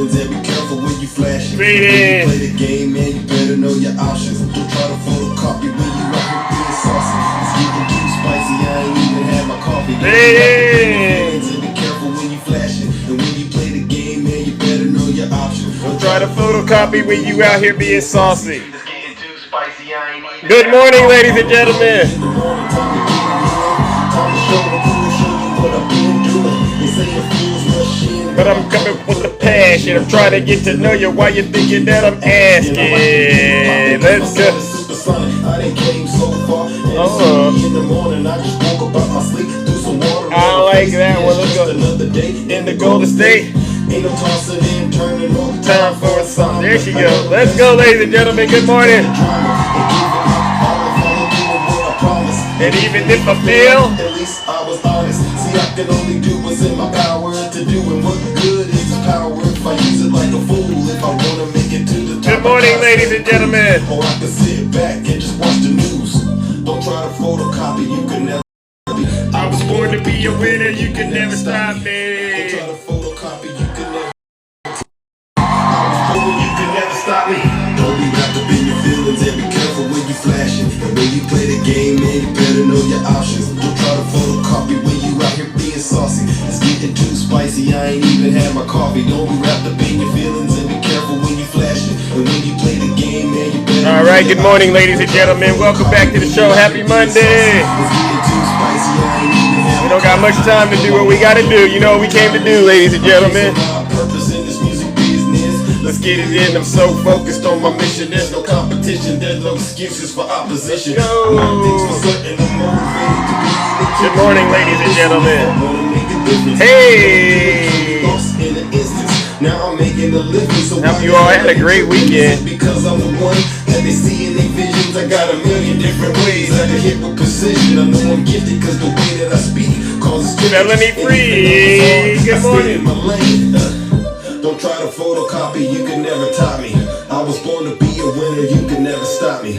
feelings and be careful when you flash it. Read it. When you play the game, man, you better know your options. Don't try to photocopy when you out here being saucy. It's getting too spicy, I ain't even had my coffee. Read it. And be careful when you flash it. And when you play the game, man, you better know your options. Don't try to photocopy when you out here being saucy. Good morning, ladies and gentlemen. But I'm coming with the passion. I'm trying to get to know you. Why you thinking that I'm asking? Let's go. I like that one. Let's go. In the Golden State. Time for a song. There she goes. Let's go, ladies and gentlemen. Good morning. And even if I fail, at least I was honest. See, I can only do what's in my power to do, and what good is this power if I use it like a fool? If I wanna make it to the top. Good morning, ladies and gentlemen. Or I can sit back and just watch the news. Don't try to photocopy, you can never. I was born to be a winner, you can never stop Don't me. try to photocopy, you can never. I was born, you can never stop me. Don't be wrapped up in your feelings and be careful when you flashing. And when you play the game, man, you better know your options. Don't try to photocopy when you out here being saucy. It's getting too spicy, I ain't even had my coffee. Don't be wrapped up in your feelings and be careful when you flashing. And when you play the game, man, you better. All right, good morning, ladies and gentlemen. Welcome back to the show. Happy Monday. We don't got much time to do what we got to do. You know what we came to do, ladies and gentlemen. Let's get it in. I'm so focused on my mission. There's no competition. There's no excuses for opposition. Good morning, ladies and gentlemen. Hey. Hope you all had a great weekend. Because I'm the one that they see in their visions. I got a million different ways I can hit with precision. I know I'm gifted because the way that I speak causes Melanie Free. Good morning. Don't try to photocopy, you can never top me. I was born to be a winner, you can never stop me.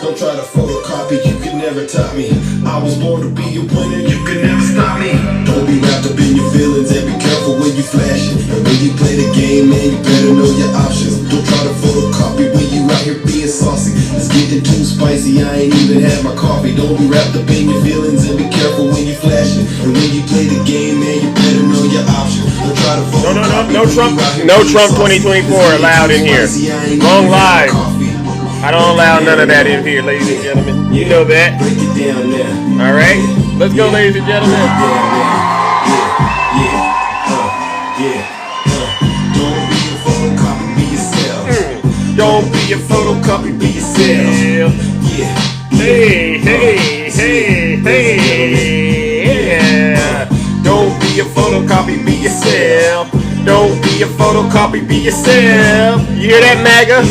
Don't try to photocopy, you can never top me. I was born to be a winner, you can never stop me. Don't be wrapped up in your feelings and be careful when you flashing. And when you play the game, man, you better know your options. Don't try to photocopy when you out here being saucy. It's getting too spicy, I ain't even had my coffee. Don't be wrapped up in your feelings and be careful when you flashing. And when you play the game, man, you better know your options. Don't try to photocopy. No Trump 2024 allowed in here. Wrong live. I don't allow none of that in here, ladies and gentlemen. You know that. Break it down now. All right, let's go, ladies and gentlemen. Don't be a photocopy, be yourself. Yeah. Hey, hey, hey, hey. Yeah. Don't be a photocopy, be yourself. Don't be a photocopy, be yourself. You hear that, MAGA?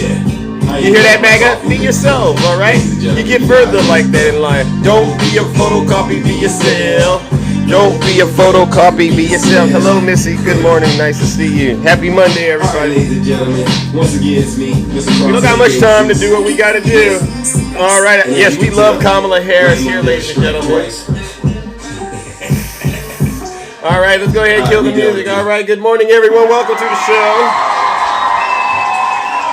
You hear that, MAGA? Be yourself, all right? You get further like that in life. Don't be a photocopy, be yourself. Don't be a photocopy, be yourself. Hello, Missy. Good morning. Nice to see you. Happy Monday, everybody. Ladies and gentlemen, once again, it's me. We don't got much time to do what we got to do. All right. Yes, we love Kamala Harris here, ladies and gentlemen. All right, let's go ahead and kill the music. All right, good morning, everyone. Welcome to the show.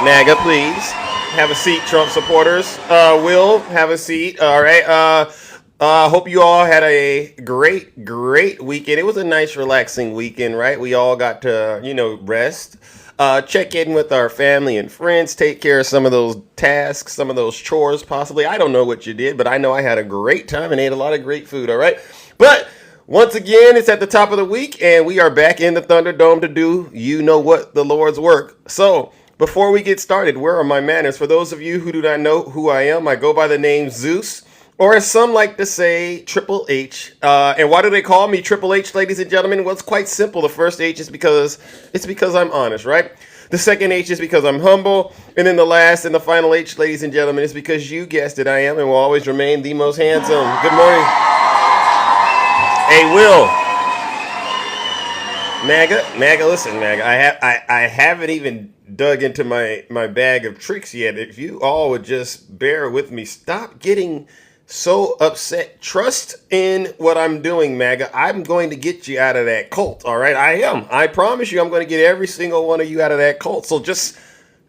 MAGA, please. Have a seat, Trump supporters. Will, have a seat. All right. Hope you all had a great weekend. It was a nice, relaxing weekend, right? We all got to, rest. Check in with our family and friends. Take care of some of those tasks, some of those chores, possibly. I don't know what you did, but I know I had a great time and ate a lot of great food, all right? But once again, it's at the top of the week, and we are back in the Thunderdome to do the Lord's work. So, before we get started, where are my manners? For those of you who do not know who I am, I go by the name Zeus, or as some like to say, Triple H. And why do they call me Triple H, ladies and gentlemen? Well, it's quite simple. The first H is because I'm honest, right? The second H is because I'm humble. And then the last and the final H, ladies and gentlemen, is because you guessed it, I am and will always remain the most handsome. Good morning. Hey, Will. MAGA, listen, MAGA. I haven't even dug into my bag of tricks yet. If you all would just bear with me, stop getting so upset. Trust in what I'm doing, MAGA. I'm going to get you out of that cult, all right? I am. I promise you I'm going to get every single one of you out of that cult. So just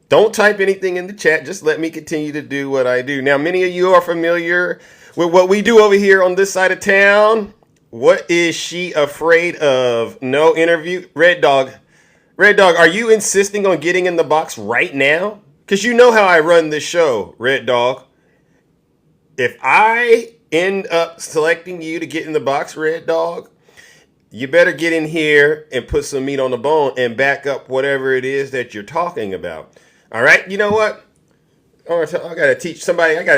don't type anything in the chat. Just let me continue to do what I do. Now, many of you are familiar with what we do over here on this side of town. What is she afraid of? No interview. Red Dog, are you insisting on getting in the box right now? Because you know how I run this show, Red Dog. If I end up selecting you to get in the box, Red Dog, you better get in here and put some meat on the bone and back up whatever it is that you're talking about. All right? You know what? I gotta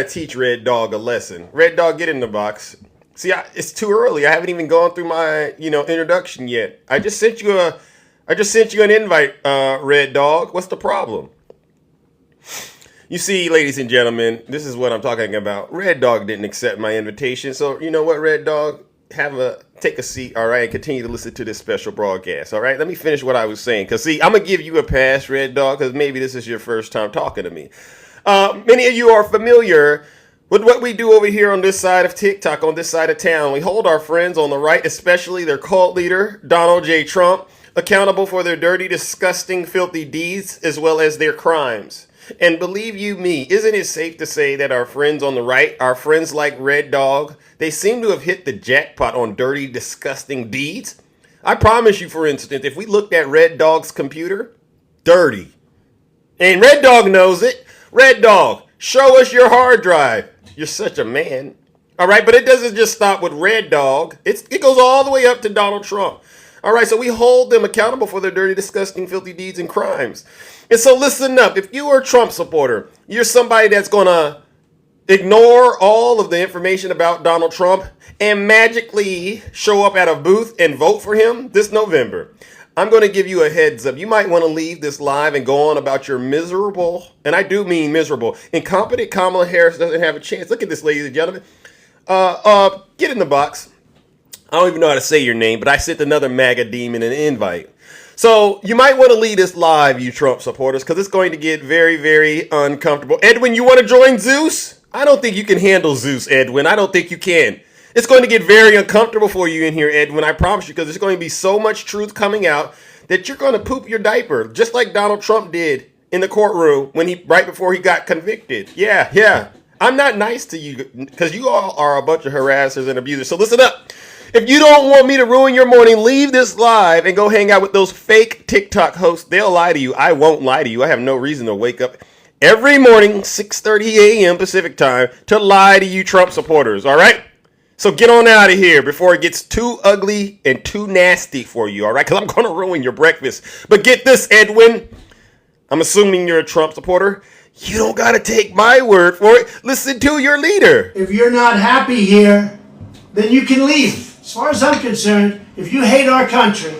teach Red Dog a lesson. Red Dog, get in the box. See, it's too early. I haven't even gone through my, introduction yet. I just sent you an invite, Red Dog. What's the problem? You see, ladies and gentlemen, this is what I'm talking about. Red Dog didn't accept my invitation. So, you know what, Red Dog? Take a seat, all right, and continue to listen to this special broadcast, all right? Let me finish what I was saying. Because, see, I'm going to give you a pass, Red Dog, because maybe this is your first time talking to me. Many of you are familiar with what we do over here on this side of TikTok, on this side of town. We hold our friends on the right, especially their cult leader, Donald J. Trump, accountable for their dirty, disgusting, filthy deeds, as well as their crimes. And believe you me, isn't it safe to say that our friends on the right, our friends like Red Dog, they seem to have hit the jackpot on dirty, disgusting deeds? I promise you, for instance, if we looked at Red Dog's computer, dirty. And Red Dog knows it. Red Dog, show us your hard drive. You're such a man. All right, but it doesn't just stop with Red Dog. It goes all the way up to Donald Trump. All right, so we hold them accountable for their dirty, disgusting, filthy deeds and crimes. And so listen up. If you are a Trump supporter, you're somebody that's going to ignore all of the information about Donald Trump and magically show up at a booth and vote for him this November. I'm going to give you a heads up. You might want to leave this live and go on about your miserable, and I do mean miserable, incompetent Kamala Harris doesn't have a chance. Look at this, ladies and gentlemen. Get in the box. I don't even know how to say your name, but I sent another MAGA demon an invite. So you might want to leave this live, you Trump supporters, because it's going to get very, very uncomfortable. Edwin, you want to join Zeus? I don't think you can handle Zeus, Edwin. I don't think you can. It's going to get very uncomfortable for you in here, Edwin. I promise you, because there's going to be so much truth coming out that you're going to poop your diaper, just like Donald Trump did in the courtroom right before he got convicted. Yeah. I'm not nice to you because you all are a bunch of harassers and abusers. So listen up. If you don't want me to ruin your morning, leave this live and go hang out with those fake TikTok hosts. They'll lie to you. I won't lie to you. I have no reason to wake up every morning, 6:30 a.m. Pacific time, to lie to you Trump supporters, all right? So get on out of here before it gets too ugly and too nasty for you, all right? Because I'm going to ruin your breakfast. But get this, Edwin. I'm assuming you're a Trump supporter. You don't got to take my word for it. Listen to your leader. If you're not happy here, then you can leave. As far as I'm concerned, if you hate our country,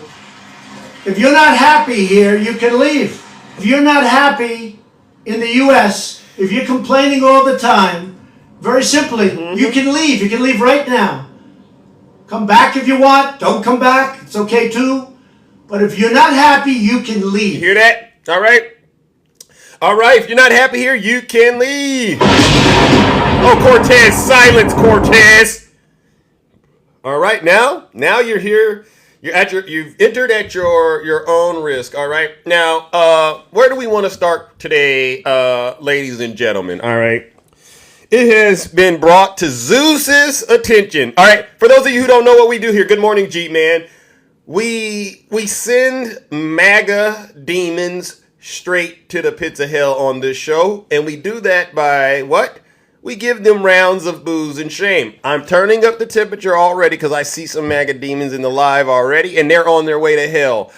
if you're not happy here, you can leave. If you're not happy in the U.S., if you're complaining all the time, very simply, you can leave. You can leave right now. Come back if you want. Don't come back. It's okay too. But if you're not happy, you can leave. You hear that? All right. All right. If you're not happy here, you can leave. Oh, Cortez, silence, Cortez. All right, now you're here. You've entered at your own risk. All right. Now, where do we want to start today, ladies and gentlemen? All right. It has been brought to Zeus's attention. All right. For those of you who don't know what we do here, good morning, G-Man. We send MAGA demons straight to the pits of hell on this show, and we do that by what? We give them rounds of booze and shame. I'm turning up the temperature already because I see some MAGA demons in the live already, and they're on their way to hell.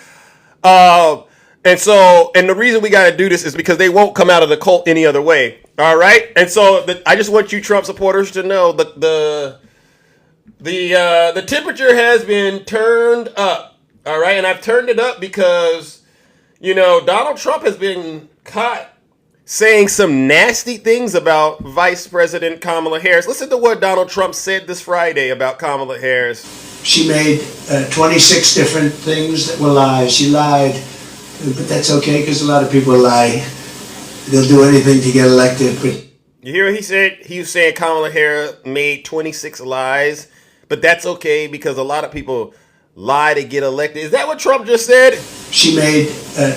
And the reason we got to do this is because they won't come out of the cult any other way. All right. And so I just want you Trump supporters to know that the temperature has been turned up. All right. And I've turned it up because, Donald Trump has been caught saying some nasty things about Vice President Kamala Harris. Listen to what Donald Trump said this Friday about Kamala Harris. She made 26 different things that were lies. She lied, but that's okay because a lot of people lie. They'll do anything to get elected. But You hear what he said? He was saying Kamala Harris made 26 lies, but that's okay because a lot of people lie to get elected. Is that what Trump just said? She made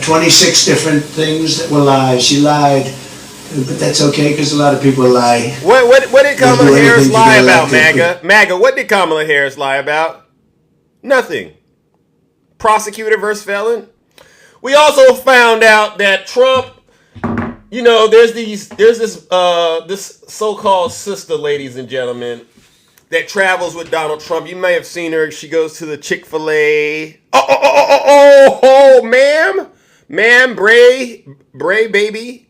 26 different things that were lies. She lied, but that's okay because a lot of people lie. What did Kamala Harris lie about, elected. MAGA? MAGA, what did Kamala Harris lie about? Nothing. Prosecutor versus felon. We also found out that Trump, you know, there's this so-called sister, ladies and gentlemen, that travels with Donald Trump. You may have seen her. She goes to the Chick-fil-A. Ma'am, Bray, baby.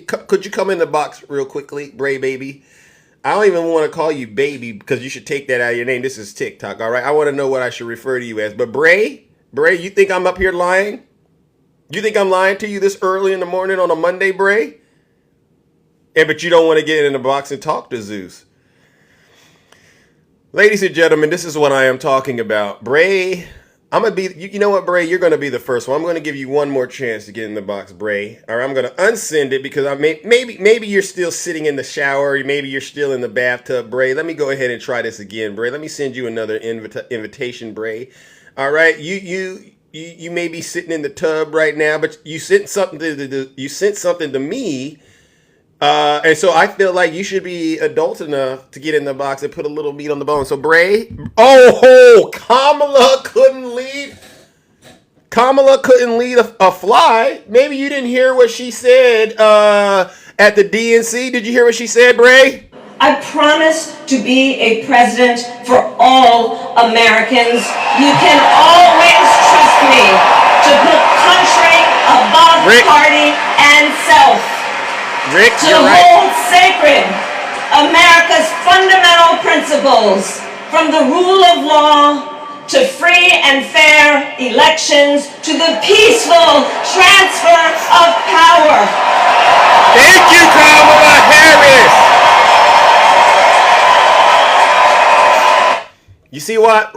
Could you come in the box real quickly, Bray, baby? I don't even want to call you baby because you should take that out of your name. This is TikTok, all right? I want to know what I should refer to you as. But Bray, you think I'm up here lying? You think I'm lying to you this early in the morning on a Monday, Bray? But you don't want to get in the box and talk to Zeus. Ladies and gentlemen, this is what I am talking about. Bray, I'm going to be, you know what, Bray? You're going to be the first one. I'm going to give you one more chance to get in the box, Bray. All right, I'm going to unsend it because maybe you're still sitting in the shower. Maybe you're still in the bathtub, Bray. Let me go ahead and try this again, Bray. Let me send you another invitation, Bray. All right, you may be sitting in the tub right now, but you sent something to me. And so I feel like you should be adult enough to get in the box and put a little meat on the bone. So Bray, Kamala couldn't lead a fly. Maybe you didn't hear what she said at the DNC. Did you hear what she said, Bray? I promise to be a president for all Americans. You can always trust me to put country above party and self. Rick, to hold sacred America's fundamental principles, from the rule of law to free and fair elections to the peaceful transfer of power. Thank you, Kamala Harris. You see what,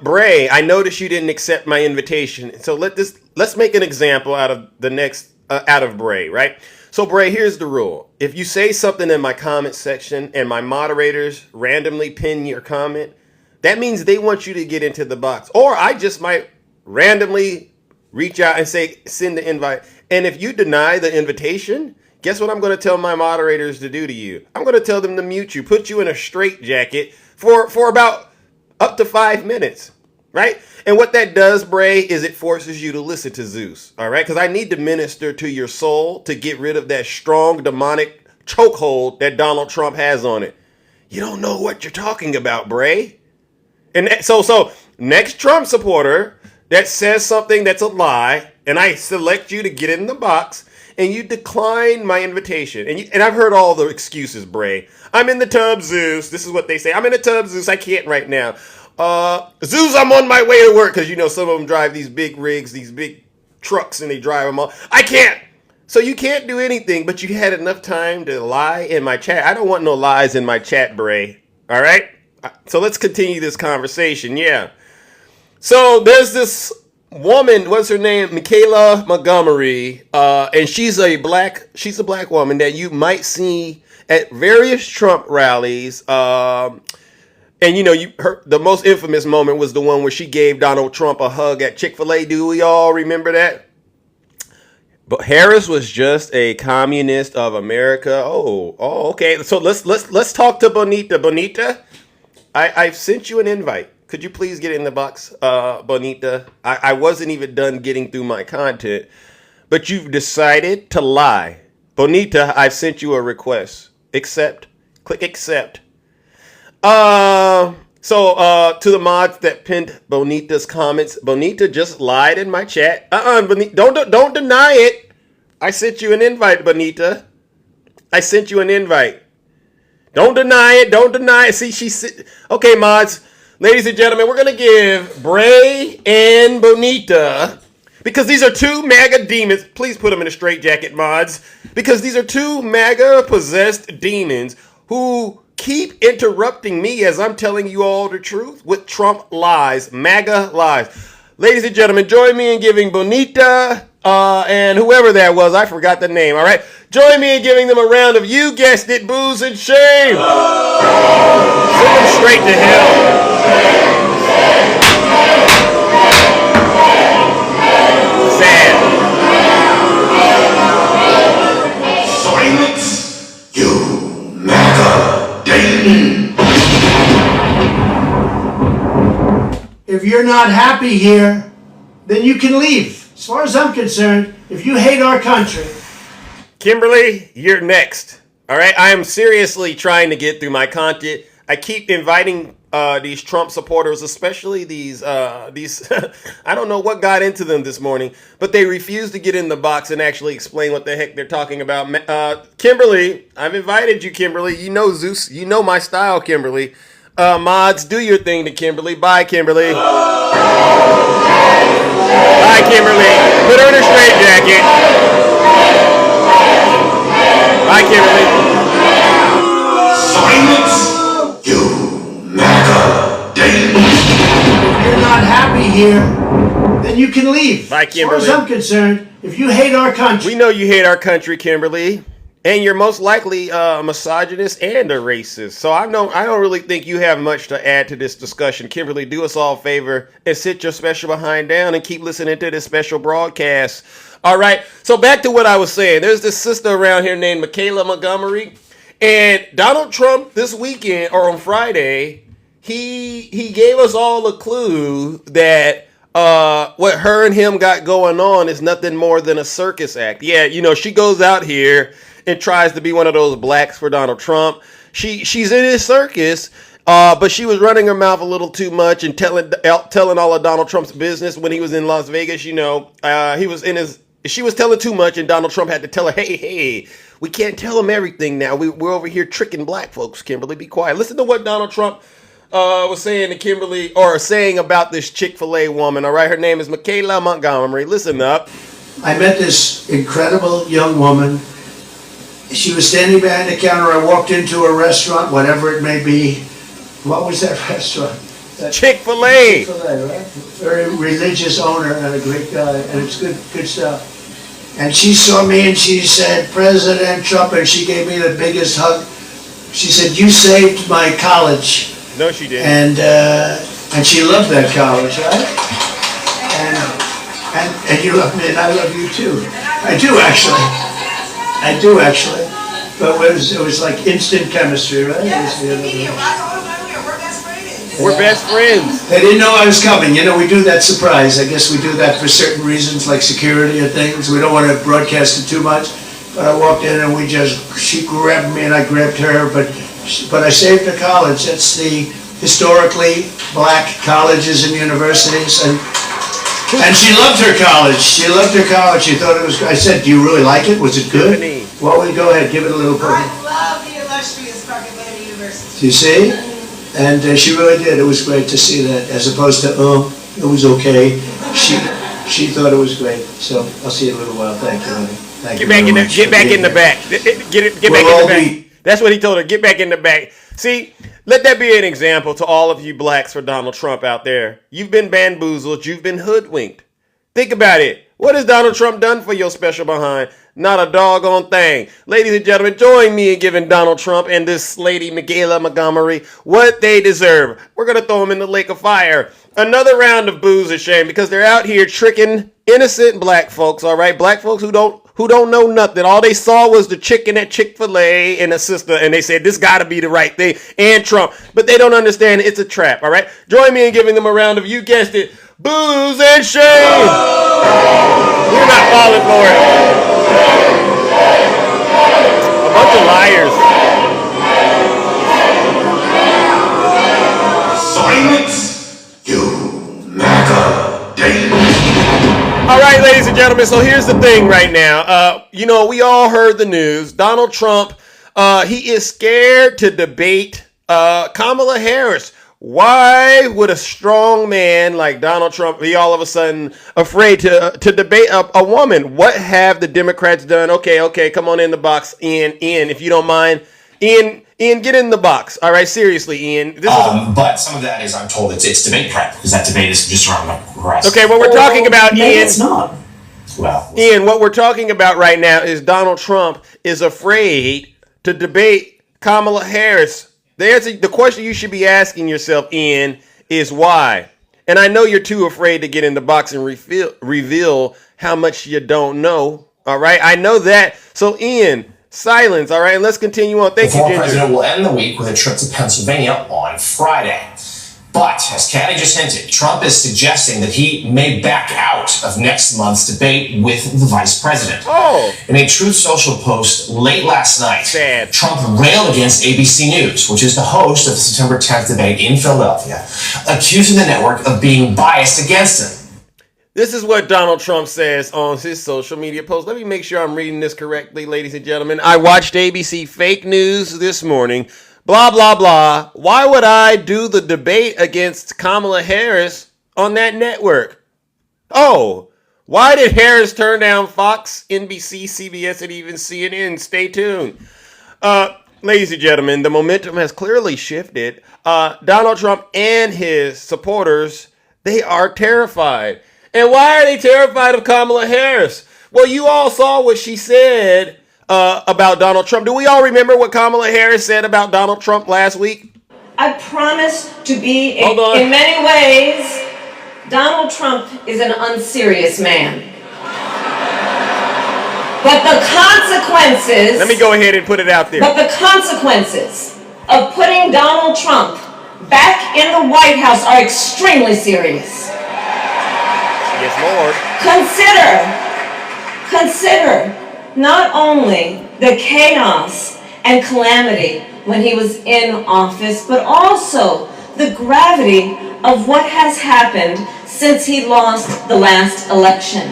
Bray? I noticed you didn't accept my invitation, so let's make an example out of Bray, right? So, Bray, here's the rule. If you say something in my comment section and my moderators randomly pin your comment, that means they want you to get into the box. Or I just might randomly reach out and say, send the invite. And if you deny the invitation, guess what I'm going to tell my moderators to do to you? I'm going to tell them to mute you, put you in a straitjacket for about up to 5 minutes, right? And what that does, Bray, is it forces you to listen to Zeus, all right? Because I need to minister to your soul to get rid of that strong demonic chokehold that Donald Trump has on it. You don't know what you're talking about, Bray. And so next Trump supporter that says something that's a lie, and I select you to get in the box, and you decline my invitation. And I've heard all the excuses, Bray. I'm in the tub, Zeus. This is what they say. I'm in the tub, Zeus. I can't right now. Zeus, I'm on my way to work. Because, you know, some of them drive these big rigs, these big trucks, and they drive them all. I can't. So you can't do anything, but you had enough time to lie in my chat. I don't want no lies in my chat, Bray. All right? So let's continue this conversation. Yeah. So there's this woman, what's her name? Michaela Montgomery. And she's a black woman that you might see at various Trump rallies. And you know, the most infamous moment was the one where she gave Donald Trump a hug at Chick-fil-A. Do we all remember that? But Harris was just a communist of America. Oh, okay. So let's talk to Bonita. Bonita, I've sent you an invite. Could you please get in the box, Bonita? I wasn't even done getting through my content, but you've decided to lie. Bonita, I've sent you a request. Accept. Click accept. So to the mods that pinned Bonita's comments, Bonita just lied in my chat. Bonita, don't deny it. I sent you an invite, Bonita. I sent you an invite. Don't deny it. Don't deny it. See, okay, mods. Ladies and gentlemen, we're going to give Bray and Bonita, because these are two MAGA demons. Please put them in a straitjacket, mods. Because these are two MAGA-possessed demons who keep interrupting me as I'm telling you all the truth with Trump lies, MAGA lies. Ladies and gentlemen, join me in giving Bonita and whoever that was, I forgot the name, all right? Join me in giving them a round of, you guessed it, booze and shame. Send them straight to hell. Sad. Silence, you MAGA Dayton. If you're not happy here, then you can leave. As far as I'm concerned, if you hate our country. Kimberly, you're next. All right, I am seriously trying to get through my content. I keep inviting these Trump supporters, especially these I don't know what got into them this morning, but they refuse to get in the box and actually explain what the heck they're talking about. Kimberly, I've invited you, Kimberly. You know Zeus. You know my style, Kimberly. Mods, do your thing to Kimberly. Bye, Kimberly. Bye, Kimberly. Put her in a straitjacket. Bye, Kimberly. Silence, you MAGA Dayton. If you're not happy here, then you can leave. Bye, Kimberly. As far as I'm concerned, if you hate our country. We know you hate our country, Kimberly. And you're most likely a misogynist and a racist. So I don't really think you have much to add to this discussion. Kimberly, do us all a favor and sit your special behind down and keep listening to this special broadcast. All right. So back to what I was saying. There's this sister around here named Michaela Montgomery. And Donald Trump this weekend, or on Friday, he gave us all a clue that what her and him got going on is nothing more than a circus act. Yeah, you know, she goes out here and tries to be one of those blacks for Donald Trump. She's in his circus, but she was running her mouth a little too much and telling all of Donald Trump's business when he was in Las Vegas. You know, she was telling too much, and Donald Trump had to tell her, hey, we can't tell him everything now. We're over here tricking black folks, Kimberly. Be quiet. Listen to what Donald Trump was saying to Kimberly, or saying about this Chick-fil-A woman. All right, her name is Michaela Montgomery. Listen up. I met this incredible young woman. She was standing behind the counter. I walked into a restaurant, whatever it may be. What was that restaurant? Chick-fil-A. Chick-fil-A, right? Very religious owner and a great guy, and it's good stuff. And she saw me and she said, President Trump, and she gave me the biggest hug. She said, you saved my college. No, she didn't. And she loved that college, right? And you love me, and I love you too. I do actually. But it was like instant chemistry, right? Yes, we're best friends. We're best friends. They didn't know I was coming. You know, we do that surprise. I guess we do that for certain reasons, like security and things. We don't want to broadcast it too much. But I walked in and she grabbed me and I grabbed her. But I saved the college. That's the historically black colleges and universities. And she loved her college. She thought it was. I said, "Do you really like it? Was it good?" Well, go ahead, give it a little poke. I love the illustrious Park-Atlanta University. Do you see? And she really did. It was great to see that, as opposed to, it was okay. She thought it was great. So I'll see you in a little while. Thank you, honey. Thank you. Get back in the back. Get back in the back. That's what he told her. Get back in the back. See, let that be an example to all of you blacks for Donald Trump out there. You've been bamboozled. You've been hoodwinked. Think about it. What has Donald Trump done for your special behind? Not a doggone thing. Ladies and gentlemen, join me in giving Donald Trump and this lady, Michaela Montgomery, what they deserve. We're going to throw them in the lake of fire. Another round of booze and shame because they're out here tricking innocent black folks, all right? Black folks who don't know nothing. All they saw was the chicken at Chick-fil-A and a sister, and they said, this got to be the right thing, and Trump. But they don't understand it's a trap, all right? Join me in giving them a round of, you guessed it, booze and shame. We're not falling for it. A bunch of liars. Silence, you MAGA Dayton. All right, ladies and gentlemen, so here's the thing right now. We all heard the news. Donald Trump, he is scared to debate Kamala Harris. Why would a strong man like Donald Trump be all of a sudden afraid to debate a woman? What have the Democrats done? Okay, come on in the box, Ian, if you don't mind. Ian, get in the box. All right, seriously, Ian. But some of that is, I'm told, it's debate prep, because that debate is just around the corner. Okay, what we're talking about, Ian. It's not. well, Ian, what we're talking about right now is Donald Trump is afraid to debate Kamala Harris. The question you should be asking yourself, Ian, is why? And I know you're too afraid to get in the box and reveal how much you don't know. All right, I know that. So, Ian, silence. All right, and let's continue on. Thank the you, former Ginger. president will end the week with a trip to Pennsylvania on Friday. But, as Caddy just hinted, Trump is suggesting that he may back out of next month's debate with the vice president. Oh. In a Truth Social post late last night, Sad. Trump railed against ABC News, which is the host of the September 10th debate in Philadelphia, accusing the network of being biased against him. This is what Donald Trump says on his social media post. Let me make sure I'm reading this correctly, ladies and gentlemen. I watched ABC fake news this morning. Blah, blah, blah. Why would I do the debate against Kamala Harris on that network? Oh, why did Harris turn down Fox, NBC, CBS, and even CNN? Stay tuned. Ladies and gentlemen, the momentum has clearly shifted. Donald Trump and his supporters, they are terrified. And why are they terrified of Kamala Harris? Well, you all saw what she said about Donald Trump. Do we all remember what Kamala Harris said about Donald Trump last week? I promise to be, Hold on. in many ways, Donald Trump is an unserious man. But the consequences... Let me go ahead and put it out there. But the consequences of putting Donald Trump back in the White House are extremely serious. Yes, Lord. Consider not only the chaos and calamity when he was in office, but also the gravity of what has happened since he lost the last election.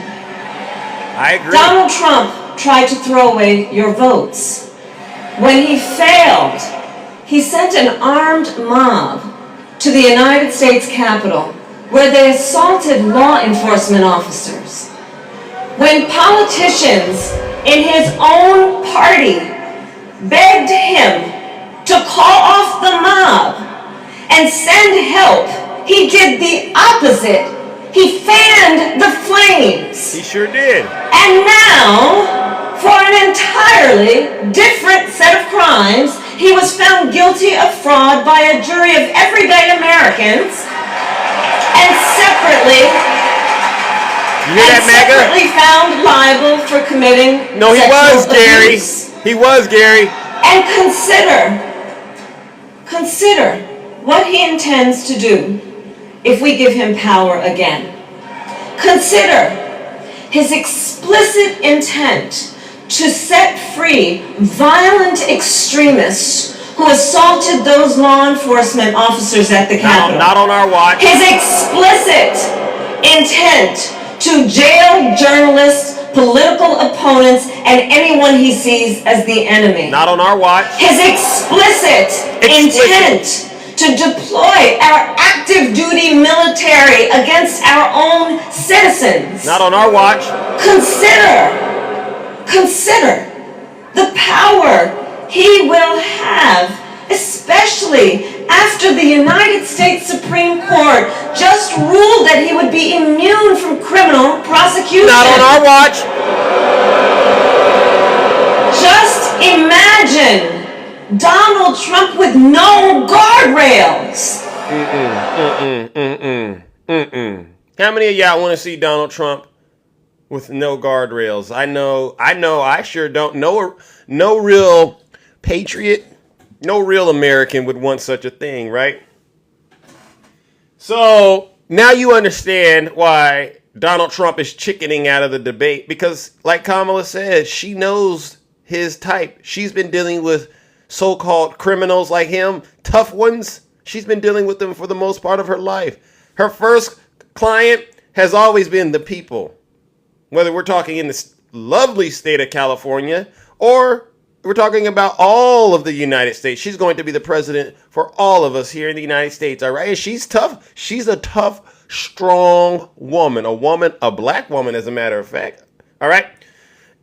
I agree. Donald Trump tried to throw away your votes. When he failed, he sent an armed mob to the United States Capitol where they assaulted law enforcement officers. When politicians in his own party begged him to call off the mob and send help, he did the opposite. He fanned the flames. He sure did. And now, for an entirely different set of crimes, he was found guilty of fraud by a jury of everyday Americans and separately found liable for committing No, he was, sexual Gary. abuse. He was, Gary. And consider what he intends to do if we give him power again. Consider his explicit intent to set free violent extremists who assaulted those law enforcement officers at the Capitol. Not on our watch. His explicit intent to jail journalists, political opponents, and anyone he sees as the enemy. Not on our watch. His explicit intent to deploy our active duty military against our own citizens. Not on our watch. Consider the power he will have, especially after the United States Supreme Court just ruled that he would be immune from criminal prosecution. Not on our watch. Just imagine Donald Trump with no guardrails. How many of y'all want to see Donald Trump with no guardrails? I know, I sure don't. No real patriot, no real American would want such a thing, right? So now you understand why Donald Trump is chickening out of the debate, because like Kamala said, she knows his type. She's been dealing with so-called criminals like him, tough ones. She's been dealing with them for the most part of her life. Her first client has always been the people, whether we're talking in this lovely state of California or we're talking about all of the United States. She's going to be the president for all of us here in the United States, all right? And she's tough. She's a tough, strong woman, a black woman, as a matter of fact, all right?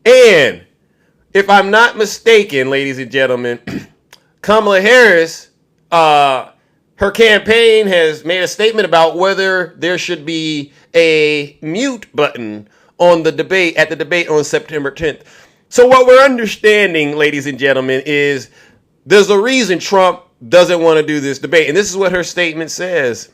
And if I'm not mistaken, ladies and gentlemen, Kamala Harris, her campaign has made a statement about whether there should be a mute button on the debate on September 10th. So what we're understanding, ladies and gentlemen, is there's a reason Trump doesn't want to do this debate. And this is what her statement says.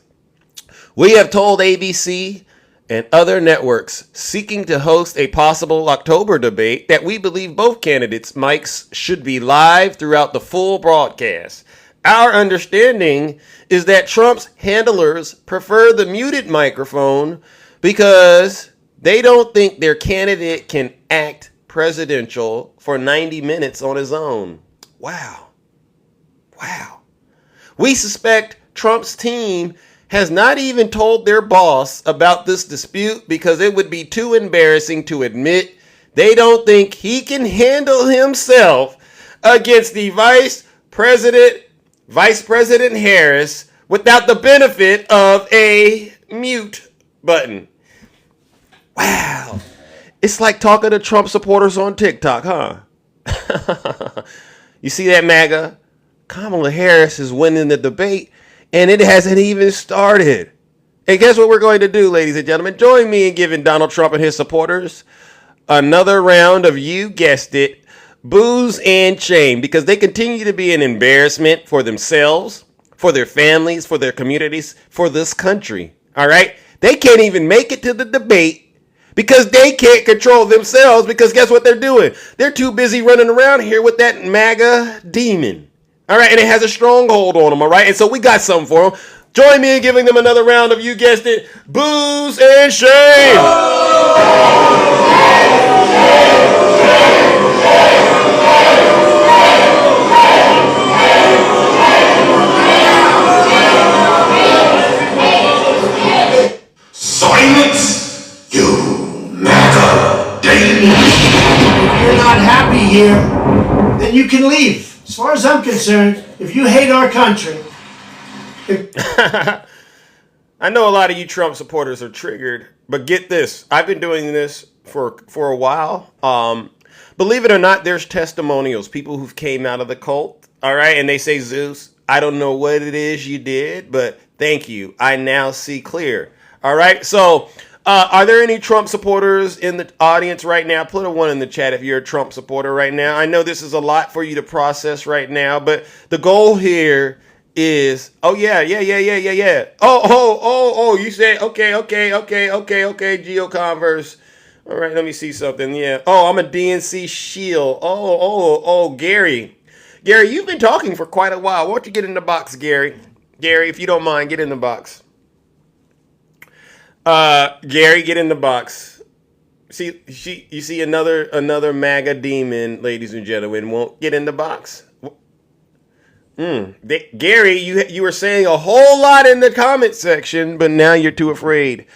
We have told ABC and other networks seeking to host a possible October debate that we believe both candidates' mics should be live throughout the full broadcast. Our understanding is that Trump's handlers prefer the muted microphone because they don't think their candidate can act presidential for 90 minutes on his own. Wow. We suspect Trump's team has not even told their boss about this dispute because it would be too embarrassing to admit they don't think he can handle himself against the Vice President Harris without the benefit of a mute button. Wow. It's like talking to Trump supporters on TikTok, huh? You see that, MAGA? Kamala Harris is winning the debate, and it hasn't even started. And guess what we're going to do, ladies and gentlemen? Join me in giving Donald Trump and his supporters another round of, you guessed it, booze and shame, because they continue to be an embarrassment for themselves, for their families, for their communities, for this country. All right? They can't even make it to the debate because they can't control themselves, because guess what they're doing? They're too busy running around here with that MAGA demon. All right, and it has a stronghold on them, all right? And so we got something for them. Join me in giving them another round of, you guessed it, booze and shame. Silence, you MAGA demon. If you're not happy here, then you can leave. As far as I'm concerned, if you hate our country, I know a lot of you Trump supporters are triggered, but get this. I've been doing this for a while. Believe it or not, there's testimonials, people who've came out of the cult, all right? And they say, Zeus, I don't know what it is you did, but thank you. I now see clear. All right? So are there any Trump supporters in the audience right now? Put a 1 in the chat if you're a Trump supporter right now. I know this is a lot for you to process right now, but the goal here is, oh, yeah. Oh, you said, okay, GeoConverse. All right, let me see something. Yeah. Oh, I'm a DNC shield. Oh, Gary. Gary, you've been talking for quite a while. Why don't you get in the box, Gary? Gary, if you don't mind, get in the box. Gary, get in the box. You see another MAGA demon, ladies and gentlemen, won't get in the box. Gary, you were saying a whole lot in the comment section, but now you're too afraid.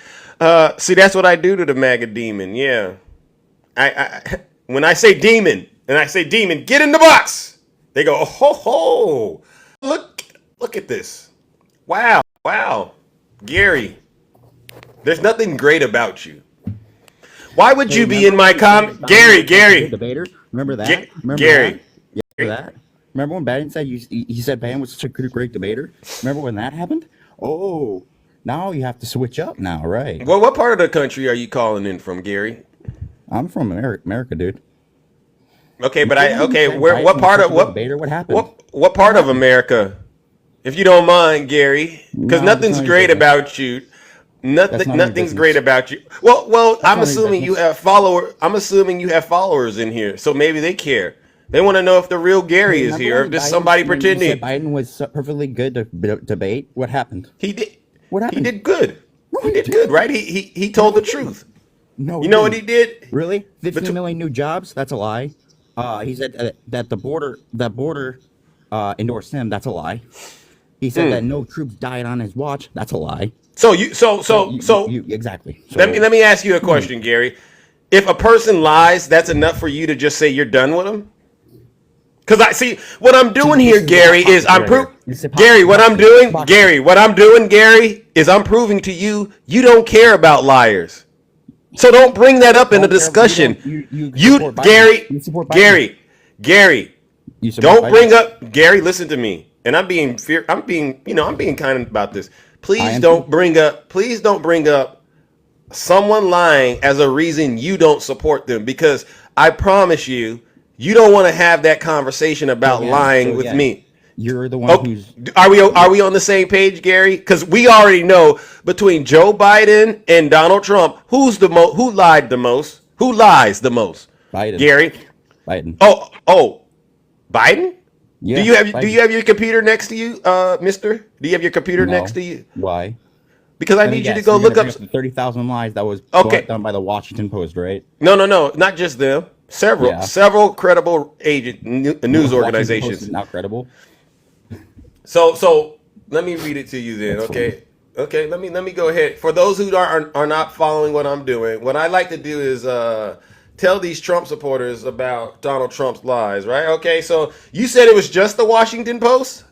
See, that's what I do to the MAGA demon. Yeah, I when I say demon and I say demon, get in the box. They go, oh ho. Look at this. Wow, Gary. There's nothing great about you. Why would you be in my comment? Gary. Debater. Remember that? Gary. Remember when Bannon said he said Bannon was such a great debater? Remember when that happened? Oh, now you have to switch up now, right? Well, what part of the country are you calling in from, Gary? I'm from America, dude. Okay, but what part of debater? What happened? What part of America? If you don't mind, Gary, because nothing's great about you. Nothing's great about you. Well, I'm assuming you have followers in here, so maybe they care. They want to know if the real Gary is here, or if there's somebody pretending. You said Biden was perfectly good to debate. What happened? He did. What happened? He did good. No, he did good, right? He told the truth. No, you know what he did? Really? 15 million new jobs? That's a lie. He said that the border endorsed him. That's a lie. He said that no troops died on his watch. That's a lie. So exactly. So, let me ask you a question, Gary. If a person lies, that's enough for you to just say you're done with them? Because I see what I'm doing here, Gary, is I'm what I'm doing, Gary, is I'm proving to you don't care about liars. So don't bring that up in a discussion. Gary, don't bring up Gary. Listen to me, and I'm being kind about this. Please don't bring up someone lying as a reason you don't support them, because I promise you, you don't want to have that conversation about Again, lying so with again, me. you're the one Oh, who's are we on the same page, Gary? Because we already know between Joe Biden and Donald Trump, who lied the most? Who lies the most? Biden. Gary. Biden. Oh, Biden? Yeah, Do Biden. you have your computer next to you, Mister? Do you have your computer No. next to you? Why? Because I Let me need you to guess, go you're look gonna up. bring the 30,000 lies that was Okay. brought down by the Washington Post, right? No, not just them. Yeah. Several credible news Washington Post organizations. is not credible. So let me read it to you then, That's okay? Okay, let me go ahead. For those who are not following what I'm doing, what I like to do is tell these Trump supporters about Donald Trump's lies, right? Okay, so you said it was just the Washington Post?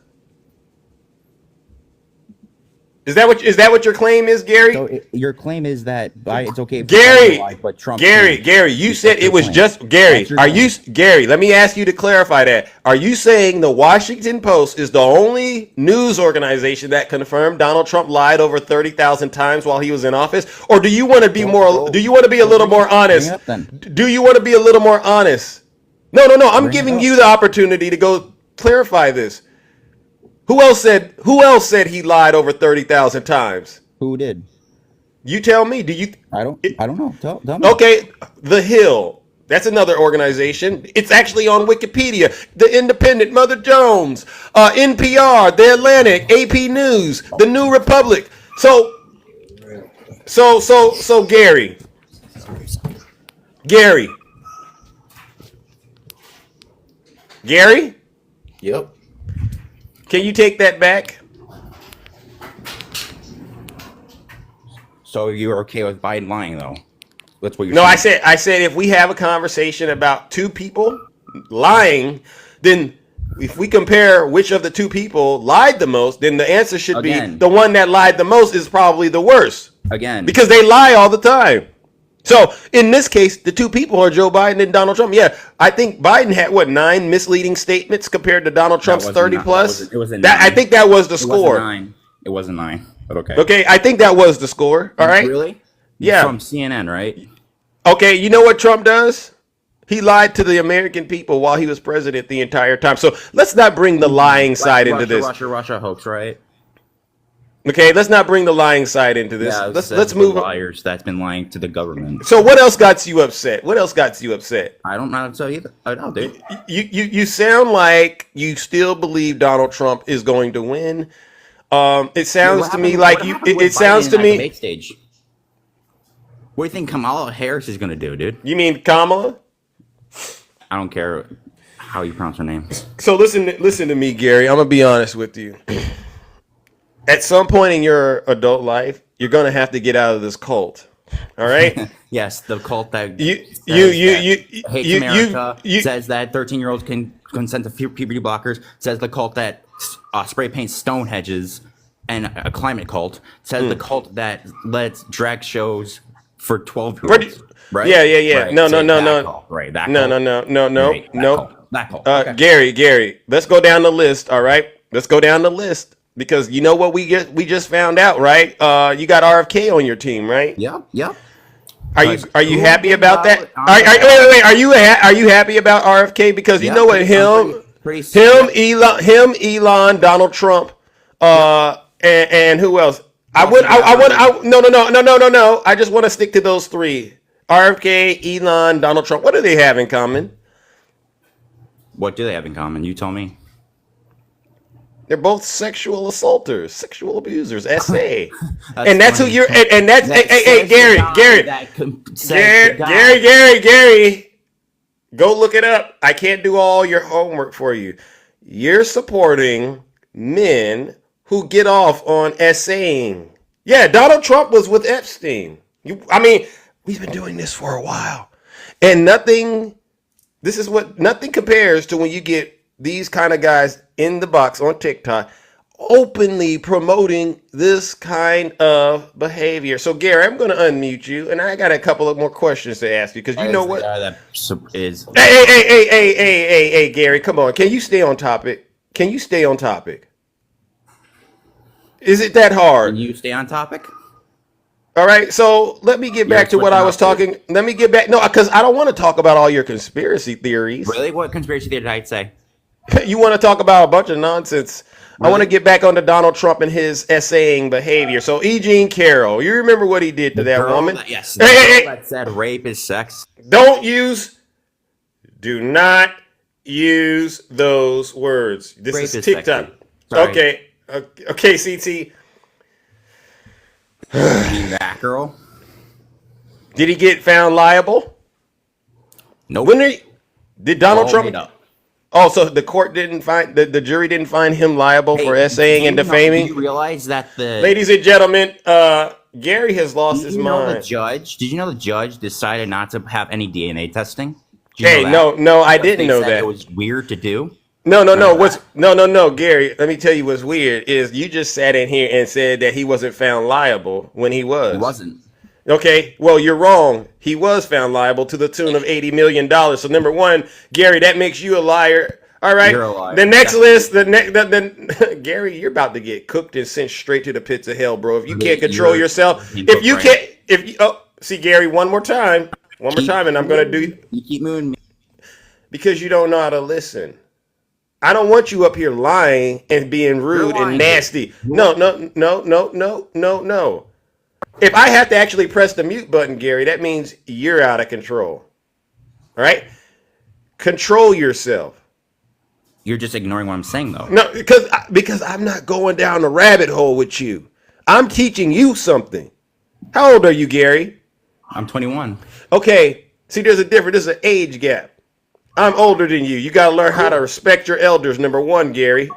Is that what your claim is, Gary? So your claim is that it's okay if Gary, Biden lies, but Trump Gary, can't. Gary, you That's said your it was claim. just Gary. That's your Are claim. you Gary? Let me ask you to clarify that. Are you saying the Washington Post is the only news organization that confirmed Donald Trump lied over 30,000 times while he was in office, or do you want to be more? Do you want to be a little more honest? Bring it up then. Do you want to be a little more honest? No. I'm Bring it giving up. you the opportunity to go clarify this. Who else said he lied over 30,000 times? Who did? You tell me. Do you? I don't know. Tell me. Okay, The Hill. That's another organization. It's actually on Wikipedia. The Independent, Mother Jones, NPR, The Atlantic, AP News, The New Republic. So Gary, Yep. can you take that back? So you're okay with Biden lying, though? That's what you're No, saying. I said if we have a conversation about two people lying, then if we compare which of the two people lied the most, then the answer should be Again. the one that lied the most is probably the worst. Again. Because they lie all the time. So in this case, the two people are Joe Biden and Donald Trump. Yeah, I think Biden had 9 misleading statements compared to Donald Trump's wasn't 30 nine. plus. It was a That I 9. think that was the It wasn't score. 9. It wasn't 9. But okay. Okay, I think that was the score. All right. Really? Yeah. From CNN, right? Okay, you know what Trump does? He lied to the American people while he was president the entire time. So let's not bring the lying side into this. Russia hoax, right? Okay, let's not bring the lying side into this. Yeah, Let's move on. liars that's been lying to the government. So what else got you upset? What else got you upset? I don't know how to tell you that. I know, dude. You sound like you still believe Donald Trump is going to win. It sounds to me like you. It sounds to me. Debate stage. What do you think Kamala Harris is gonna do, dude? You mean Kamala? I don't care how you pronounce her name. So listen to me, Gary. I'm gonna be honest with you. At some point in your adult life, you're gonna have to get out of this cult. All right. Yes, the cult that Hates America says that 13-year-olds can consent to puberty blockers. Says the cult that spray paints stone hedges, and a climate cult says the cult that lets drag shows for 12-year-olds. Right? Yeah. Right. No. Cult. Right. That No. Right, that cult. Okay. Gary, let's go down the list. All right, let's go down the list because you know what we just found out, right? You got RFK on your team, right? Yep. Are you happy about that? Wait. Are you happy about RFK? Because you know what, Elon, Donald Trump, and who else? No. I just want to stick to those three: RFK, Elon, Donald Trump. What do they have in common? What do they have in common? You tell me. They're both sexual assaulters, sexual abusers. SA, and that's who you're. And that's hey, Gary. Go look it up. I can't do all your homework for you. You're supporting men who get off on essaying. Yeah, Donald Trump was with Epstein. We've been doing this for a while, and nothing compares to when you get these kind of guys in the box on TikTok openly promoting this kind of behavior. So Gary, I'm going to unmute you, and I got a couple of more questions to ask you because you know what? Hey, Gary, come on. Can you stay on topic? Is it that hard? Can you stay on topic? All right, so let me get back to what I was talking. Let me get back. No, because I don't want to talk about all your conspiracy theories. Really? What conspiracy theory did I say? You want to talk about a bunch of nonsense. Really? I want to get back onto Donald Trump and his essaying behavior. So, E. Jean Carroll, you remember what he did to that woman? Yes. That said rape is sex. Do not use those words. This rape is TikTok. Okay, CT. That girl. Did he get found liable? Nope. Did Donald Trump? Oh, so the court didn't find the jury didn't find him liable for essaying and defaming. Do you realize that ladies and gentlemen, Gary has lost his mind. Did you know the judge decided not to have any DNA testing? No, I didn't know that. It was weird to do. No, Gary. Let me tell you what's weird is you just sat in here and said that he wasn't found liable when he was. He wasn't. Okay, well, you're wrong. He was found liable to the tune of $80 million. So number one, Gary, that makes you a liar. All right. You're a liar. The next list, Gary, you're about to get cooked and sent straight to the pits of hell, bro. If you can't control yourself, see, Gary, one more time, and I'm gonna do. You keep moving me because you don't know how to listen. I don't want you up here lying and being rude and nasty. No. If I have to actually press the mute button, Gary, that means you're out of control. All right? Control yourself. You're just ignoring what I'm saying, though. No, because I'm not going down the rabbit hole with you. I'm teaching you something. How old are you, Gary? I'm 21. Okay. See, there's a difference. There's an age gap. I'm older than you. You got to learn how to respect your elders, number one, Gary.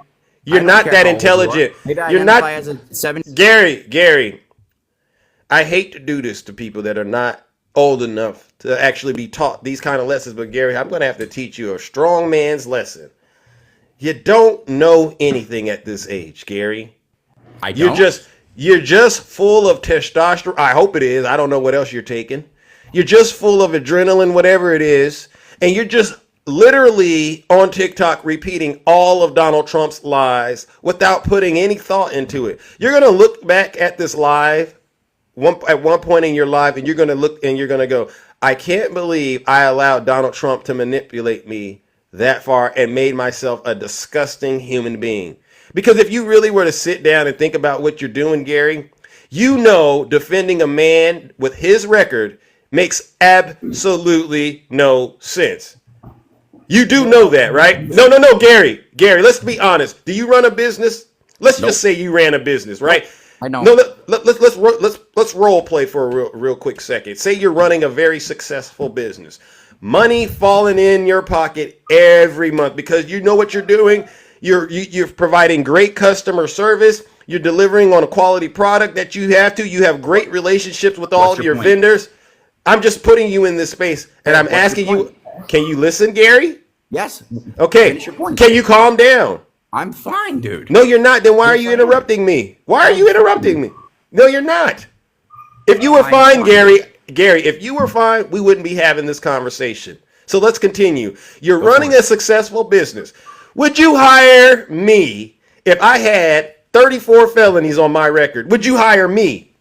You're not that intelligent. You're not. As a 7. Gary. I hate to do this to people that are not old enough to actually be taught these kind of lessons. But Gary, I'm going to have to teach you a strong man's lesson. You don't know anything at this age, Gary. I don't. You're just full of testosterone. I hope it is. I don't know what else you're taking. You're just full of adrenaline, whatever it is. And you're just literally on TikTok repeating all of Donald Trump's lies without putting any thought into it. You're going to look back at this live at one point in your life, and you're going to look and you're going to go, I can't believe I allowed Donald Trump to manipulate me that far and made myself a disgusting human being. Because if you really were to sit down and think about what you're doing, Gary, you know defending a man with his record makes absolutely no sense. You do know that, right? No, Gary, let's be honest. Do you run a business? Let's just say you ran a business, right? I know. No, let's role play for a real quick second. Say you're running a very successful business. Money falling in your pocket every month because you know what you're doing. You're providing great customer service. You're delivering on a quality product that you have to. You have great relationships with all of your vendors. I'm just putting you in this space, and I'm asking you, can you listen, Gary? Yes. Okay. Can you calm down? I'm fine, dude. No, you're not. Then why are you interrupting me? Why are you interrupting me? No, you're not. If you were fine, Gary, if you were fine, we wouldn't be having this conversation. So let's continue. You're running a successful business. Would you hire me if I had 34 felonies on my record? Would you hire me?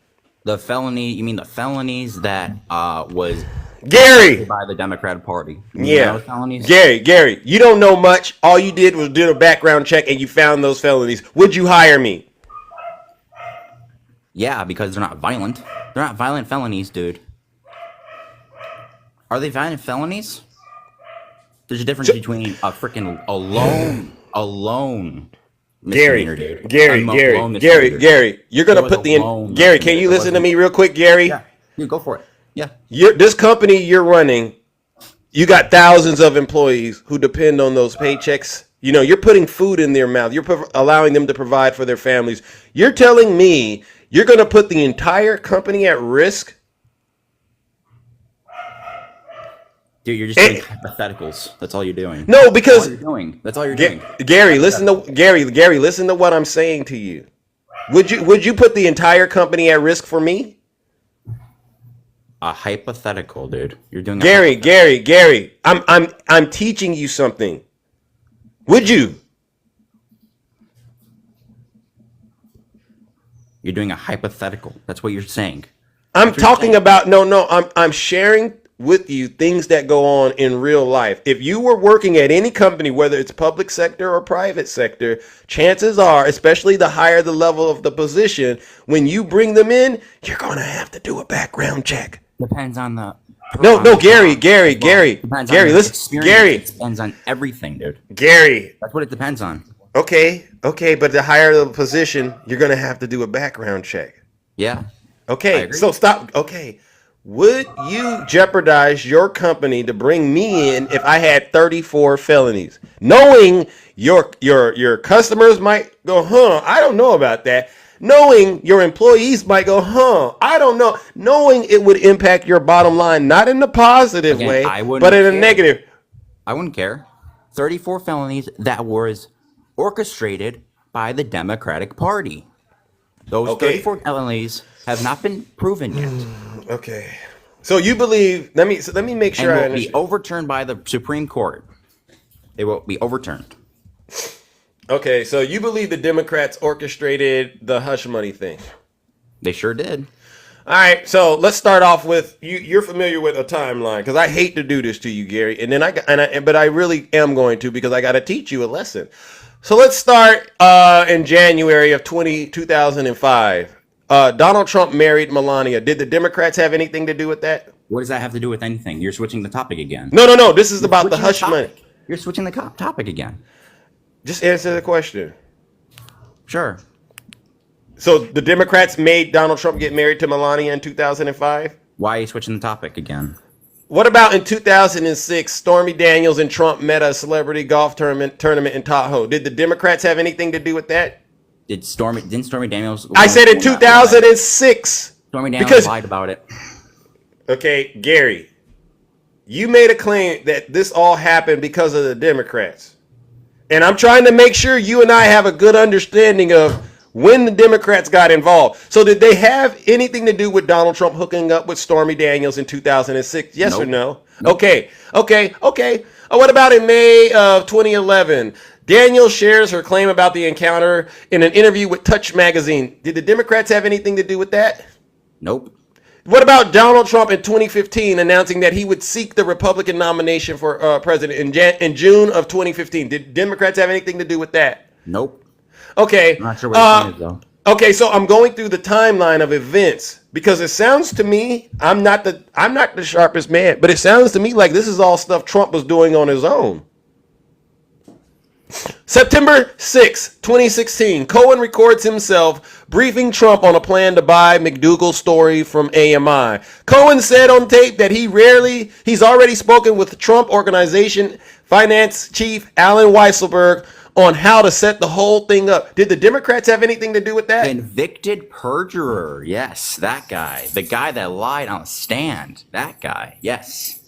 You mean the felonies that was Gary by the Democratic Party? Yeah. Gary, you don't know much. All you did was do a background check and you found those felonies. Would you hire me? Yeah, because they're not violent. They're not violent felonies, dude. Are they violent felonies? There's a difference between a freaking alone misdemeanor, dude. Gary, you're gonna put Gary, can you listen to me real quick, Gary? Yeah, you go for it. Yeah. This company you're running, you got thousands of employees who depend on those paychecks. You know, you're putting food in their mouth. You're allowing them to provide for their families. You're telling me you're going to put the entire company at risk? Dude, you're just doing hypotheticals. That's all you're doing. No, because that's all you're doing. Gary, listen to what I'm saying to you. Would you put the entire company at risk for me? A hypothetical, dude. You're doing Gary. I'm teaching you something. Would you? You're doing a hypothetical. That's what you're saying. I'm talking about I'm sharing with you things that go on in real life. If you were working at any company, whether it's public sector or private sector, chances are, especially the higher the level of the position, when you bring them in, you're going to have to do a background check. Depends on the. No, Gary, Depends on listen, experience. Gary. It depends on everything, dude. Gary. That's what it depends on. Okay, but the higher the position, you're going to have to do a background check. Yeah. Okay, so stop. Okay. Would you jeopardize your company to bring me in if I had 34 felonies? Knowing your customers might go, I don't know about that. Knowing your employees might go, I don't know. Knowing it would impact your bottom line, not in a positive way, but in a negative. I wouldn't care. 34 felonies that was orchestrated by the Democratic Party. Those 34 felonies have not been proven yet. Okay. So you believe? Let me make sure I understand. Be overturned by the Supreme Court. They will be overturned. Okay, so you believe the Democrats orchestrated the hush money thing? They sure did. All right, so let's start off with you. You're familiar with a timeline because I hate to do this to you, Gary, and then but I really am going to because I got to teach you a lesson. So let's start in January of 2005. Donald Trump married Melania. Did the Democrats have anything to do with that? What does that have to do with anything? You're switching the topic again. No. This is about the hush money. You're switching the topic again. Just answer the question. Sure. So the Democrats made Donald Trump get married to Melania in 2005? Why are you switching the topic again? What about in 2006, Stormy Daniels and Trump met a celebrity golf tournament in Tahoe? Did the Democrats have anything to do with that? Didn't Stormy Daniels? I said in 2006. Stormy Daniels lied about it. Okay, Gary, you made a claim that this all happened because of the Democrats. And I'm trying to make sure you and I have a good understanding of when the Democrats got involved. So did they have anything to do with Donald Trump hooking up with Stormy Daniels in 2006? Yes or no? Nope. Okay. What about in May of 2011? Daniels shares her claim about the encounter in an interview with Touch magazine. Did the Democrats have anything to do with that? Nope. What about Donald Trump in 2015 announcing that he would seek the Republican nomination for president in June of 2015? Did Democrats have anything to do with that? Nope. Okay. I'm not sure what your point is, though. Okay, so I'm going through the timeline of events because it sounds to me I'm not the sharpest man, but it sounds to me like this is all stuff Trump was doing on his own. September 6, 2016, Cohen records himself briefing Trump on a plan to buy McDougal's story from AMI. Cohen said on tape that he's already spoken with Trump Organization finance chief Alan Weisselberg on how to set the whole thing up. Did the Democrats have anything to do with that? Convicted perjurer. Yes, that guy. The guy that lied on the stand. That guy. Yes.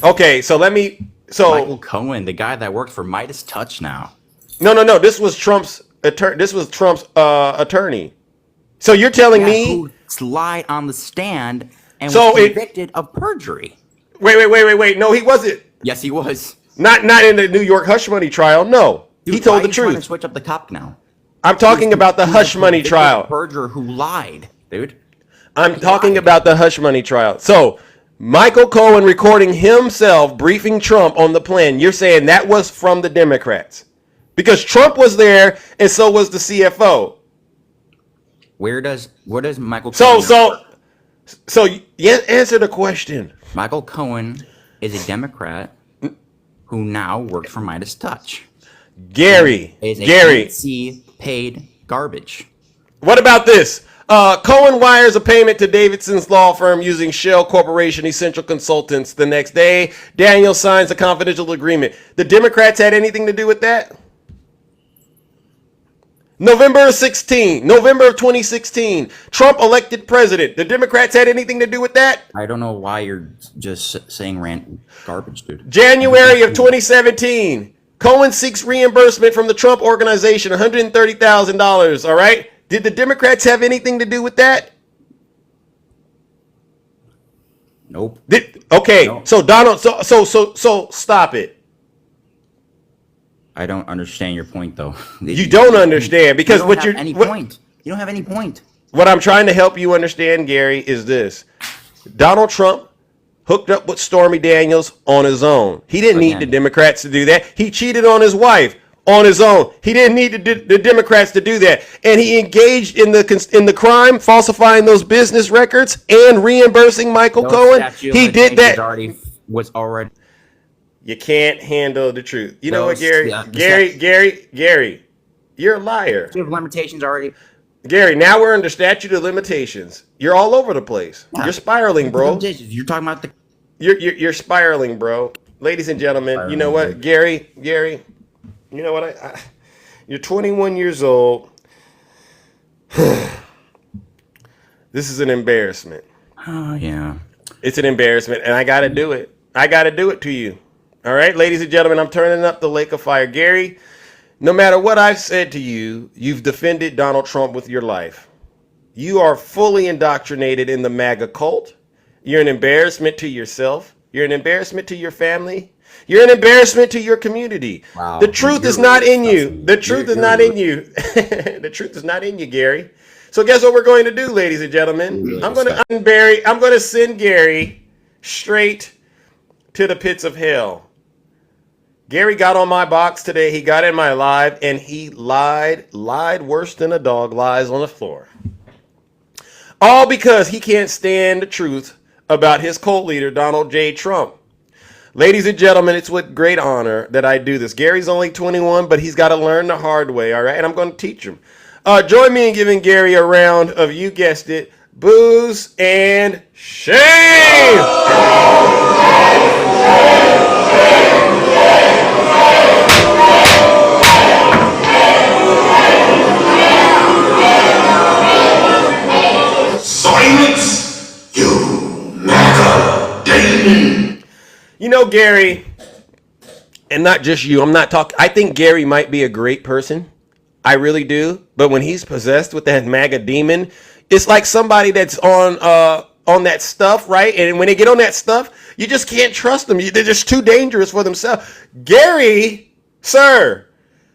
Okay, so Michael Cohen, the guy that worked for Midas Touch now. No. This was Trump's attorney. So you're telling me who lied on the stand and was convicted of perjury. Wait. No, he wasn't. Yes, he was. Not in the New York hush money trial. No, dude, he told the truth. Trying to truth. switch up the cop now. I'm talking about the hush money trial. Perjurer who lied, dude. I'm talking about the hush money trial. So Michael Cohen recording himself briefing Trump on the plan. You're saying that was from the Democrats because Trump was there and so was the CFO. Where does Michael Cohen? So yeah, answer the question. Michael Cohen is a Democrat who now works for Midas Touch. Gary. Paid garbage. What about this? Cohen wires a payment to Davidson's law firm using Shell Corporation Essential Consultants. The next day, Daniel signs a confidential agreement. The Democrats had anything to do with that? November of 2016, Trump elected president. The Democrats had anything to do with that? I don't know why you're just saying garbage, dude. January of 2017, Cohen seeks reimbursement from the Trump Organization, $130,000. All right. Did the Democrats have anything to do with that? Nope. Nope. So Donald, so stop it. I don't understand your point, though. You don't understand because You don't have any point. What I'm trying to help you understand, Gary, is this. Donald Trump hooked up with Stormy Daniels on his own. He didn't need the Democrats to do that. He cheated on his wife on his own. He didn't need the Democrats to do that. And he engaged in the crime, falsifying those business records and reimbursing Michael Cohen. He did that. Was already. You can't handle the truth. You know what, Gary? Gary, you're a liar. You have limitations already. Gary, now we're under statute of limitations. You're all over the place. Yeah. You're spiraling, bro. You're talking about the. You're spiraling, bro. Ladies and gentlemen, you know what, Gary, you know what? You're 21 years old. This is an embarrassment. Oh yeah. It's an embarrassment, and I got to do it. I got to do it to you. All right, ladies and gentlemen, I'm turning up the lake of fire. Gary, no matter what I've said to you, you've defended Donald Trump with your life. You are fully indoctrinated in the MAGA cult. You're an embarrassment to yourself. You're an embarrassment to your family. You're an embarrassment to your community. Wow. The truth is not in you. The truth is not in you. The truth is not in you, Gary. So guess what we're going to do, ladies and gentlemen? I'm going to send Gary straight to the pits of hell. Gary got on my box today. He got in my live, and he lied worse than a dog lies on the floor. All because he can't stand the truth about his cult leader, Donald J. Trump. Ladies and gentlemen, it's with great honor that I do this. Gary's only 21, but he's got to learn the hard way, all right? And I'm going to teach him. Join me in giving Gary a round of, you guessed it, booze and shame. Silence, you MAGA demon. You know, Gary, and not just you, I'm not talking, I think Gary might be a great person. I really do. But when he's possessed with that MAGA demon, it's like somebody that's on that stuff, right? And when they get on that stuff, you just can't trust them. They're just too dangerous for themselves. Gary, sir,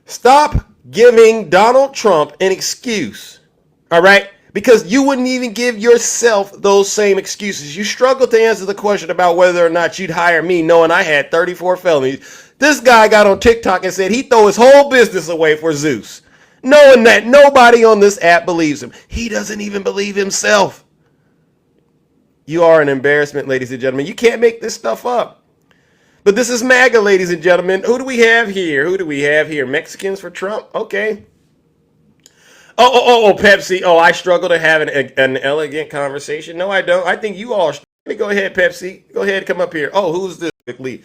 stop giving Donald Trump an excuse, all right? Because you wouldn't even give yourself those same excuses. You struggled to answer the question about whether or not you'd hire me knowing I had 34 felonies. This guy got on TikTok and said he'd throw his whole business away for Zeus, knowing that nobody on this app believes him. He doesn't even believe himself. You are an embarrassment, ladies and gentlemen. You can't make this stuff up. But this is MAGA, ladies and gentlemen. Who do we have here? Mexicans for Trump? Okay. Oh, Pepsi. Oh, I struggle to have an elegant conversation. No, I don't. I think you all. Go ahead, Pepsi. Go ahead, come up here. Oh, who's this? Quickly.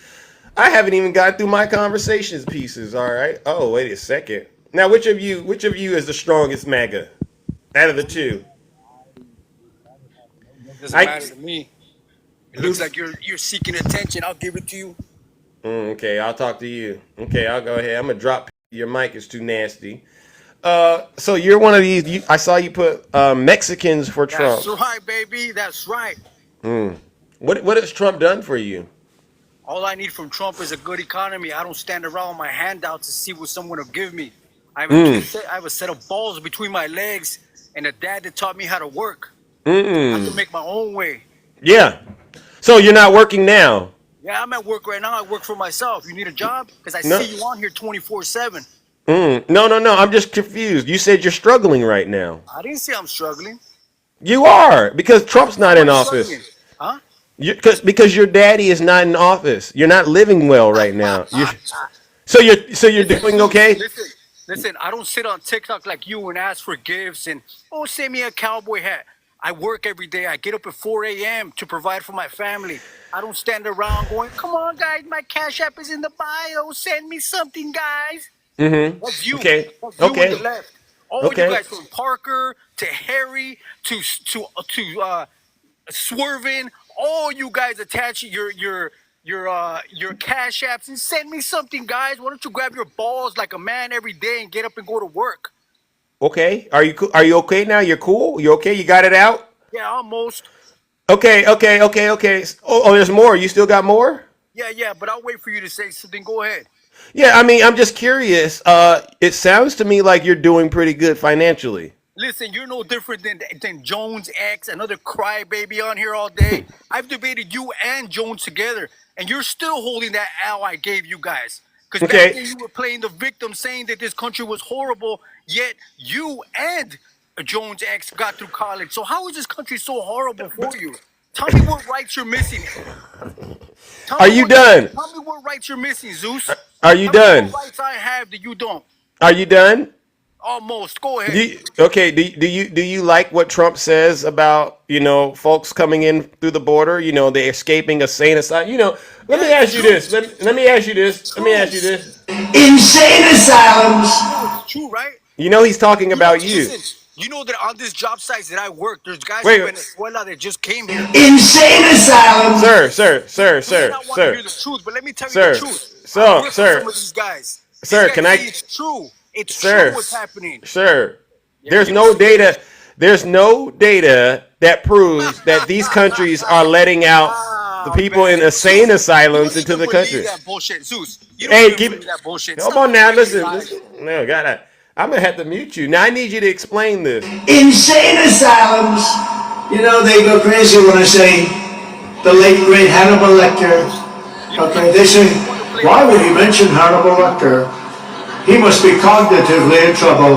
I haven't even got through my conversations pieces. All right. Oh, wait a second. Now, which of you is the strongest MAGA out of the two? Doesn't matter to me. It looks like you're seeking attention. I'll give it to you. Okay, I'll talk to you. Okay, I'll go ahead. I'm gonna drop your mic. Is too nasty. So you're one of these. I saw you put Mexicans for Trump. That's right, baby. That's right. What has Trump done for you? All I need from Trump is a good economy. I don't stand around with my hand out to see what someone will give me. I have a set of balls between my legs and a dad that taught me how to work. I have to make my own way. Yeah. So you're not working now? Yeah, I'm at work right now. I work for myself. You need a job? Because I see you on here 24/7. No. I'm just confused. You said you're struggling right now. I didn't say I'm struggling. You are, because Trump's not in office. Huh? Because your daddy is not in office. You're not living well right now. So you're doing okay? Listen, I don't sit on TikTok like you and ask for gifts and, send me a cowboy hat. I work every day. I get up at 4 a.m. to provide for my family. I don't stand around going, come on, guys, my Cash App is in the bio. Send me something, guys. That's you. Okay. That's you on the left. All you guys from Parker to Harry to Swervin, all you guys attach your Cash Apps and send me something, guys. Why don't you grab your balls like a man every day and get up and go to work? Okay. Are you okay now? You're cool? You okay? You got it out? Yeah, almost. Okay. Oh, there's more. You still got more? Yeah, but I'll wait for you to say something. Go ahead. Yeah, I mean, I'm just curious. It sounds to me like you're doing pretty good financially. Listen, you're no different than Jones X, another crybaby on here all day. I've debated you and Jones together, and you're still holding that L I gave you guys. Because back then you were playing the victim, saying that this country was horrible, yet you and Jones X got through college. So how is this country so horrible for you? Tell me what rights you're missing. Are you done? Tell me what rights you're missing, Zeus. Are you done? What rights I have that you don't. Are you done? Almost. Go ahead. Do you like what Trump says about, folks coming in through the border? They're escaping a sane asylum. Let me ask you this. Let me ask you this. Insane asylums. It's true, right? He's talking about you. Listen, you know that on this job sites that I work, there's guys from Venezuela that just came here. Insane asylums. Sir. I want to hear the truth, but let me tell you the truth. Sir, some of these guys. It's true. It's true what's happening. Sir, there's no data. There's no data that proves that these countries are letting out the people in insane asylums into the country. That bullshit, Zeus. That bullshit. Come on now, listen. No, I'm gonna have to mute you. Now I need you to explain this. Insane asylums. They go crazy when I say the late great Hannibal Lecter. Okay, they say, why would he mention Hannibal Lecter? He must be cognitively in trouble.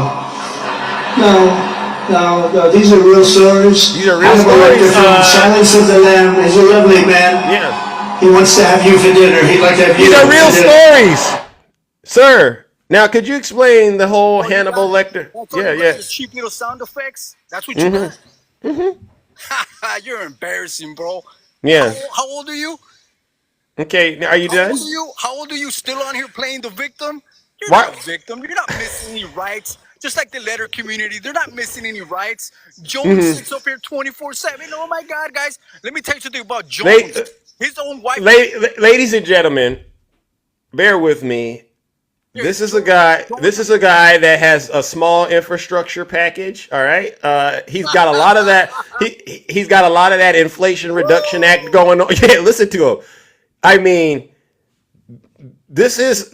No, these are real stories. These are real stories. From Silence of the Lamb. He's a lovely man. Yeah. He wants to have you for dinner. He'd like to have you. These are real stories, sir. Now, could you explain the whole Hannibal Lecter? Yeah. Cheap little sound effects. That's what you got. Mm-hmm. You're embarrassing, bro. Yeah. How old are you? Okay, are you done? How old are you? Still on here playing the victim? You're What? not a victim. You're not missing any rights. Just like the letter community, they're not missing any rights. Jones sits up here 24/7. Oh my God, guys! Let me tell you something about Jones. His own wife. Ladies and gentlemen, bear with me. This is a guy that has a small infrastructure package. All right, he's got a lot of that. He's got a lot of that Inflation Reduction Act going on. Yeah, listen to him. I mean, this is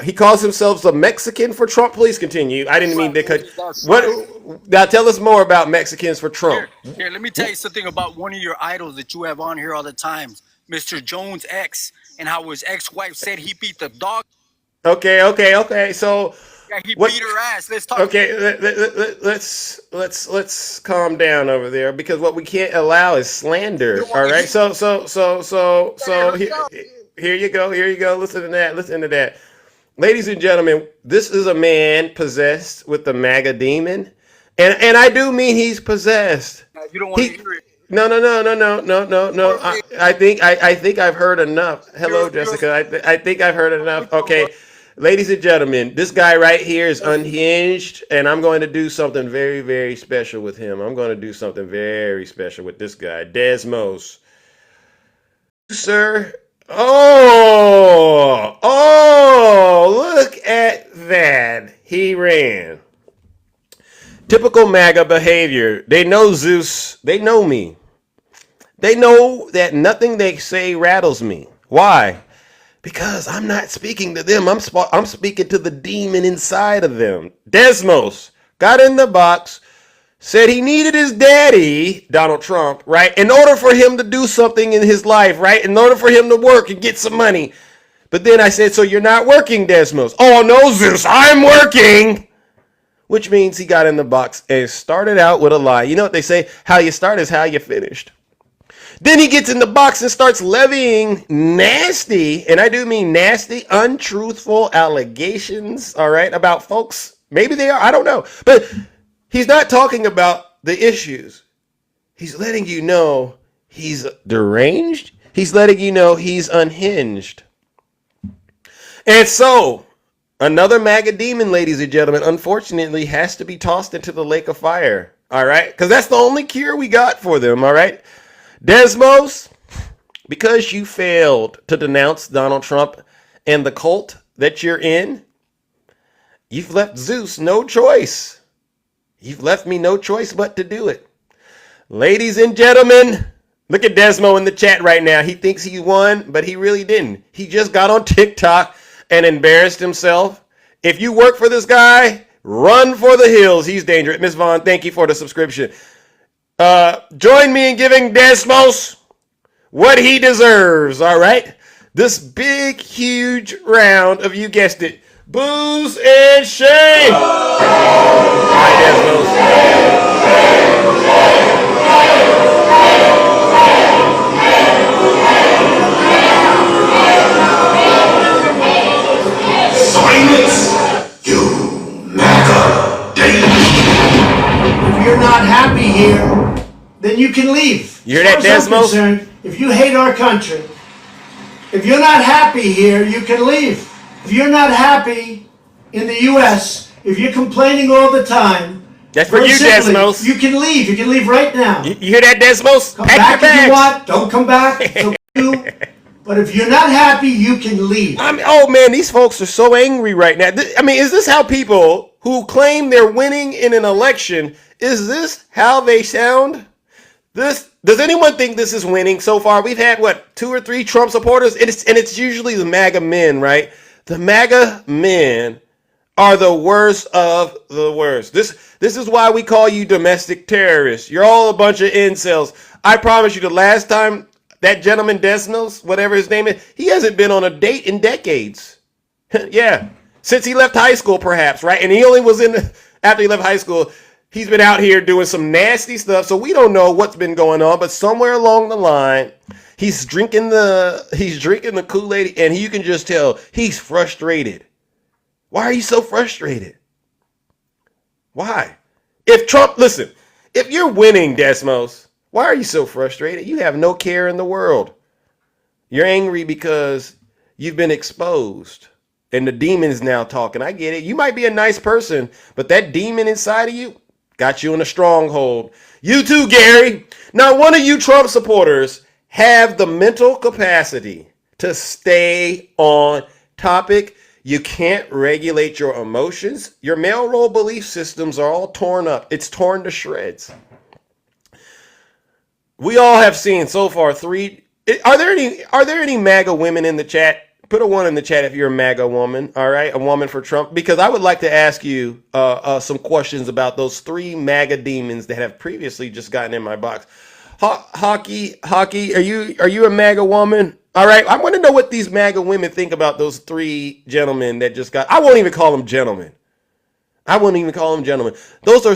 he calls himself a Mexican for Trump. Please continue. I didn't mean to cut. What? Now tell us more about Mexicans for Trump. Here, let me tell you something about one of your idols that you have on here all the time, Mr. Jones X, and how his ex-wife said he beat the dog. Okay. So he beat her ass. Let's talk. Okay, let's calm down over there, because what we can't allow is slander. All right. So here you go. Listen to that. Ladies and gentlemen, this is a man possessed with the MAGA demon, and I do mean he's possessed. You don't want to hear it. No. I think I've heard enough. Hello, Jessica. I think I've heard enough. Okay. Ladies and gentlemen, this guy right here is unhinged, and I'm going to do something very, very special with him. I'm going to do something very special with this guy, Desmos. Sir. Oh, look at that. He ran. Typical MAGA behavior. They know Zeus. They know me. They know that nothing they say rattles me. Why? Because I'm not speaking to them. I'm speaking to the demon inside of them. Desmos got in the box, said he needed his daddy, Donald Trump, right, in order for him to do something in his life, right, in order for him to work and get some money. But then I said, so you're not working, Desmos? Oh, no, Zeus, I'm working. Which means he got in the box and started out with a lie. You know what they say? How you start is how you finished. Then he gets in the box and starts levying nasty, and I do mean nasty, untruthful allegations, all right, about folks. Maybe they are, I don't know. But he's not talking about the issues. He's letting you know he's deranged. He's letting you know he's unhinged. And so, another MAGA demon, ladies and gentlemen, unfortunately has to be tossed into the lake of fire, all right? Because that's the only cure we got for them, all right? Desmos, because you failed to denounce Donald Trump and the cult that you're in, you've left Zeus no choice. You've left me no choice but to do it. Ladies and gentlemen, look at Desmo in the chat right now. He thinks he won, but he really didn't. He just got on TikTok and embarrassed himself. If you work for this guy, Run for the hills. He's dangerous. Miss Vaughn, thank you for the subscription. Join me in giving Desmos what he deserves, all right? This big, huge round of, you guessed it, booze and shame. All right, Desmos. Silence, you MAGA Daily. If you're not happy here, then you can leave. You hear that, As far as I'm Desmos? concerned, if you hate our country, if you're not happy here, you can leave. If you're not happy in the U.S., if you're complaining all the time, That's for very you, simply, Desmos. you can leave. You can leave right now. You hear that, Desmos? Come Pack back your if you bags. want. Don't come back. So you. But if you're not happy, you can leave. Oh man, these folks are so angry right now. I mean, is this how people who claim they're winning in an election, is this how they sound? Does anyone think this is winning so far? We've had, what, 2 or 3 Trump supporters? And it's usually the MAGA men, right? The MAGA men are the worst of the worst. This is why we call you domestic terrorists. You're all a bunch of incels. I promise you, the last time that gentleman Desmos, whatever his name is, he hasn't been on a date in decades. Yeah. Since he left high school, perhaps, right? And he only was after he left high school, he's been out here doing some nasty stuff. So we don't know what's been going on, but somewhere along the line, he's drinking the Kool-Aid, and you can just tell he's frustrated. Why are you so frustrated? Why? Listen, if you're winning, Desmos, why are you so frustrated? You have no care in the world. You're angry because you've been exposed. And the demon's now talking. I get it. You might be a nice person, but that demon inside of you got you in a stronghold. You too, Gary. Now, one of you Trump supporters have the mental capacity to stay on topic. You can't regulate your emotions. Your male role belief systems are all torn up. It's torn to shreds. We all have seen so far 3. Are there any MAGA women in the chat? Put a 1 in the chat if you're a MAGA woman. All right, a woman for Trump, because I would like to ask you some questions about those 3 MAGA demons that have previously just gotten in my box. Hockey, are you a MAGA woman? All right, I want to know what these MAGA women think about those 3 gentlemen that just got. I won't even call them gentlemen. Those are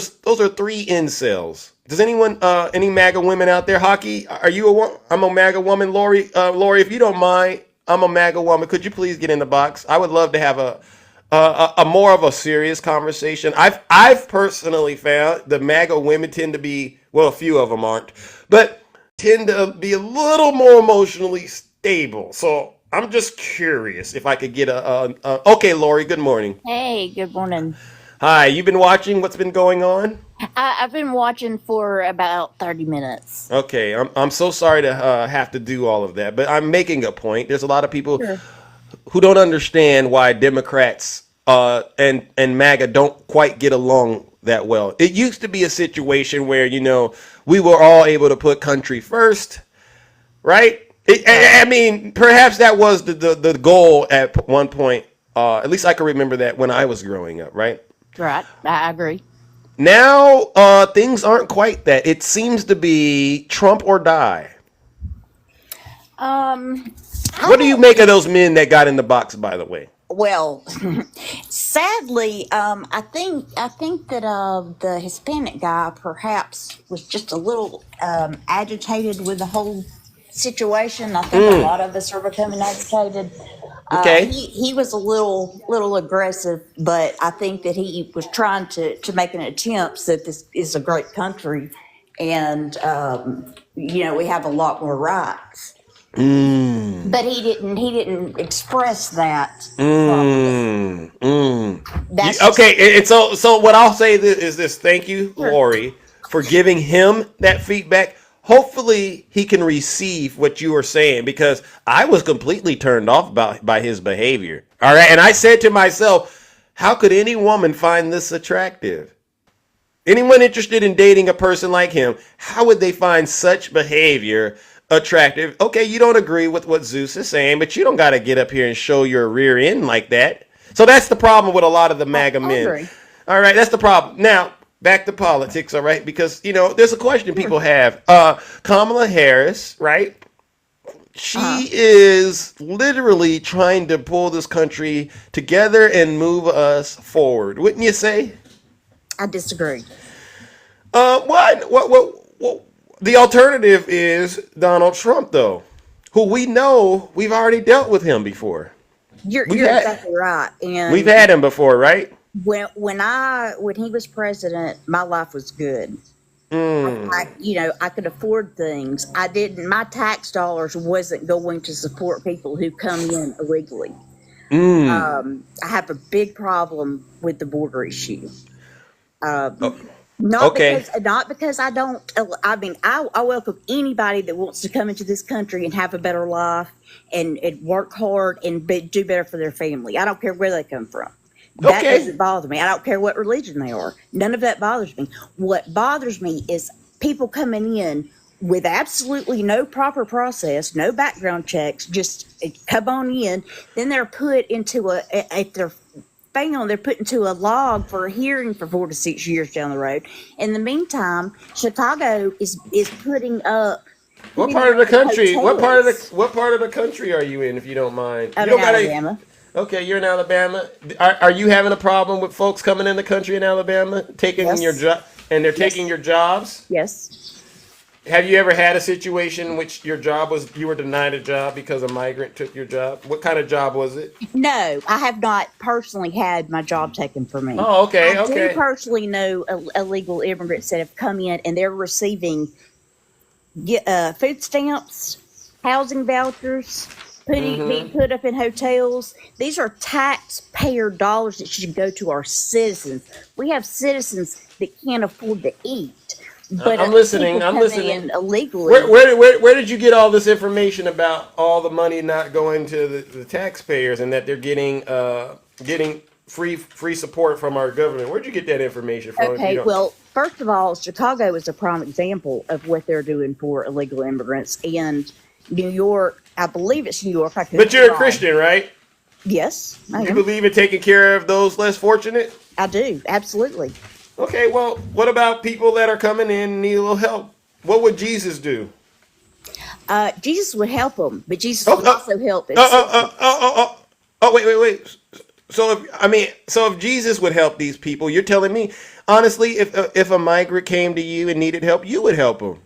3 incels. Does anyone, any MAGA women out there? Hockey, are you a woman? I'm a MAGA woman. Lori, if you don't mind, I'm a MAGA woman. Could you please get in the box? I would love to have a more of a serious conversation. I've personally found the MAGA women tend to be, well, a few of them aren't, but tend to be a little more emotionally stable. So I'm just curious if I could get okay, Lori, good morning. Hey, good morning. Hi, you've been watching what's been going on? I've been watching for about 30 minutes. Okay, I'm so sorry to have to do all of that, but I'm making a point. There's a lot of people who don't understand why Democrats and MAGA don't quite get along that well. It used to be a situation where, we were all able to put country first, right? I mean, perhaps that was the goal at one point. At least I can remember that when I was growing up, right? Right, I agree. Now, things aren't quite that. It seems to be Trump or die. What do you make of those men that got in the box, by the way? Well, sadly, I think that the Hispanic guy perhaps was just a little agitated with the whole situation. I think a lot of us are becoming agitated. Okay. He was a little aggressive, but I think that he was trying to make an attempt that this is a great country, and we have a lot more rights. But he didn't express that. That's okay. And so what I'll say is this. Thank you, Lori, for giving him that feedback. Hopefully he can receive what you were saying, because I was completely turned off by his behavior. All right. And I said to myself, how could any woman find this attractive? Anyone interested in dating a person like him, how would they find such behavior attractive? Okay, you don't agree with what Zeus is saying, but you don't got to get up here and show your rear end like that. So that's the problem with a lot of the MAGA men. All right, that's the problem. Now, back to politics, all right? Because, there's a question people have. Kamala Harris, right? She is literally trying to pull this country together and move us forward. Wouldn't you say? I disagree. What? The alternative is Donald Trump, though, who we know we've already dealt with him before. You're exactly right. And we've had him before, right? When he was president, my life was good. I could afford things. My tax dollars wasn't going to support people who come in illegally. I have a big problem with the border issue. Not because I don't. I mean, I welcome anybody that wants to come into this country and have a better life and work hard and do better for their family. I don't care where they come from. That doesn't bother me. I don't care what religion they are. None of that bothers me. What bothers me is people coming in with absolutely no proper process, no background checks, just come on in. Then they're put into if they're found, they're put into a log for a hearing for 4 to 6 years down the road. In the meantime, Chicago is putting up. What part of the country? What part of the country are you in, if you don't mind? I'm in Alabama. Okay, you're in Alabama. Are you having a problem with folks coming in the country in Alabama taking your job, and they're taking your jobs? Yes. Have you ever had a situation in which you were denied a job because a migrant took your job? What kind of job was it? No, I have not personally had my job taken from me. Oh, okay, I do personally know illegal immigrants that have come in and they're receiving food stamps, housing vouchers, being put up in hotels. These are taxpayer dollars that should go to our citizens. We have citizens that can't afford to eat. But I'm listening. Illegally. Where did you get all this information about all the money not going to the taxpayers and that they're getting free support from our government? Where'd you get that information from? Okay, well, first of all, Chicago is a prime example of what they're doing for illegal immigrants, and New York, I believe it's New York. But you're a Christian, right? Yes, I am. You believe in taking care of those less fortunate? I do, absolutely. Okay, well, what about people that are coming in and need a little help? What would Jesus do? Jesus would help them, but Jesus would also help. Wait. So if Jesus would help these people, you're telling me, honestly, if a migrant came to you and needed help, you would help them.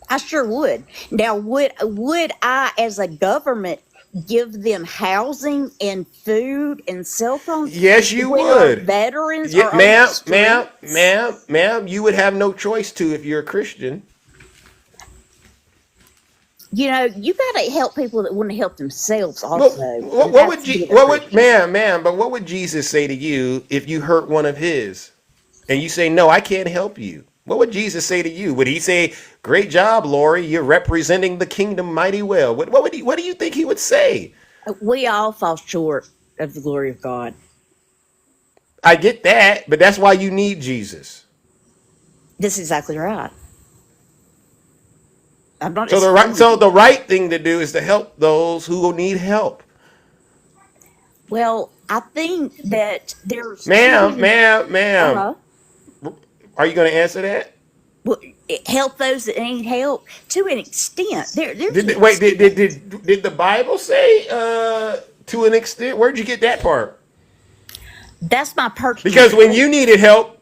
I sure would. Now, would I, as a government, give them housing and food and cell phones? Yes, you would. Veterans, ma'am, you would have no choice to if you're a Christian. You gotta help people that want to help themselves also. What would Jesus say to you if you hurt one of his and you say, no, I can't help you? What would Jesus say to you? Would he say, great job, Lori, you're representing the kingdom mighty well? What do you think he would say? We all fall short of the glory of God. I get that, but that's why you need Jesus. That's exactly right. I'm not. So the right thing to do is to help those who need help. Well, I think that there's. Ma'am. Are you going to answer that? Well, help those that need help to an extent. Did the Bible say to an extent? Where'd you get that part? That's my personal. Because when you needed help,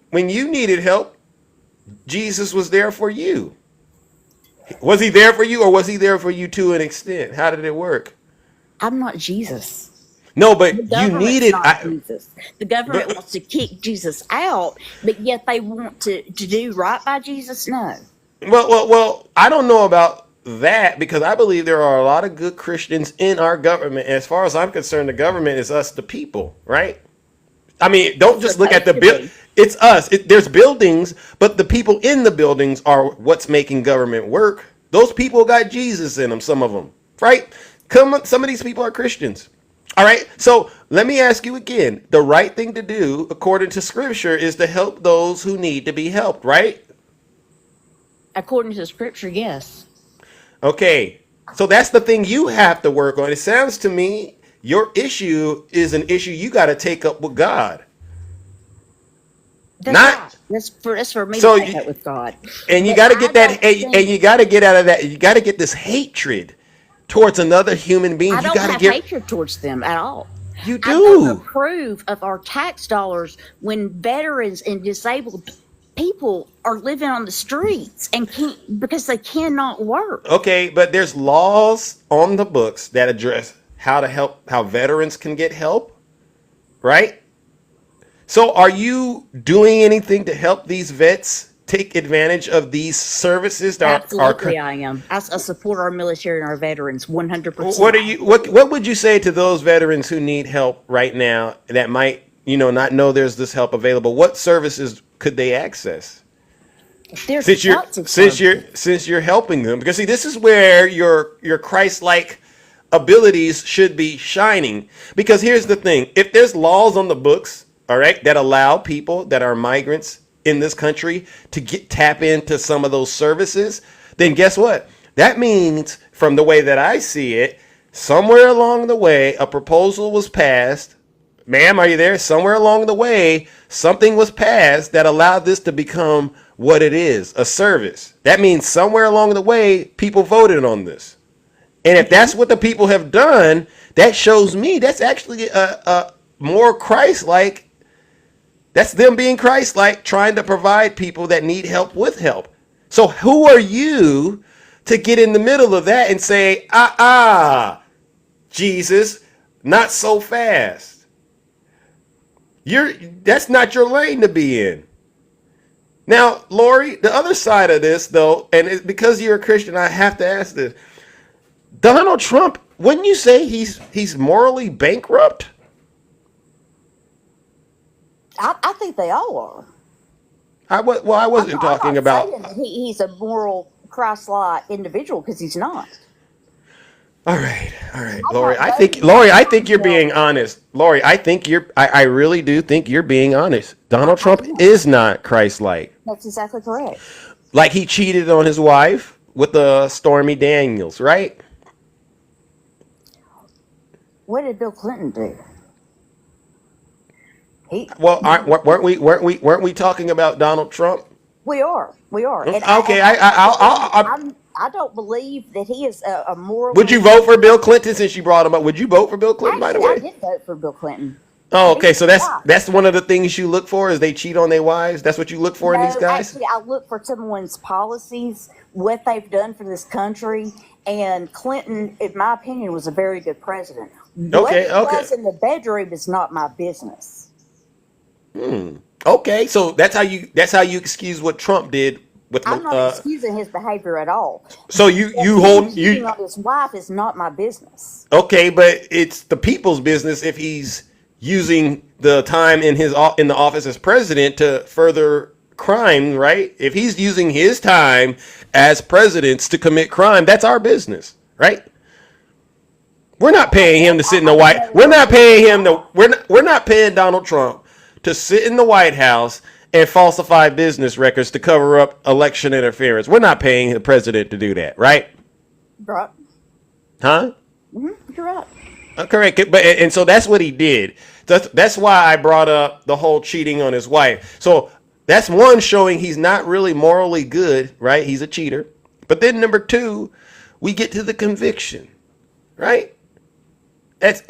Jesus was there for you. Was he there for you, or was he there for you to an extent? How did it work? I'm not Jesus. No, but you needed Jesus. The government wants to kick Jesus out, but yet they want to do right by Jesus. No. Well, I don't know about that, because I believe there are a lot of good Christians in our government. And as far as I'm concerned, the government is us, the people, right? I mean, don't just look at the bill. It's us. There's buildings, but the people in the buildings are what's making government work. Those people got Jesus in them, some of them, right? Some of these people are Christians. All right, so let me ask you again. The right thing to do, according to Scripture, is to help those who need to be helped, right? According to Scripture, yes. Okay, so that's the thing you have to work on. It sounds to me, your issue is an issue you got to take up with God. That's Not right. That's for me so to take that with God. and you But got to I get that don't and you think got to get out of that. You got to get this hatred towards another human being. I You don't got to have get hatred towards them at all. you I don't do. approve of our tax dollars when veterans and disabled people are living on the streets and can't because they cannot work. Okay, but there's laws on the books that address how to help how veterans can get help, right? So are you doing anything to help these vets take advantage of these services that Absolutely, I am. I support our military and our veterans 100%. what are you what would you say to those veterans who need help right now that might, not know there's this help available? What services could they access? There's Since you're lots of since you're services. since you're helping them, because see, this is where your Christ-like abilities should be shining. Because here's the thing: if there's laws on the books, all right, that allow people that are migrants in this country to tap into some of those services, then guess what? That means, from the way that I see it, somewhere along the way, a proposal was passed. Ma'am, are you there? Somewhere along the way, something was passed that allowed this to become what it is, a service. That means somewhere along the way, people voted on this. And if that's what the people have done, that shows me that's actually a more Christ-like. That's them being Christ-like, trying to provide people that need help with help. So who are you to get in the middle of that and say, Jesus, not so fast? That's not your lane to be in. Now, Lori, the other side of this, though, and because you're a Christian, I have to ask this. Donald Trump, wouldn't you say he's morally bankrupt? I think they all are. I wasn't talking I'm not about. saying that he's a moral, Christ-like individual because he's not. All right, I'm Lori. not I think you're being honest. Lori, I really do think you're being honest. Donald Trump is not Christ-like. That's exactly correct. Like he cheated on his wife with Stormy Daniels, right? What did Bill Clinton do? Well, weren't we talking about Donald Trump? We are. And Okay, I don't believe that he is a would you morally. vote for Bill Clinton since you brought him up? Would you vote for Bill Clinton, by the Actually, I way? did vote for Bill Clinton. Oh, But okay. he's So a guy. that's one of the things you look for is they cheat on their wives. That's what you look for in these No, guys. actually, I look for someone's policies, what they've done for this country, and Clinton, in my opinion, was a very good president. What Okay, he does in the bedroom is not my business. Okay. So that's how you excuse what Trump did with. I'm not excusing his behavior at all. So you But you him hold cheating you on his wife is not my business. okay, but it's the people's business if he's using the time in in the office as president to further crime, right? If he's using his time as presidents to commit crime, that's our business, right? We're not paying him to sit in the White. We're not paying him to. We're not paying Donald Trump to sit in the White House and falsify business records to cover up election interference. We're not paying the president to do that, right? Right. Huh? You're right. Correct. But and so that's what he did. That's why I brought up the whole cheating on his wife. So that's one showing he's not really morally good, right? He's a cheater. But then number two, we get to the conviction, right? That's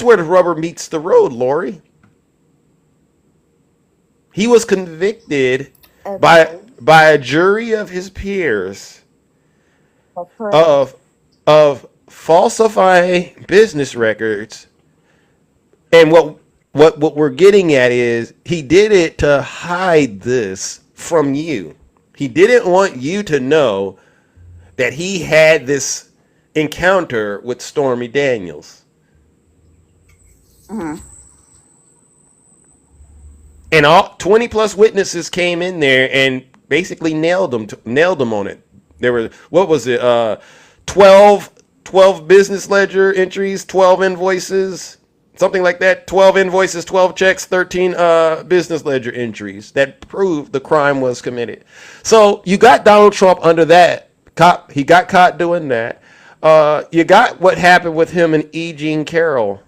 where the rubber meets the road, Lori. He was convicted Okay. by a jury of his peers That's correct. of falsifying business records. And what we're getting at is he did it to hide this from you. He didn't want you to know that he had this encounter with Stormy Daniels. And all 20 plus witnesses came in there and basically nailed them on it. There were, what was it? 12 business ledger entries, 12 invoices, something like that. 12 invoices, 12 checks, 13 business ledger entries that proved the crime was committed. So you got Donald Trump under that. He got caught doing that. You got what happened with him and E. Jean Carroll.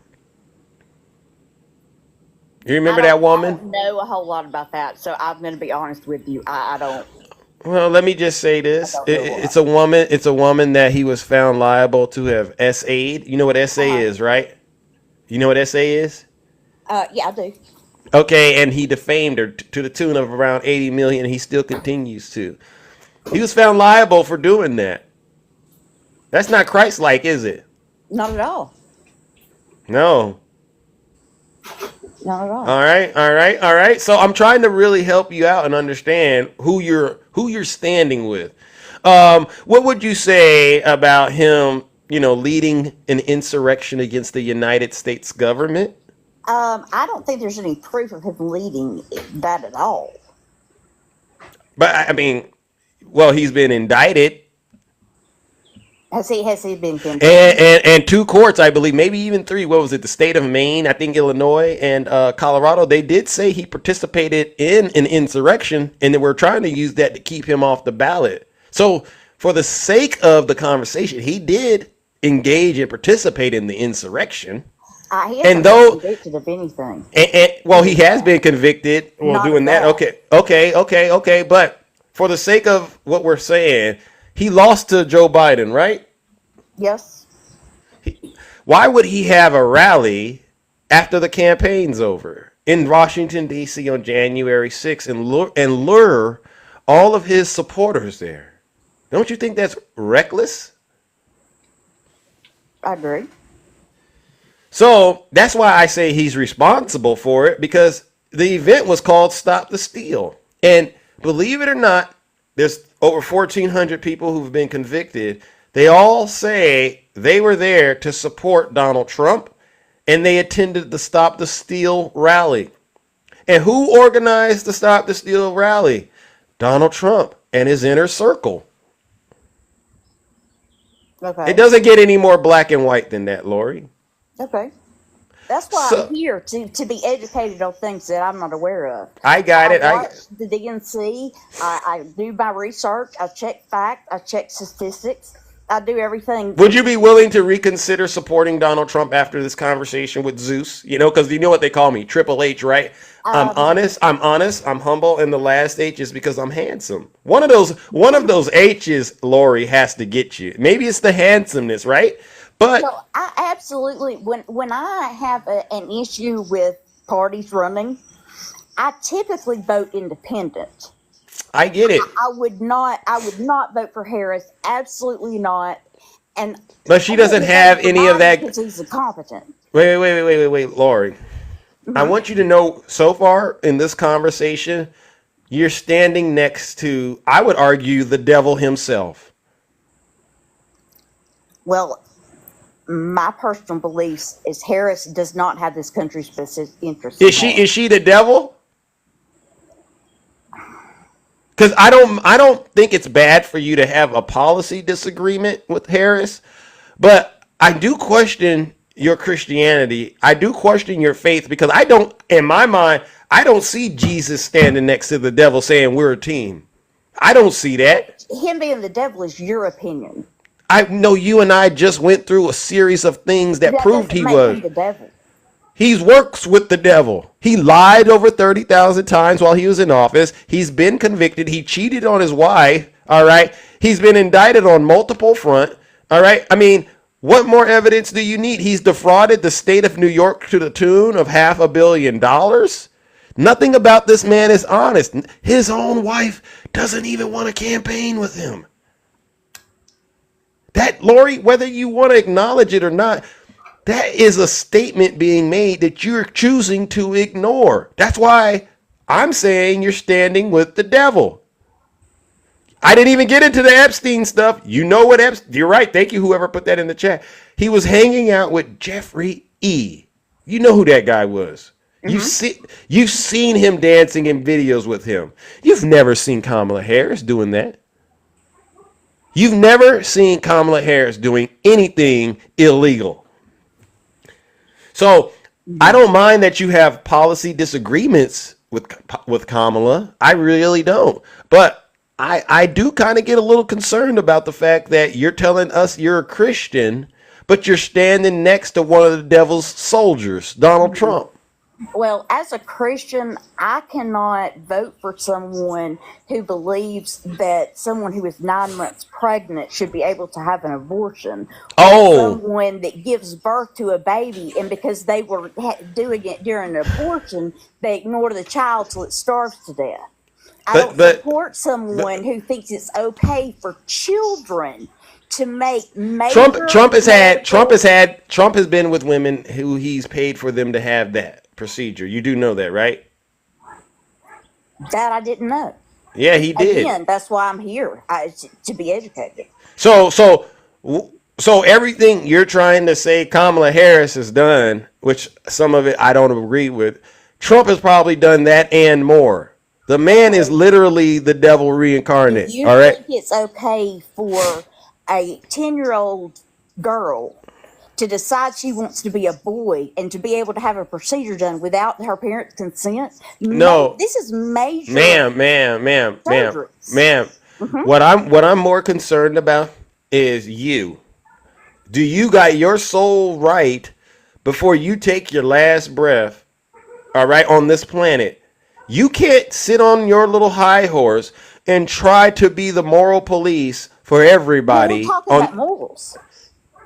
You remember that I woman? don't know a whole lot about that, so I'm going to be honest with you. I don't. Well, let me just say I this: don't know a lot. it's a woman. It's a woman that he was found liable to have SA'd. You know what SA is, right? You know what SA is? Yeah, I do. Okay, and he defamed her to the tune of around 80 million. He still continues to. He was found liable for doing that. That's not Christ-like, is it? Not at all. No. Not at all. All right, all right, all right. So I'm trying to really help you out and understand who you're standing with. What would you say about him, leading an insurrection against the United States government? I don't think there's any proof of him leading that at all. But I mean, well, he's been indicted. Has he been convicted? And two courts, I believe, maybe even three. What was it? The state of Maine, I think Illinois, and Colorado. They did say he participated in an insurrection, and they were trying to use that to keep him off the ballot. So, for the sake of the conversation, he did engage and participate in the insurrection. He hasn't been convicted of anything. Well, he has been convicted while Not doing that. Okay. But for the sake of what we're saying, he lost to Joe Biden, right? Yes. Why would he have a rally after the campaign's over in Washington, D.C. on January 6th and lure all of his supporters there? Don't you think that's reckless? I agree. So that's why I say he's responsible for it, because the event was called Stop the Steal. And believe it or not, there's over 1,400 people who've been convicted. They all say they were there to support Donald Trump, and they attended the Stop the Steal rally. And who organized the Stop the Steal rally? Donald Trump and his inner circle. Okay. It doesn't get any more black and white than that, Lori. Okay. That's why I'm here to be educated on things that I'm not aware of. I got it. I watch the DNC. I do my research. I check facts. I check statistics. I do everything. Would you be willing to reconsider supporting Donald Trump after this conversation with Zeus? Because you know what they call me, Triple H, right? I'm honest. I'm humble, and the last H is because I'm handsome. One of those H's, Lori, has to get you. Maybe it's the handsomeness, right? But So I absolutely, when I have an issue with parties running, I typically vote independent. I get it. I would not vote for Harris. Absolutely not. And But she I doesn't wouldn't have vote for any of Biden that. because he's incompetent. Wait, Lori. I want you to know, so far in this conversation, you're standing next to, I would argue, the devil himself. Well, my personal beliefs is Harris does not have this country's best interest. Is she the devil? Because I don't think it's bad for you to have a policy disagreement with Harris, but I do question your Christianity. I do question your faith, because in my mind, I don't see Jesus standing next to the devil saying we're a team. I don't see that. Him being the devil is your opinion. I know you and I just went through a series of things that proved doesn't he make was. him the devil. He works with the devil. He lied over 30,000 times while he was in office. He's been convicted. He cheated on his wife. All right. He's been indicted on multiple fronts. All right. I mean, what more evidence do you need? He's defrauded the state of New York to the tune of $500 million. Nothing about this man is honest. His own wife doesn't even want to campaign with him. That, Lori, whether you want to acknowledge it or not, that is a statement being made that you're choosing to ignore. That's why I'm saying you're standing with the devil. I didn't even get into the Epstein stuff. You know what Epstein, you're right. Thank you, whoever put that in the chat. He was hanging out with Jeffrey E. You know who that guy was. You've seen him dancing in videos with him. You've never seen Kamala Harris doing that. You've never seen Kamala Harris doing anything illegal. So I don't mind that you have policy disagreements with Kamala. I really don't. But I do kind of get a little concerned about the fact that you're telling us you're a Christian, but you're standing next to one of the devil's soldiers, Donald Trump. Well, as a Christian, I cannot vote for someone who believes that someone who is 9 months pregnant should be able to have an abortion, or Oh, someone that gives birth to a baby and because they were doing it during an abortion, they ignore the child till it starves to death. I but don't but support someone who thinks it's okay for children to make Trump major Trump has had medical. Trump has been with women who he's paid for them to have that procedure. You do know that, right? That I didn't know. Yeah, he did. Again, that's why I'm here, to be educated. So so so everything you're trying to say Kamala Harris has done, which some of it I don't agree with, Trump has probably done that and more. The man is literally the devil Do reincarnate. you All right. think it's okay for a 10-year-old girl to decide she wants to be a boy and to be able to have a procedure done without her parents' consent? No, This is major ma'am, surgeries. ma'am. What I'm more concerned about is you. Do you got your soul right before you take your last breath, all right, on this planet? You can't sit on your little high horse and try to be the moral police for Well, we're everybody. talking about morals.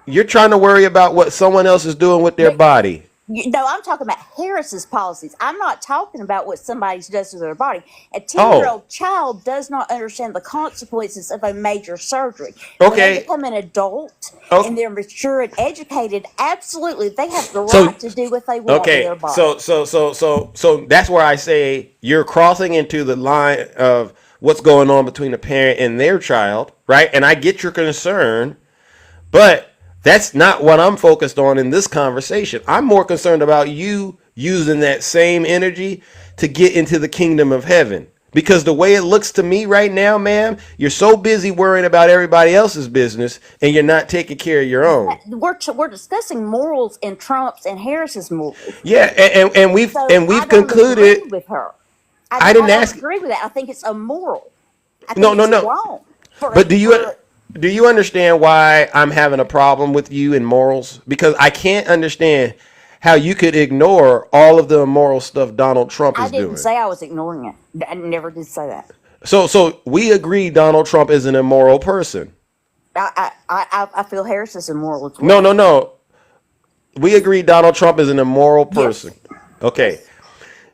You're trying to worry about what someone else is doing with their But body. no, I'm talking about Harris's policies. I'm not talking about what somebody does to their body. A 10 year Oh, old child does not understand the consequences of a major surgery. When they okay. become an adult and Oh, they're mature and educated, absolutely, they have the so right to do what they want with their okay, body. so that's where I say you're crossing into the line of what's going on between a parent and their child, right? And I get your concern, but that's not what I'm focused on in this conversation. I'm more concerned about you using that same energy to get into the kingdom of heaven. Because the way it looks to me right now, ma'am, you're so busy worrying about everybody else's business and you're not taking care of your own. We're discussing morals and Trump's and Harris's morals. Yeah, and we've So and I we've don't agree concluded. with her. I I didn't don't ask. agree with that. I think it's immoral. I No, think no, it's no. wrong But for do you understand why I'm having a problem with you in morals? Because I can't understand how you could ignore all of the immoral stuff Donald Trump I is didn't doing. say I was ignoring it. I never did say that. So we agree Donald Trump is an immoral person. I feel Harris is immoral as No, no, well. no. We agree Donald Trump is an immoral person. Yes, Okay. yes.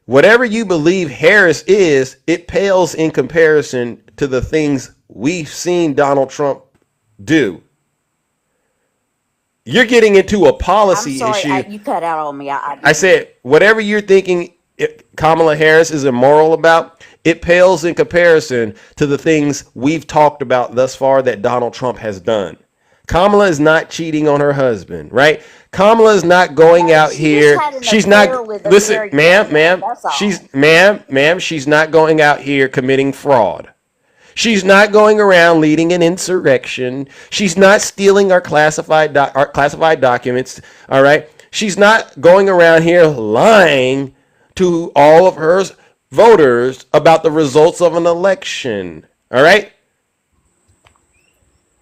Whatever you believe Harris is, it pales in comparison to the things we've seen Donald Trump do. You're getting into a I'm policy sorry, issue. you cut out on me. I I didn't. said, whatever you're thinking Kamala Harris is immoral about, it pales in comparison to the things we've talked about thus far that Donald Trump has done. Kamala is not cheating on her husband, right? Kamala is not going No, out she just here. had an She's affair not, with a listen, very young man. That's all. ma'am, she's not going out here committing fraud. She's not going around leading an insurrection. She's not stealing our classified documents. All right. She's not going around here lying to all of her voters about the results of an election. All right.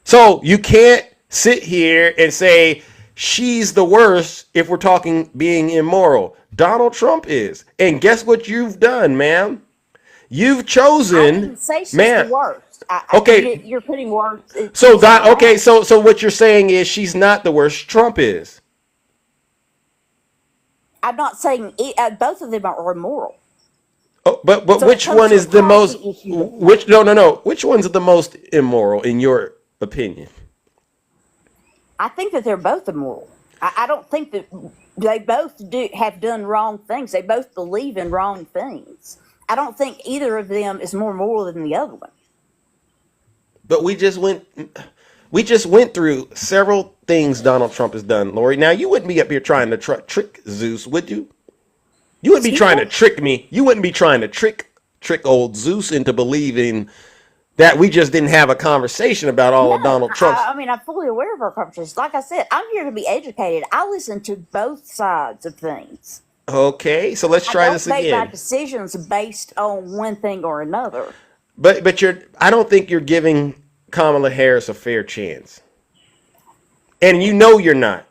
So you can't sit here and say she's the worst if we're talking being immoral. Donald Trump is. And guess what you've done, ma'am? You've I chosen, didn't say she's the man. worst. Okay, You're putting words, so things in that my okay, mouth. so what you're saying is she's not the worst. Trump is. I'm not saying both of them are immoral. Oh, but So it which comes one to a is the most? policy issue with him. Which no. Which one's the most immoral in your opinion? I think that they're both immoral. I don't think that they both have done wrong things. They both believe in wrong things. I don't think either of them is more moral than the other one. But we just went through several things Donald Trump has done, Lori. Now you wouldn't be up here trying to trick Zeus, would you? You wouldn't be Excuse trying me? to trick me. You wouldn't be trying to trick old Zeus into believing that we just didn't have a conversation about all of No, Donald Trump's. I mean, I'm fully aware of our conversations. Like I said, I'm here to be educated. I listen to both sides of things. Okay, so let's I try don't this make my again. decisions based on one thing or another. But I don't think you're giving Kamala Harris a fair chance. And you know you're not.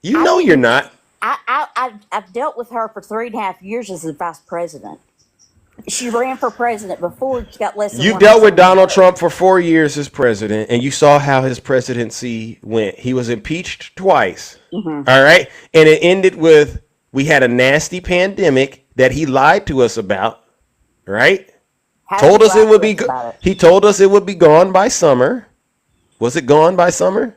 You I know you're didn't. not. I I've dealt with her for 3.5 years as the vice president. She ran for president before she got less than You 1% dealt with of the Donald vote. Trump for 4 years as president, and you saw how his presidency went. He was impeached twice. All right. And it ended with we had a nasty pandemic that he lied to us about, right? How Told did us he it lie would to be us about it? he told us it would be gone by summer. Was it gone by summer?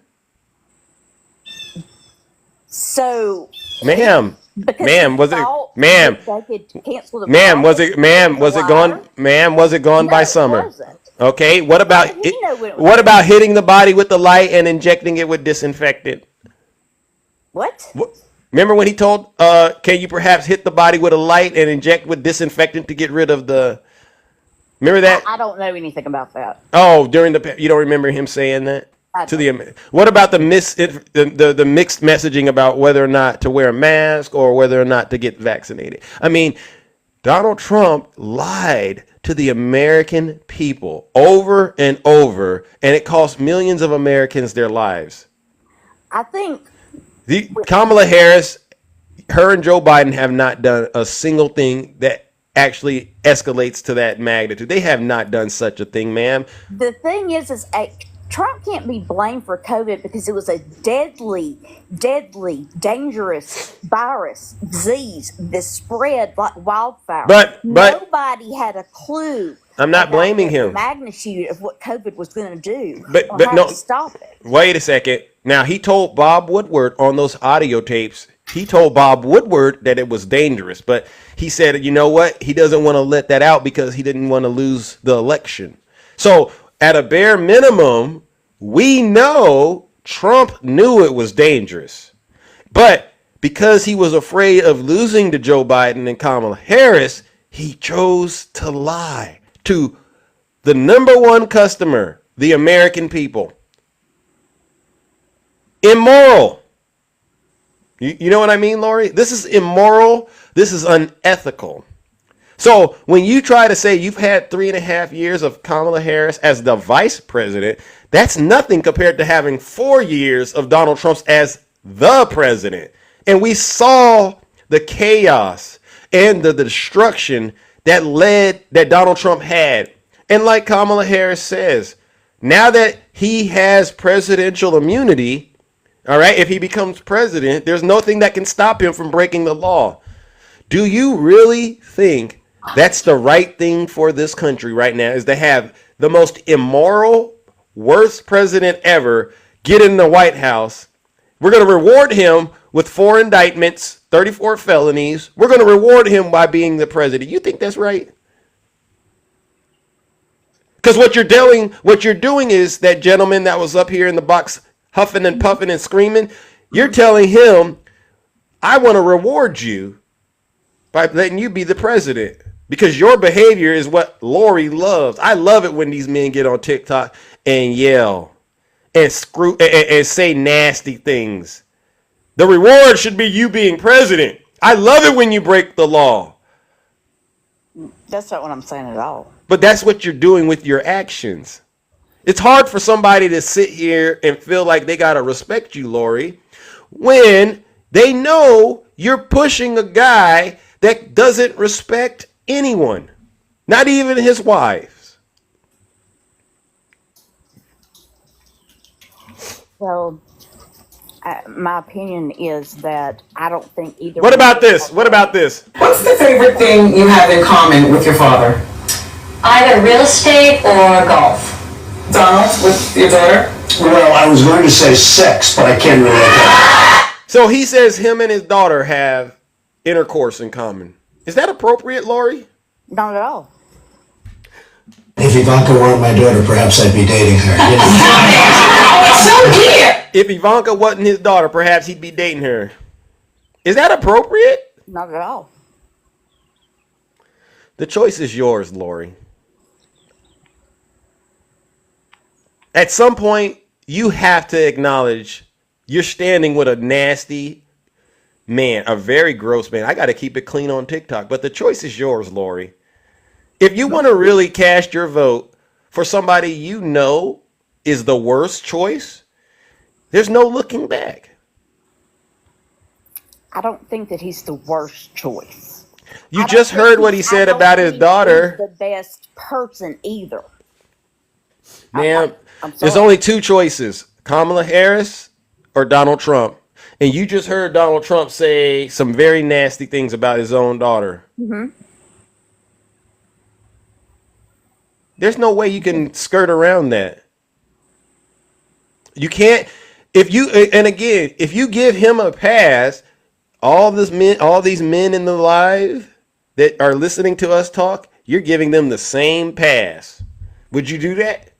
So, Ma'am. because Ma'am, he was it thought ma'am? that they could cancel the Ma'am, was virus, it ma'am, he's a was it gone? liar. Ma'am, was it gone No, by it summer? wasn't. Okay, what about How did he know when it was what gone? about hitting the body with the light and injecting it with disinfectant? What? Remember when he told, can you perhaps hit the body with a light and inject with disinfectant to get rid of the... Remember that? I don't know anything about that. Oh, you don't remember him saying that? I To don't. the What about the mixed messaging about whether or not to wear a mask or whether or not to get vaccinated? I mean, Donald Trump lied to the American people over and over, and it cost millions of Americans their lives. I think Kamala Harris, her and Joe Biden have not done a single thing that actually escalates to that magnitude. They have not done such a thing, ma'am. the thing is Trump can't be blamed for COVID because it was a deadly, dangerous virus, disease that spread like wildfire. But Nobody had a clue I'm not about blaming the him. magnitude of what COVID was going to do But or but how no, to stop it. wait a second. Now he told Bob Woodward on those audio tapes. He told Bob Woodward that it was dangerous, but he said, you know what? He doesn't want to let that out because he didn't want to lose the election. So at a bare minimum, we know Trump knew it was dangerous, but because he was afraid of losing to Joe Biden and Kamala Harris, he chose to lie to the number one customer, the American people. Immoral. You know what I mean, Lori? This is immoral. This is unethical. So when you try to say you've had 3.5 years of Kamala Harris as the vice president, that's nothing compared to having 4 years of Donald Trump as the president. And we saw the chaos and the destruction that Donald Trump had. And like Kamala Harris says, now that he has presidential immunity, all right, if he becomes president, there's nothing that can stop him from breaking the law. Do you really think that's the right thing for this country right now, is to have the most immoral, worst president ever get in the White House? We're going to reward him with 4 indictments, 34 felonies. We're going to reward him by being the president. You think that's right? Because what you're doing is that gentleman that was up here in the box huffing and puffing and screaming, you're telling him, I want to reward you by letting you be the president because your behavior is what Lori loves. I love it when these men get on TikTok and yell and and say nasty things. The reward should be you being president. I love it when you break the law. That's not what I'm saying at all. But that's what you're doing with your actions. It's hard for somebody to sit here and feel like they got to respect you, Lori, when they know you're pushing a guy that doesn't respect anyone, not even his wives. Well, my opinion is that I don't think either. What about this? What about this? What's the favorite thing you have in common with your father? Either real estate or golf. Donald, with your daughter? Well, I was going to say sex, but I can't relate that. So he says him and his daughter have intercourse in common. Is that appropriate, Lori? Not at all. If Ivanka weren't my daughter, perhaps I'd be dating her. You know? So dear! If Ivanka wasn't his daughter, perhaps he'd be dating her. Is that appropriate? Not at all. The choice is yours, Lori. At some point, you have to acknowledge you're standing with a nasty man, a very gross man. I got to keep it clean on TikTok, but the choice is yours, Lori. If you want to really cast your vote for somebody you know is the worst choice, there's no looking back. I don't think that he's the worst choice. You I don't just think heard what he I said don't about his think daughter. he's the best person either. Ma'am, I'm there's sorry. only two choices: Kamala Harris or Donald Trump. And you just heard Donald Trump say some very nasty things about his own daughter. Hmm. There's no way you can skirt around that. You can't. If you and again, if you give him a pass, all these men in the live that are listening to us talk, you're giving them the same pass. Would you do that?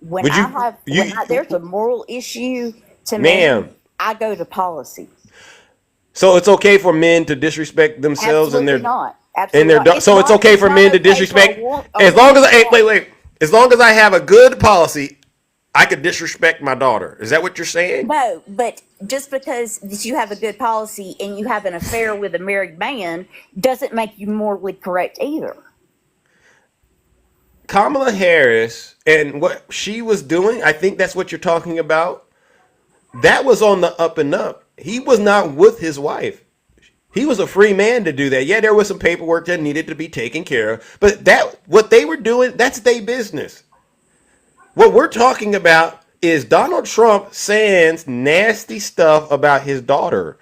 When Would you? I have, You, when I, there's a moral issue to ma'am. me, I go to policy. So it's okay for men to disrespect themselves Absolutely and not. and Absolutely not. so it's okay for not men to okay for disrespect. a As long as woman I wait. As long as I have a good policy, I could disrespect my daughter. Is that what you're saying? No, but just because you have a good policy and you have an affair with a married man doesn't make you morally correct either. Kamala Harris and what she was doing, I think that's what you're talking about. That was on the up and up. He was not with his wife. He was a free man to do that. Yeah, there was some paperwork that needed to be taken care of, but that what they were doing, that's their business. What we're talking about is Donald Trump saying nasty stuff about his daughter.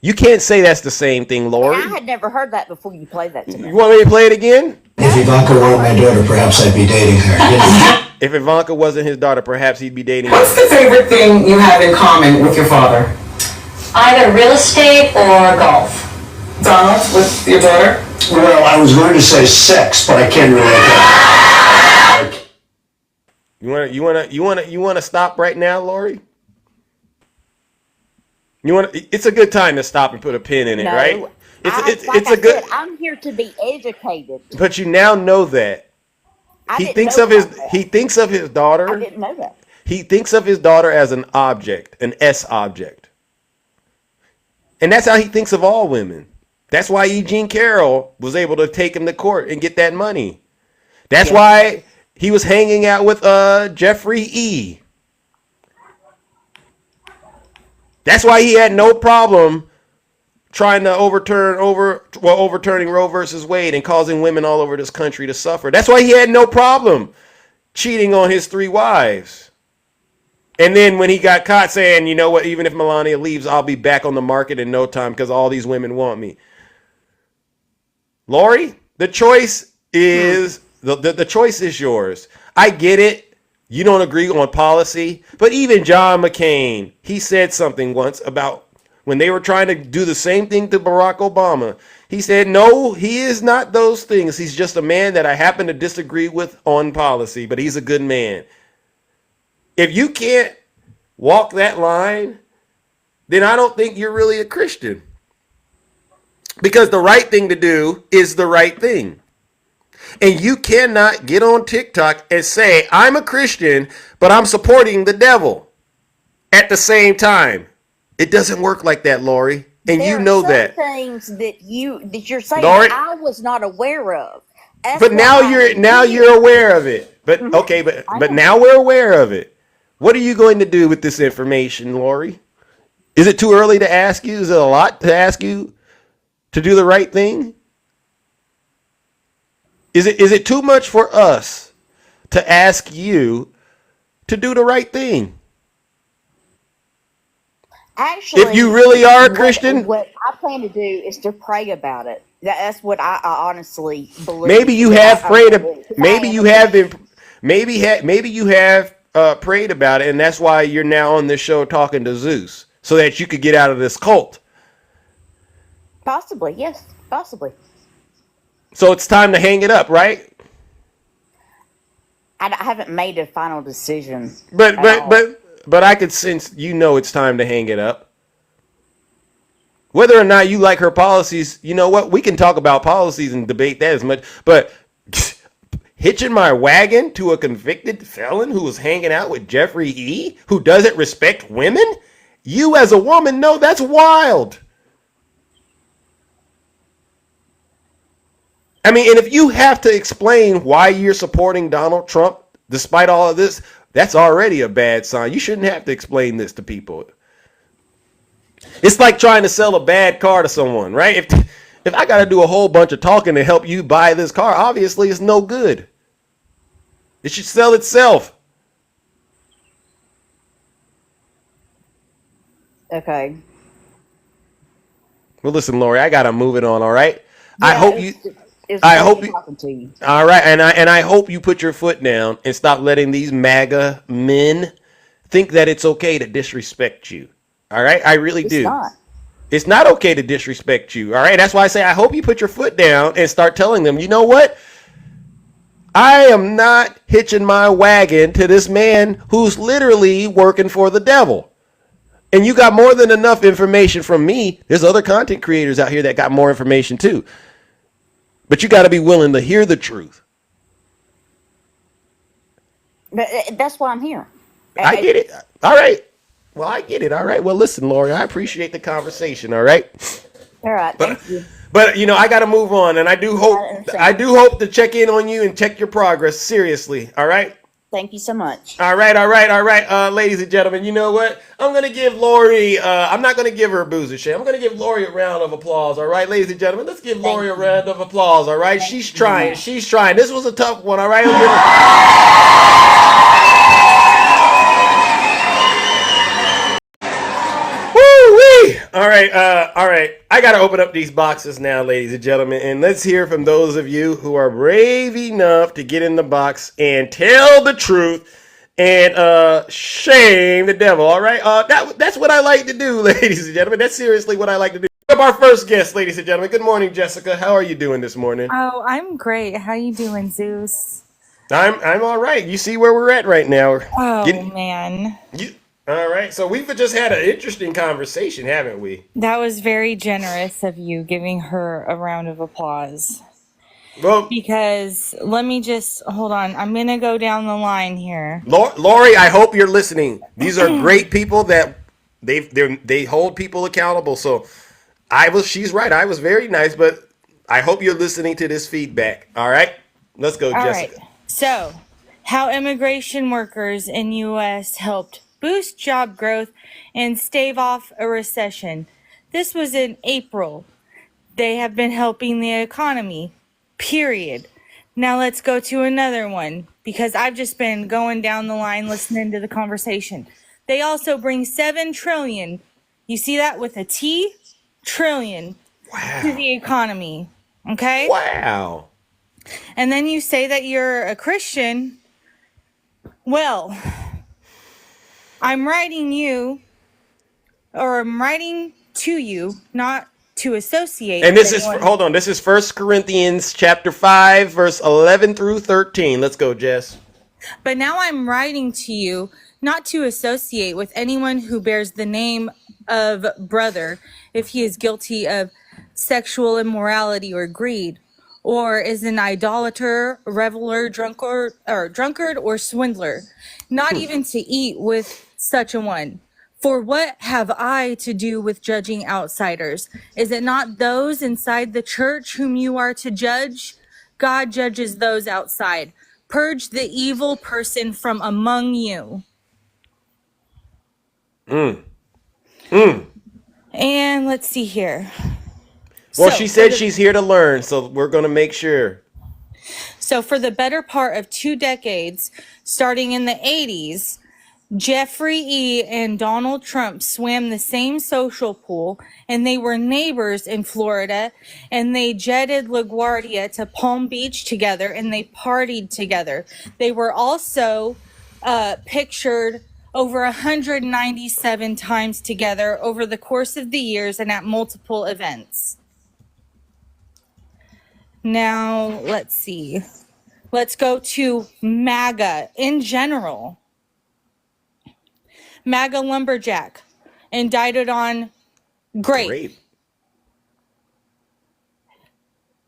You can't say that's the same thing, Lori. I had never heard that before you played that to me. You want me to play it again? If Ivanka weren't my daughter, perhaps I'd be dating her. If Ivanka wasn't his daughter, perhaps he'd be dating What's her. the favorite thing you have in common with your father? Either real estate or golf. Donald, with your daughter? Well, I was going to say sex, but I can't relate that. You wanna stop right now, Lori? It's a good time to stop and put a pin in it, No, right? It's I a good. said, I'm here to be educated. But you now know that I he didn't thinks know of his about that. he thinks of his daughter. I didn't know that. He thinks of his daughter as an object, an S object. And that's how he thinks of all women. That's why Eugene Carroll was able to take him to court and get that money. That's why he was hanging out with Jeffrey E. That's why he had no problem trying to overturning Roe versus Wade and causing women all over this country to suffer. That's why he had no problem cheating on his 3 wives. And then when he got caught saying, you know what, even if Melania leaves, I'll be back on the market in no time because all these women want me. Lori, the choice is the choice is yours. I get it. You don't agree on policy, but even John McCain, he said something once about when they were trying to do the same thing to Barack Obama. He said, no, he is not those things. He's just a man that I happen to disagree with on policy, but he's a good man. If you can't walk that line, then I don't think you're really a Christian. Because the right thing to do is the right thing. And you cannot get on TikTok and say, I'm a Christian, but I'm supporting the devil at the same time. It doesn't work like that, Lori. And There you are know some that. things that you're saying Lori, I was not aware of. That's but now why you're aware of it. But okay, but now we're aware of it. What are you going to do with this information, Lori? Is it too early to ask you? Is it a lot to ask you to do the right thing? Is it too much for us to ask you to do the right thing? Actually, If you really are a Christian, what I plan to do is to pray about it. That's what I honestly believe. maybe you that have I prayed. believe. 'Cause Maybe I you am a have Christian. been. Maybe you have prayed about it, and that's why you're now on this show talking to Zeus, so that you could get out of this cult. Possibly, yes, possibly. So it's time to hang it up, right? I haven't made a final decision. But at all. but I could sense it's time to hang it up. Whether or not you like her policies, you know what? We can talk about policies and debate that as much, but hitching my wagon to a convicted felon who was hanging out with Jeffrey E., who doesn't respect women, you as a woman know that's wild. I mean, and if you have to explain why you're supporting Donald Trump despite all of this, that's already a bad sign. You shouldn't have to explain this to people. It's like trying to sell a bad car to someone, right? If I got to do a whole bunch of talking to help you buy this car, obviously it's no good. It should sell itself. Okay. Well, listen, Lori, I gotta move it on. All right. Yeah, I hope you. it's I great hope you. talking to you. All right, and I hope you put your foot down and stop letting these MAGA men think that it's okay to disrespect you. All right, I really It's do. not. It's not okay to disrespect you. All right, that's why I say I hope you put your foot down and start telling them, you know what? I am not hitching my wagon to this man who's literally working for the devil. And you got more than enough information from me. There's other content creators out here that got more information too. But you got to be willing to hear the truth. But that's why I'm here. I get it. All right. Well, I get it. All right. Well, listen, Lori, I appreciate the conversation. All right. All right. But Thank you. but you know, I got to move on, and I do hope to check in on you and check your progress seriously. All right. Thank you so much. All right. Ladies and gentlemen, you know what? I'm going to give Lori, I'm not going to give her a boozer share. I'm going to give Lori a round of applause. All right, ladies and gentlemen, let's give Lori a round of applause. All right. She's trying. She's trying. This was a tough one. All right. Woo-wee! All right. I got to open up these boxes now, ladies and gentlemen, and let's hear from those of you who are brave enough to get in the box and tell the truth and shame the devil. All right, that's what I like to do, ladies and gentlemen. That's seriously what I like to do. Up our first guest, ladies and gentlemen. Good morning, Jessica. How are you doing this morning? Oh, I'm great. How you doing, Zeus? I'm all right. You see where we're at right now. Man. All right, so we've just had an interesting conversation, haven't we? That was very generous of you giving her a round of applause. Well, because let me just hold on. I'm going to go down the line here. Lori, I hope you're listening. These are great people that they hold people accountable. So she's right. I was very nice, but I hope you're listening to this feedback. All right, let's go, Jessica. Right. So, how immigration workers in U.S. helped boost job growth and stave off a recession. This was in April. They have been helping the economy, period. Now let's go to another one because I've just been going down the line listening to the conversation. They also bring 7 trillion. You see that with a T? Trillion. Wow. To the economy. Okay? Wow. And then you say that you're a Christian. Well, I'm writing to you, not to associate. And this is, hold on, this is 1 Corinthians chapter 5, verse 11 through 13. Let's go, Jess. But now I'm writing to you, not to associate with anyone who bears the name of brother, if he is guilty of sexual immorality or greed, or is an idolater, reveler, drunkard, or swindler, not even to eat with such a one. For what have I to do with judging outsiders? Is it not those inside the church whom you are to judge? God judges those outside. Purge the evil person from among you. And let's see here. Well, she said she's here to learn, so we're going to make sure. So for the better part of 2 decades, starting in the 80s, Jeffrey E. and Donald Trump swam the same social pool, and they were neighbors in Florida, and they jetted LaGuardia to Palm Beach together, and they partied together. They were also pictured over 197 times together over the course of the years and at multiple events. Now, let's see. Let's go to MAGA in general. MAGA lumberjack, indicted on grape.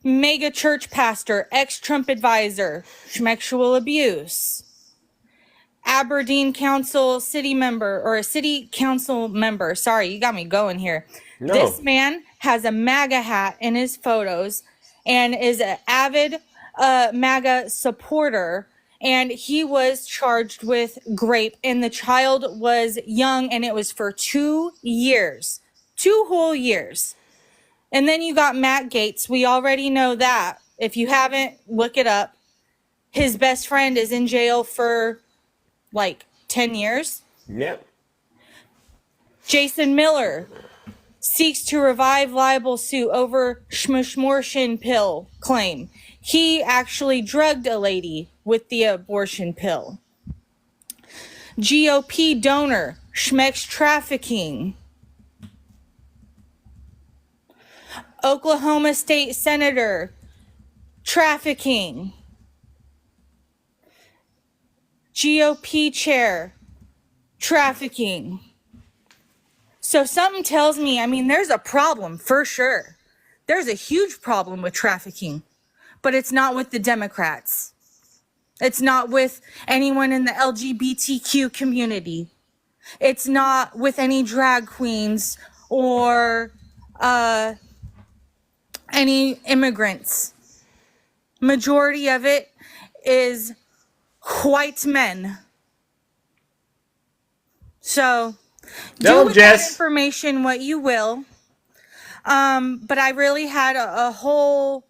Mega church pastor, ex-Trump advisor, sexual abuse. Aberdeen Council city member, or a city council member. Sorry, you got me going here. No. This man has a MAGA hat in his photos and is an avid MAGA supporter. And he was charged with rape, and the child was young, and it was for 2 years. 2 whole years. And then you got Matt Gaetz. We already know that. If you haven't, look it up. His best friend is in jail for like 10 years. Yep. Jason Miller seeks to revive libel suit over schmortion pill claim. He actually drugged a lady with the abortion pill. GOP donor schmex trafficking. Oklahoma State Senator trafficking. GOP chair trafficking. So something tells me, I mean, there's a problem for sure. There's a huge problem with trafficking, but it's not with the Democrats. It's not with anyone in the LGBTQ community. It's not with any drag queens or any immigrants. Majority of it is white men. So do with that information what you will. But I really had a whole.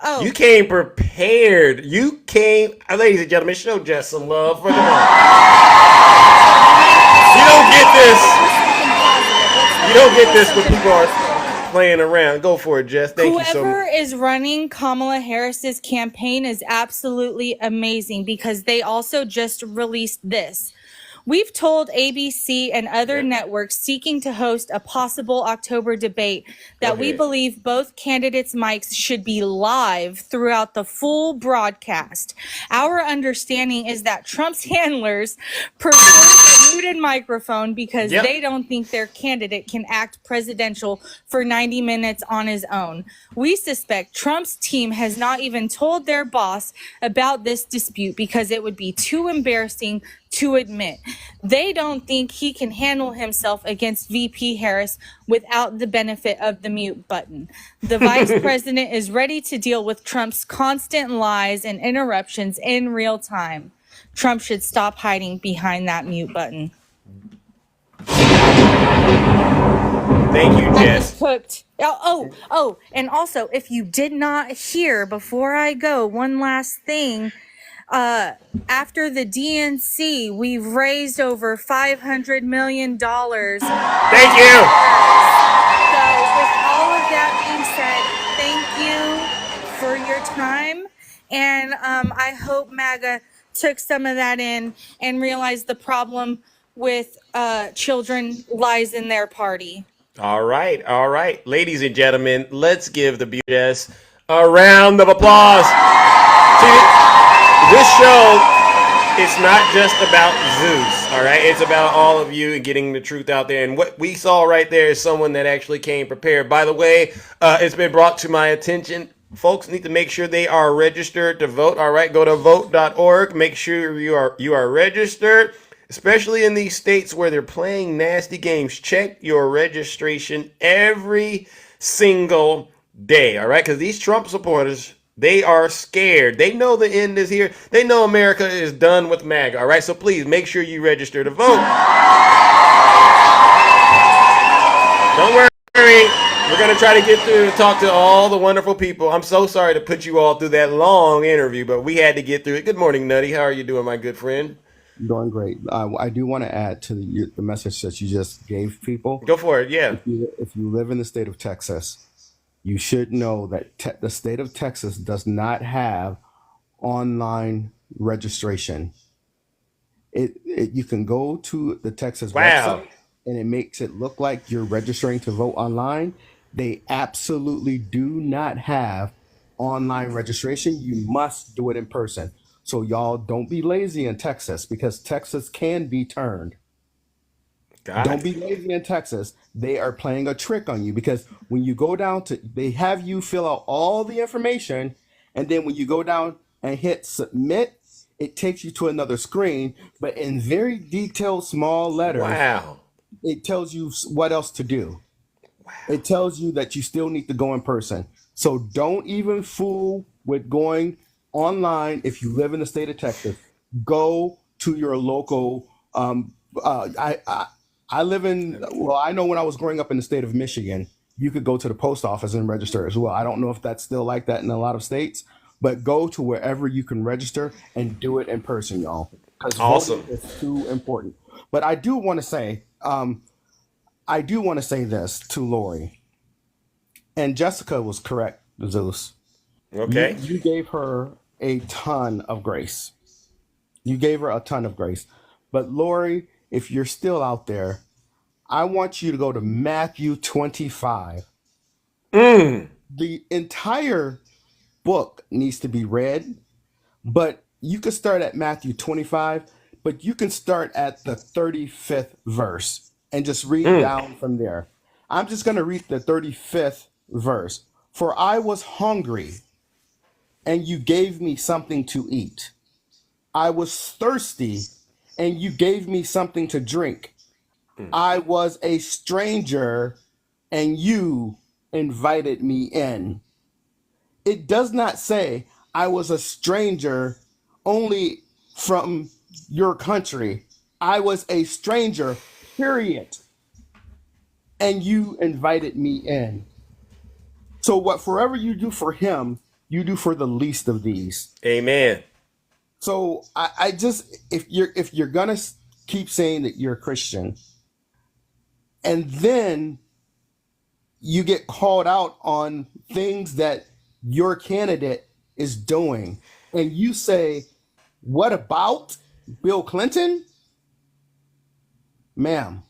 Oh, you came prepared. You came, ladies and gentlemen, show Jess some love for the month. You don't get this. You don't get this when people are playing around. Go for it, Jess. Thank you so much. Whoever is running Kamala Harris's campaign is absolutely amazing because they also just released this. We've told ABC and other networks seeking to host a possible October debate that we believe both candidates' mics should be live throughout the full broadcast. Our understanding is that Trump's handlers prefer a muted microphone because they don't think their candidate can act presidential for 90 minutes on his own. We suspect Trump's team has not even told their boss about this dispute because it would be too embarrassing to admit. They don't think he can handle himself against VP Harris without the benefit of the mute button. The vice president is ready to deal with Trump's constant lies and interruptions in real time. Trump should stop hiding behind that mute button. Thank you, Jess. Cooked. Oh, and also, if you did not hear before I go, one last thing. After the DNC, we've raised over $500 million. Thank you. So with all of that being said, thank you for your time. And I hope MAGA took some of that in and realized the problem with children lies in their party. All right. Ladies and gentlemen, let's give the BS a round of applause. This show, it's not just about Zeus, all right? It's about all of you and getting the truth out there. And what we saw right there is someone that actually came prepared. By the way, it's been brought to my attention. Folks need to make sure they are registered to vote, all right? Go to vote.org. Make sure you are registered, especially in these states where they're playing nasty games. Check your registration every single day, all right? Because these Trump supporters, they are scared. They know the end is here. They know America is done with MAGA. All right, so please make sure you register to vote. Don't worry. We're going to try to get through and talk to all the wonderful people. I'm so sorry to put you all through that long interview, but we had to get through it. Good morning, Nutty. How are you doing, my good friend? Doing great. I do want to add to the message that you just gave people. Go for it, yeah. If you live in the state of Texas, you should know that the state of Texas does not have online registration. You can go to the Texas website and it makes it look like you're registering to vote online. They absolutely do not have online registration. You must do it in person. So y'all don't be lazy in Texas because Texas can be turned. Don't be lazy in Texas. They are playing a trick on you because when you go down they have you fill out all the information. And then when you go down and hit submit, it takes you to another screen, but in very detailed small letters, it tells you what else to do. It tells you that you still need to go in person. So don't even fool with going online. If you live in the state of Texas, go to your local, I live in, well, I know when I was growing up in the state of Michigan, you could go to the post office and register as well. I don't know if that's still like that in a lot of states, but go to wherever you can register and do it in person, y'all. Because Awesome. voting is too important. But I do want to say this to Lori. And Jessica was correct, Zeus. Okay. You gave her a ton of grace. You gave her a ton of grace. But Lori, if you're still out there, I want you to go to Matthew 25. The entire book needs to be read, but you can start at Matthew 25, but you can start at the 35th verse and just read down from there. I'm just going to read the 35th verse. For I was hungry, and you gave me something to eat. I was thirsty, and you gave me something to drink. I was a stranger, and you invited me in. It does not say I was a stranger only from your country. I was a stranger, period. And you invited me in. So what forever you do for him, you do for the least of these. Amen. So I just, if you're gonna keep saying that you're a Christian, and then you get called out on things that your candidate is doing, and you say, "What about Bill Clinton?" Ma'am,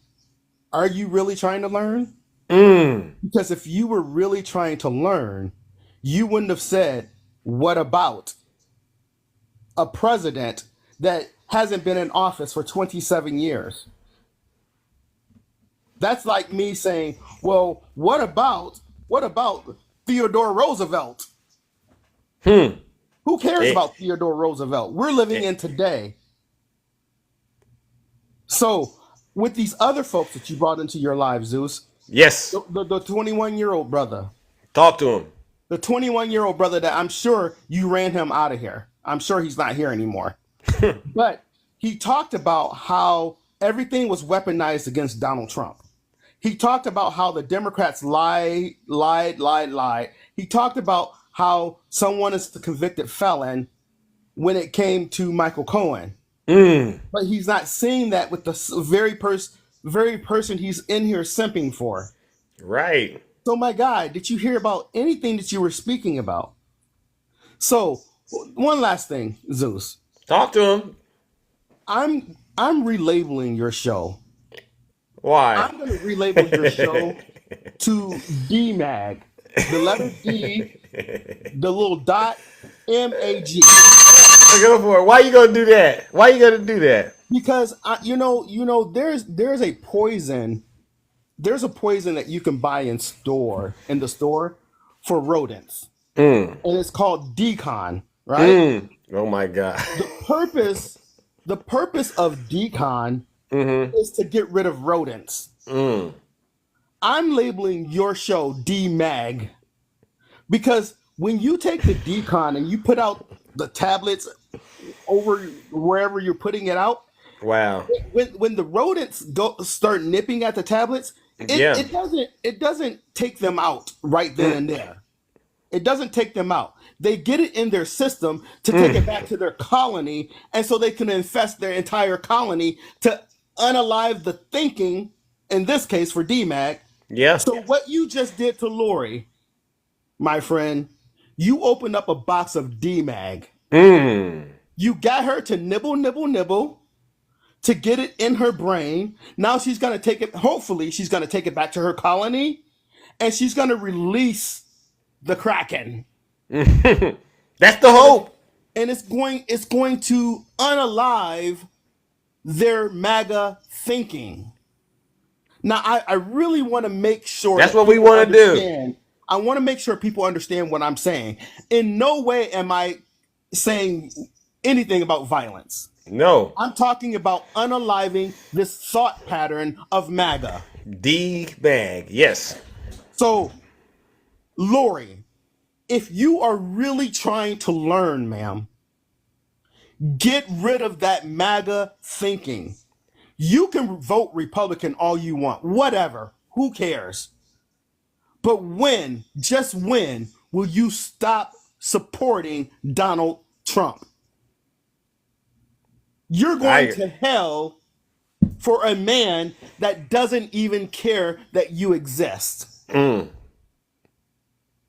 are you really trying to learn? Because if you were really trying to learn, you wouldn't have said, "What about a president that hasn't been in office for 27 years?" That's like me saying, "Well, what about Theodore Roosevelt?" Who cares about Theodore Roosevelt? We're living in today. So, with these other folks that you brought into your life, Zeus, yes, the 21-year-old brother, talk to him. The 21-year-old brother that I'm sure you ran him out of here. I'm sure he's not here anymore. But he talked about how everything was weaponized against Donald Trump. He talked about how the Democrats lied. He talked about how someone is the convicted felon when it came to Michael Cohen. But he's not seeing that with the very person he's in here simping for. Right. So my guy, did you hear about anything that you were speaking about? So one last thing, Zeus. Talk to him. I'm relabeling your show. Why? I'm going to relabel your show to DMAG. The letter D, the little dot, MAG. Go for it. Why you gonna do that? Why you gonna do that? Because there's a poison. There's a poison that you can buy in the store for rodents, and it's called Decon, right? Oh my God. The purpose of Decon is to get rid of rodents. I'm labeling your show DMAG because when you take the Decon and you put out the tablets over wherever you're putting it out, wow. When the rodents start nipping at the tablets, it doesn't take them out right then and there. It doesn't take them out. They get it in their system to take it back to their colony, and so they can infest their entire colony to unalive the thinking, in this case for DMAG. Yeah. So what you just did to Lori, my friend, you opened up a box of DMAG. You got her to nibble to get it in her brain. Now she's going to take it, hopefully she's going to take it back to her colony, and she's going to release the Kraken. That's the hope. And it's going to unalive their MAGA thinking. Now, I really want to make sure that's what we want to do. I want to make sure people understand what I'm saying. In no way am I saying anything about violence. No. I'm talking about unaliving this thought pattern of MAGA. D-bag, yes. So, Lori, if you are really trying to learn, ma'am, get rid of that MAGA thinking. You can vote Republican all you want, whatever. Who cares? But when, just when, will you stop supporting Donald Trump? You're going to hell for a man that doesn't even care that you exist.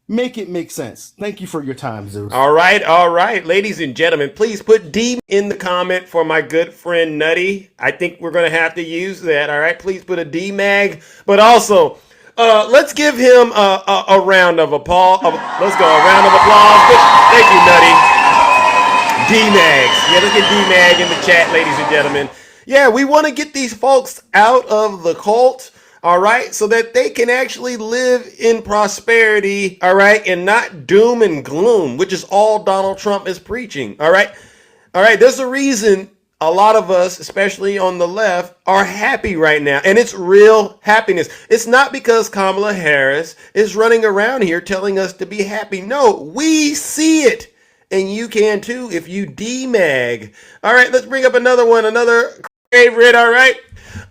Make it make sense. Thank you for your time, Zeus. All right. Ladies and gentlemen, please put D in the comment for my good friend Nutty. I think we're going to have to use that. All right. Please put a D mag. But also, let's give him a round of applause. Let's go. A round of applause. Thank you, Nutty. D-Mags. Yeah, let's get D-Mag in the chat, ladies and gentlemen. Yeah, we want to get these folks out of the cult, all right, so that they can actually live in prosperity, all right, and not doom and gloom, which is all Donald Trump is preaching, all right? All right, there's a reason a lot of us, especially on the left, are happy right now, and it's real happiness. It's not because Kamala Harris is running around here telling us to be happy. No, we see it. And you can too if you D-Mag. All right, let's bring up another one, another favorite. All right.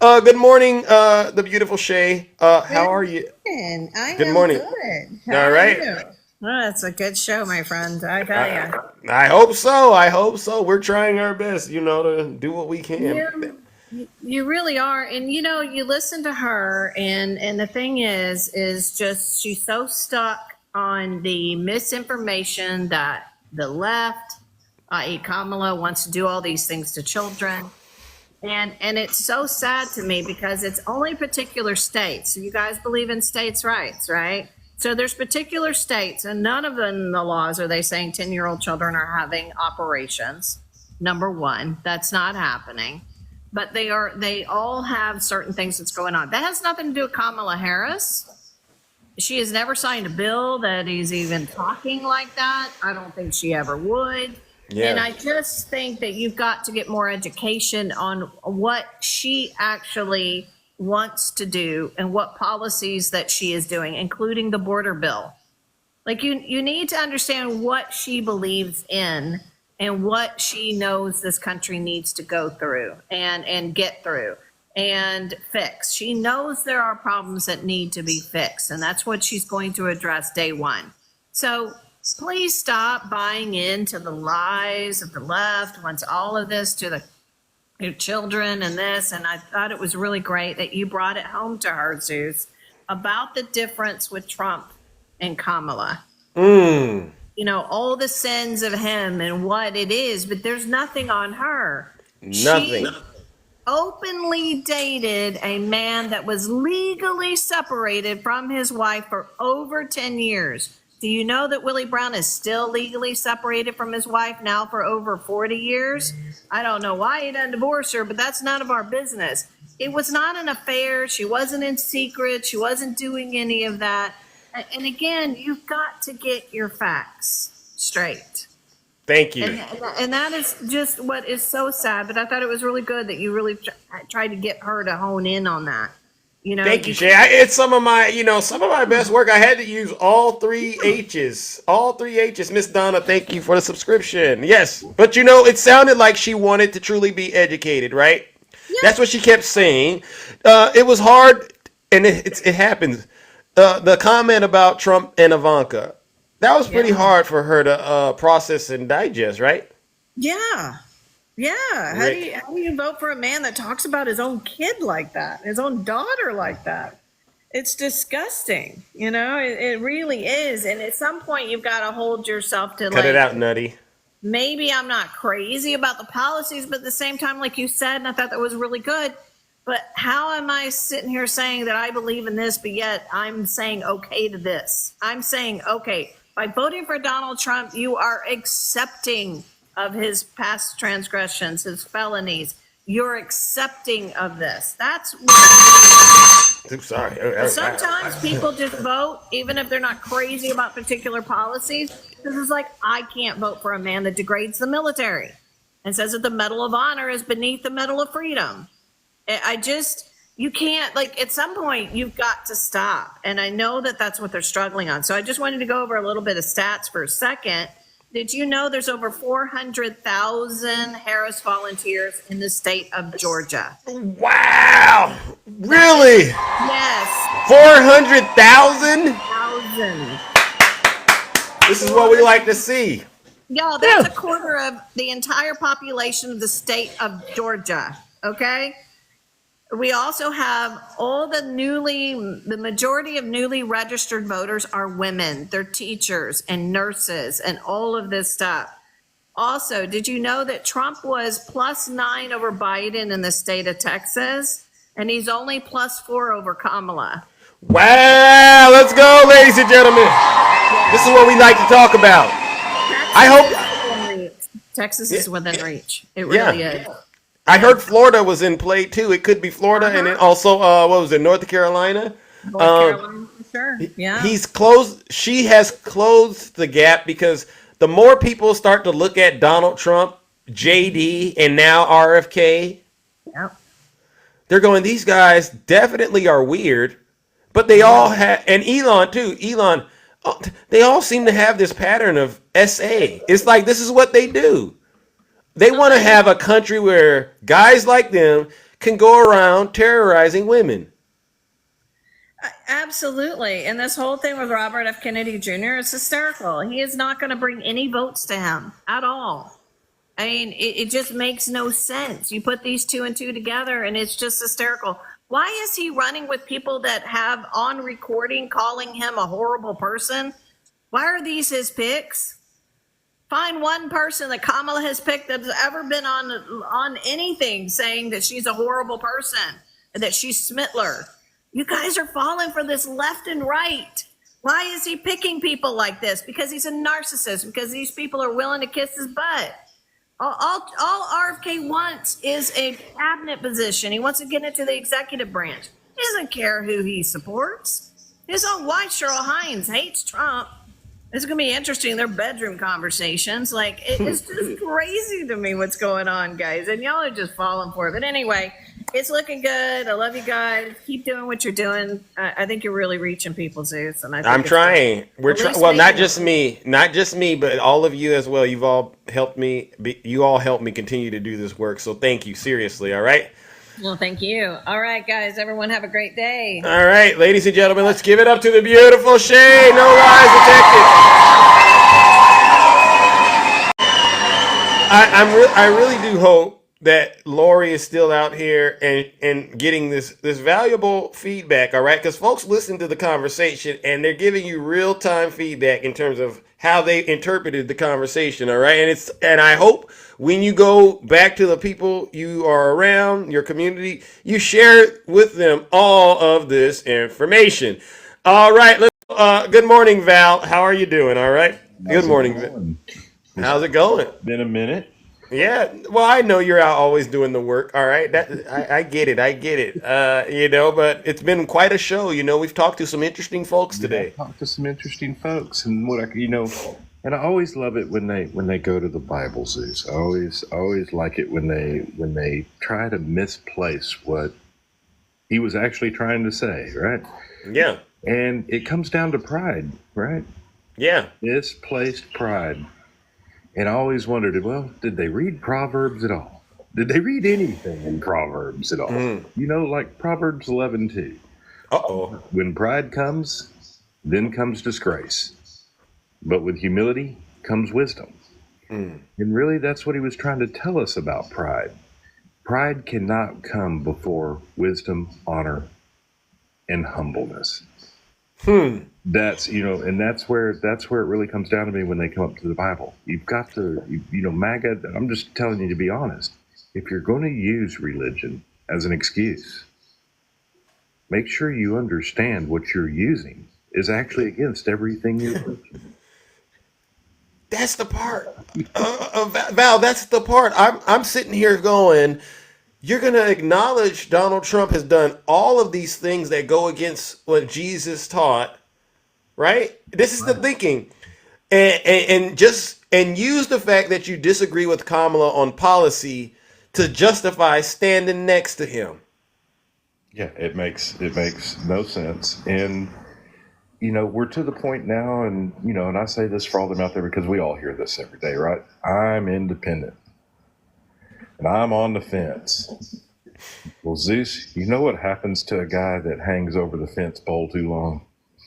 Good morning, the beautiful Shay. How are you? Good morning. Good. How All right. are you? Oh, it's a good show, my friend. I tell you. I hope so. We're trying our best, to do what we can. You really are. And, you listen to her, and the thing is just she's so stuck on the misinformation that the left, i.e. Kamala, wants to do all these things to children. And it's so sad to me because it's only particular states. You guys believe in states' rights, right? So there's particular states, and none of them in the laws are they saying 10-year-old children are having operations. Number one, that's not happening. But they all have certain things that's going on. That has nothing to do with Kamala Harris. She has never signed a bill that is even talking like that. I don't think she ever would. Yeah. And I just think that you've got to get more education on what she actually wants to do and what policies that she is doing, including the border bill. Like you need to understand what she believes in and what she knows this country needs to go through and get through and fix. She knows there are problems that need to be fixed, and that's what she's going to address day one. So please stop buying into the lies of the left, wants all of this to the children and this. And I thought it was really great that you brought it home to her, Zeus, about the difference with Trump and Kamala. All the sins of him and what it is, but there's nothing on her. Nothing. She openly dated a man that was legally separated from his wife for over 10 years. Do you know that Willie Brown is still legally separated from his wife now for over 40 years? I don't know why he doesn't divorce her, but that's none of our business. It was not an affair. She wasn't in secret. She wasn't doing any of that. And again, you've got to get your facts straight. Thank you. And that is just what is so sad. But I thought it was really good that you really tried to get her to hone in on that. Thank you, Shay. It's some of my best work. I had to use all three H's. All three H's. Miss Donna, thank you for the subscription. Yes, but it sounded like she wanted to truly be educated, right? Yeah. That's what she kept saying. It was hard, and it happens. The comment about Trump and Ivanka. That was pretty hard for her to process and digest, right? Yeah. How do you vote for a man that talks about his own kid like that, his own daughter like that? It's disgusting. It really is. And at some point, you've got to hold yourself to cut it out, Nutty. Maybe I'm not crazy about the policies, but at the same time, like you said, and I thought that was really good. But how am I sitting here saying that I believe in this, but yet I'm saying okay to this? I'm saying, okay, by voting for Donald Trump, you are accepting of his past transgressions, his felonies. You're accepting of this. That's what I'm sorry. Sometimes people just vote, even if they're not crazy about particular policies. This is like, I can't vote for a man that degrades the military and says that the Medal of Honor is beneath the Medal of Freedom. You can't, at some point, you've got to stop. And I know that that's what they're struggling on. So I just wanted to go over a little bit of stats for a second. Did you know there's over 400,000 Harris volunteers in the state of Georgia? Wow. Really? Yes. 400,000? 1,000. This is what we like to see. Y'all, that's a quarter of the entire population of the state of Georgia. Okay. We also have the majority of newly registered voters are women. They're teachers and nurses and all of this stuff. Also, did you know that Trump was +9 over Biden in the state of Texas? And he's only +4 over Kamala. Wow. Let's go, ladies and gentlemen. This is what we like to talk about. I hope Texas is within reach. It really is. I heard Florida was in play too. It could be Florida and then also what was it, North Carolina? North Carolina, for sure. Yeah. She has closed the gap because the more people start to look at Donald Trump, JD, and now RFK, they're going, these guys definitely are weird, but they all have, and Elon too. Elon, they all seem to have this pattern of SA. It's like this is what they do. They want to have a country where guys like them can go around terrorizing women. Absolutely. And this whole thing with Robert F. Kennedy Jr. is hysterical. He is not going to bring any votes to him at all. I mean, it just makes no sense. You put these two and two together and it's just hysterical. Why is he running with people that have on recording calling him a horrible person? Why are these his picks? Find one person that Kamala has picked that's ever been on anything saying that she's a horrible person and that she's Smittler. You guys are falling for this left and right. Why is he picking people like this? Because he's a narcissist, because these people are willing to kiss his butt. All RFK wants is a cabinet position. He wants to get into the executive branch. He doesn't care who he supports. His own wife, Cheryl Hines, hates Trump. It's going to be interesting, their bedroom conversations. Like, it's just crazy to me what's going on, guys. And y'all are just falling for it. But anyway, it's looking good. I love you guys. Keep doing what you're doing. I think you're really reaching people, Zeus. And I'm trying. We're trying. Well, not just me, but all of you as well. You've all helped me. You all helped me continue to do this work. So thank you. Seriously. All right. Well, thank you. All right, guys. Everyone have a great day. All right, ladies and gentlemen, let's give it up to the beautiful Shay. No lies detected. I really do hope that Lori is still out here and getting this valuable feedback. All right, because folks listen to the conversation and they're giving you real time feedback in terms of how they interpreted the conversation. All right, and I hope when you go back to the people you are around, your community, you share with them all of this information. All right, good morning, Val. How are you doing? All right. Good morning, Val. How's it going? Been a minute. Yeah, well, I know you're out always doing the work. All right, I get it. But it's been quite a show. We've talked to some interesting folks today. Talked to some interesting folks, and and I always love it when they go to the Bible, Zeus. I always like it when they try to misplace what he was actually trying to say, right? Yeah. And it comes down to pride, right? Yeah. Misplaced pride. And I always wondered, well, did they read Proverbs at all? Did they read anything in Proverbs at all? Like Proverbs 11:2. Uh-oh. When pride comes, then comes disgrace. But with humility comes wisdom. And really, that's what he was trying to tell us about pride. Pride cannot come before wisdom, honor, and humbleness. That's and that's where it really comes down to me when they come up to the Bible. You've got to, MAGA. I'm just telling you to be honest. If you're going to use religion as an excuse, make sure you understand what you're using is actually against everything you're preaching. That's the part, Val. That's the part. I'm sitting here going, you're going to acknowledge Donald Trump has done all of these things that go against what Jesus taught, right? This is the thinking, and use the fact that you disagree with Kamala on policy to justify standing next to him. Yeah, it makes no sense. And we're to the point now, and and I say this for all them out there because we all hear this every day, right? I'm independent, and I'm on the fence. Well, Zeus, you know what happens to a guy that hangs over the fence pole too long?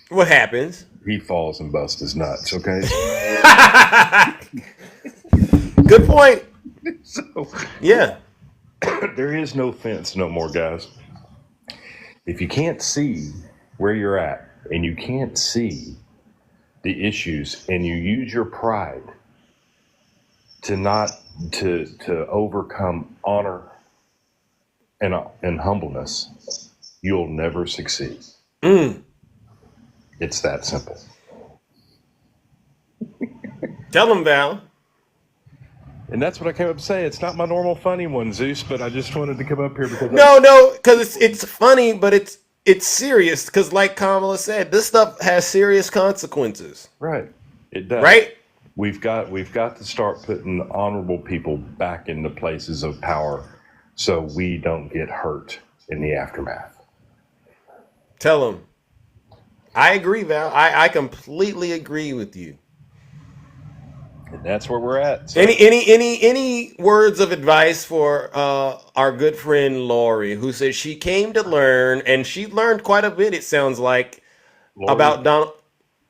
What happens? He falls and busts his nuts. Okay. Good point. So yeah, there is no fence no more, guys. If you can't see where you're at and you can't see the issues and you use your pride to not to overcome honor and humbleness, you'll never succeed. It's that simple. Tell them, Val. And that's what I came up to say. It's not my normal funny one, Zeus, but I just wanted to come up here because No, because it's funny, but it's serious. Because like Kamala said, this stuff has serious consequences. Right. It does. Right. We've got to start putting honorable people back into places of power so we don't get hurt in the aftermath. Tell them. I agree, Val. I completely agree with you. And that's where we're at. So. Any words of advice for our good friend Lori, who says she came to learn, and she learned quite a bit, it sounds like, about Donald.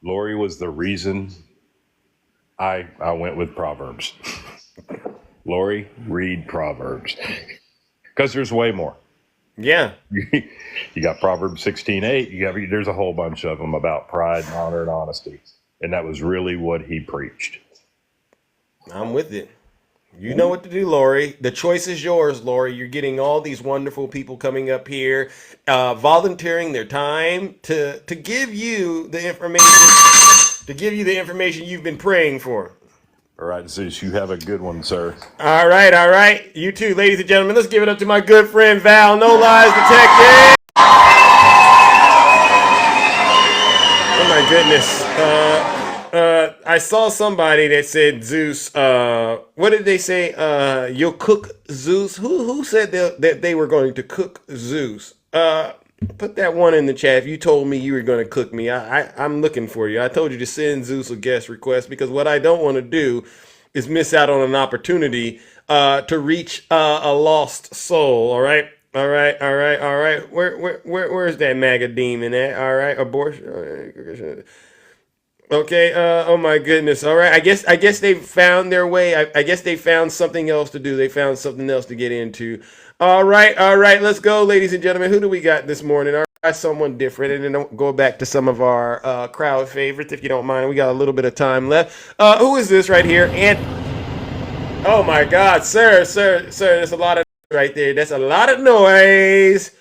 Lori was the reason I went with Proverbs. Lori, read Proverbs. Because there's way more. Yeah. You got Proverbs 16:8. There's a whole bunch of them about pride and honor and honesty. And that was really what he preached. I'm with it. You know what to do, Lori. The choice is yours, Lori. You're getting all these wonderful people coming up here, volunteering their time to give you the information you've been praying for. All right, Zeus, you have a good one, sir. All right. You too, ladies and gentlemen. Let's give it up to my good friend Val. No Lies Detected. Oh my goodness. I saw somebody that said Zeus. What did they say? You'll cook Zeus. Who said that they were going to cook Zeus? Put that one in the chat. If you told me you were going to cook me, I'm looking for you. I told you to send Zeus a guest request because what I don't want to do is miss out on an opportunity to reach a lost soul. All right. Where's that MAGA demon at? All right, abortion. Okay. Oh my goodness. All right. I guess they found their way. I guess they found something else to do. They found something else to get into. All right. Let's go, ladies and gentlemen. Who do we got this morning? All right, someone different, and then go back to some of our crowd favorites, if you don't mind. We got a little bit of time left. Who is this right here? And oh my God, sir, there's a lot of right there. That's a lot of noise.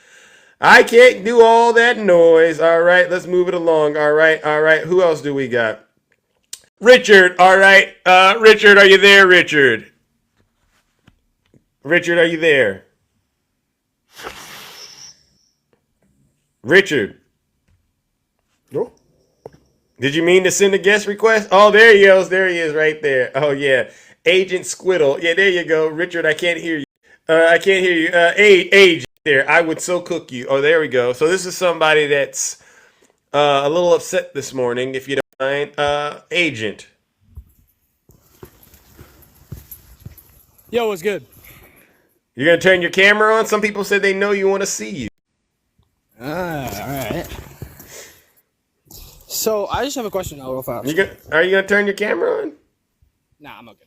I can't do all that noise. All right, let's move it along. All right. Who else do we got? Richard. All right. Richard, are you there, Richard? Richard, are you there? Richard. No. Did you mean to send a guest request? Oh, there he is. There he is right there. Oh, yeah. Agent Squiddle. Yeah, there you go. Richard, I can't hear you. I can't hear you. Age there. I would so cook you. Oh, there we go. So this is somebody that's a little upset this morning, if you don't mind. Agent. Yo, what's good? You're going to turn your camera on? Some people said they know you want to see you. All right. So I just have a question now, real fast. Are you going to turn your camera on? Nah, I'm okay.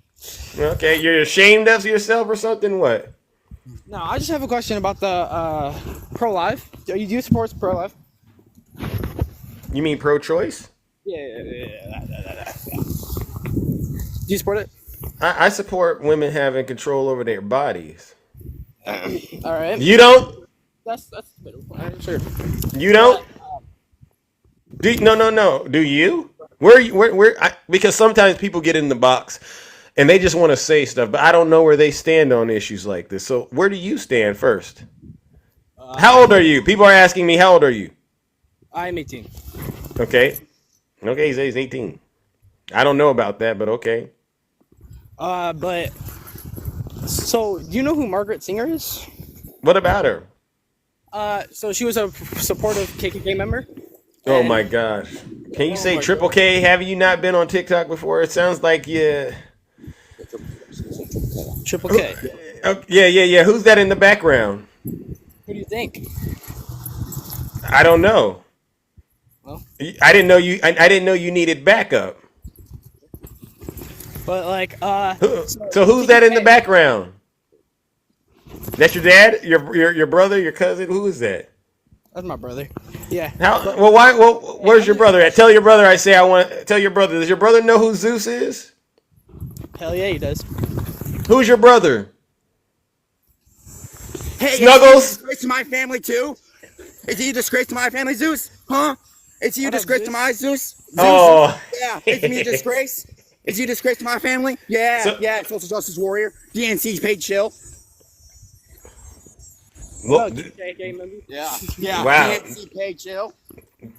Okay, you're ashamed of yourself or something? What? No, I just have a question about the pro-life. Do you support pro-life? You mean pro-choice? Yeah. Do you support it? I support women having control over their bodies. All right. You don't? That's a bit of a point. Sure. You don't? No. Do you? Because sometimes people get in the box and they just want to say stuff, but I don't know where they stand on issues like this. So where do you stand first? How old are you? People are asking me, how old are you? I'm 18. Okay. Okay, he's 18. I don't know about that, but okay. But so do you know who Margaret Singer is? What about her? So she was a supportive KKK member. Oh my gosh. Can you say Triple K? Have you not been on TikTok before? It sounds like yeah. Triple K. Yeah. Who's that in the background? Who do you think? I don't know. Well, I didn't know you. I didn't know you needed backup. but like, So who's that in the background? That's your dad? Your brother? Your cousin? Who is that? That's my brother. Yeah. How? Well, why? Well, where's your brother at? Tell your brother. I say I want. Tell your brother. Does your brother know who Zeus is? Hell yeah, he does. Who's your brother? Hey, Snuggles? is he a disgrace to my family too? Is he a disgrace to my family, Zeus? Huh? Is he a disgrace to my Zeus? Oh. Yeah, is he a disgrace? Is he a disgrace to my family? Yeah, yeah, social justice warrior. DNC's paid chill. Look, Yeah, yeah. Wow. DNC paid chill.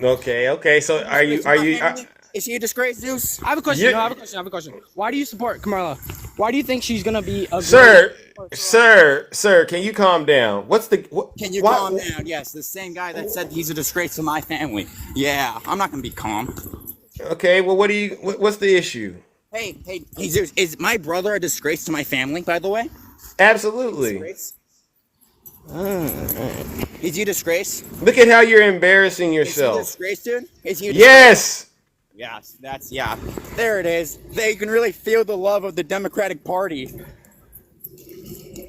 Okay. So are you? Is he a disgrace, Zeus? I have a question. I have a question. Why do you support Kamala? Why do you think she's gonna be a Sir, can you calm down? What's the? Can you calm down? Yes, the same guy that said he's a disgrace to my family. Yeah, I'm not gonna be calm. Okay. Well, what's the issue? Hey, Zeus, is my brother a disgrace to my family? By the way. Absolutely. Disgrace? Is he a disgrace? Look at how you're embarrassing yourself. Is he a disgrace, dude? Is he a disgrace? Yes. Yes, yeah. There it is. They can really feel the love of the Democratic Party.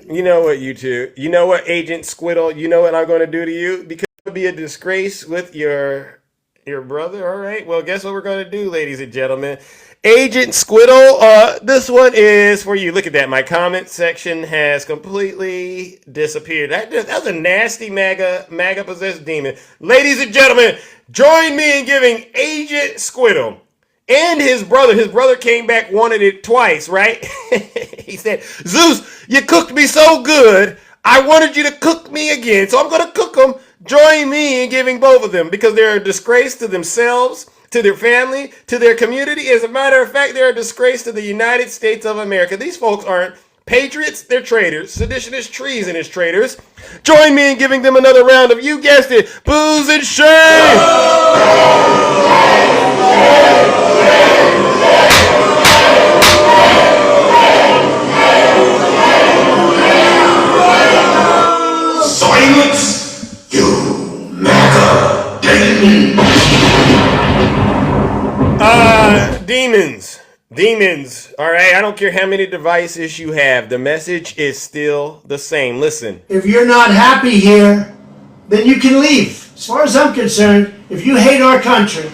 You know what, you two? You know what, Agent Squiddle? You know what I'm going to do to you? Because it would be a disgrace with your brother. All right. Well, guess what we're going to do, ladies and gentlemen? Agent Squiddle, this one is for you. Look at that. My comment section has completely disappeared. That was a nasty MAGA possessed demon. Ladies and gentlemen, join me in giving Agent Squiddle and his brother. His brother came back, wanted it twice, right? He said, Zeus, you cooked me so good. I wanted you to cook me again. So I'm going to cook them. Join me in giving both of them because they're a disgrace to themselves, to their family, to their community. As a matter of fact, they're a disgrace to the United States of America. These folks aren't patriots, they're traitors. Seditionists, treasonous traitors. Join me in giving them another round of, you guessed it, booze and shame! Silence, you MAGA demon! Demons. All right. I don't care how many devices you have. The message is still the same. Listen. If you're not happy here, then you can leave. As far as I'm concerned, if you hate our country,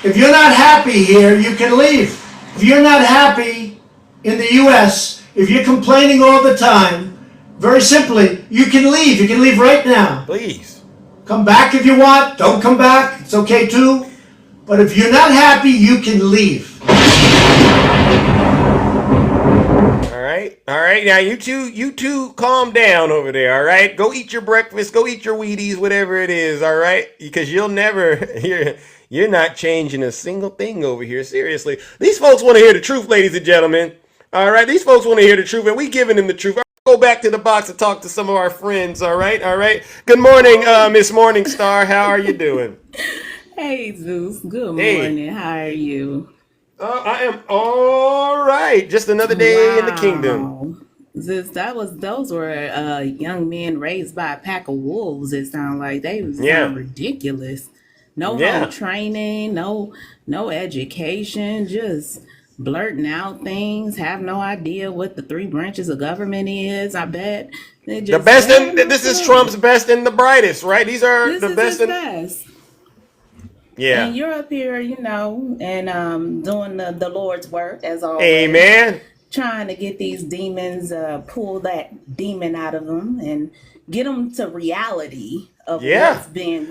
if you're not happy here, you can leave. If you're not happy in the U.S., if you're complaining all the time, very simply, you can leave. You can leave right now. Please. Come back if you want. Don't come back. It's okay too. But if you're not happy, you can leave. All right. Now you two calm down over there. All right. Go eat your breakfast. Go eat your Wheaties, whatever it is. All right. Because you'll never you're not changing a single thing over here. Seriously. These folks want to hear the truth, ladies and gentlemen. All right. These folks want to hear the truth, and we giving them the truth. I'll go back to the box and talk to some of our friends. All right. Good morning, Miss Morningstar. How are you doing? Hey, Zeus. Good morning. How are you? I am all right. Just another day in the kingdom. Zeus, those were young men raised by a pack of wolves. It sounded like they was ridiculous. No home training, no education, just blurting out things. Have no idea what the three branches of government is. I bet the best. This is Trump's best and the brightest, right? These are the best. Best. Yeah. And you're up here, and doing the Lord's work as always. Amen. Trying to get these demons, pull that demon out of them and get them to reality of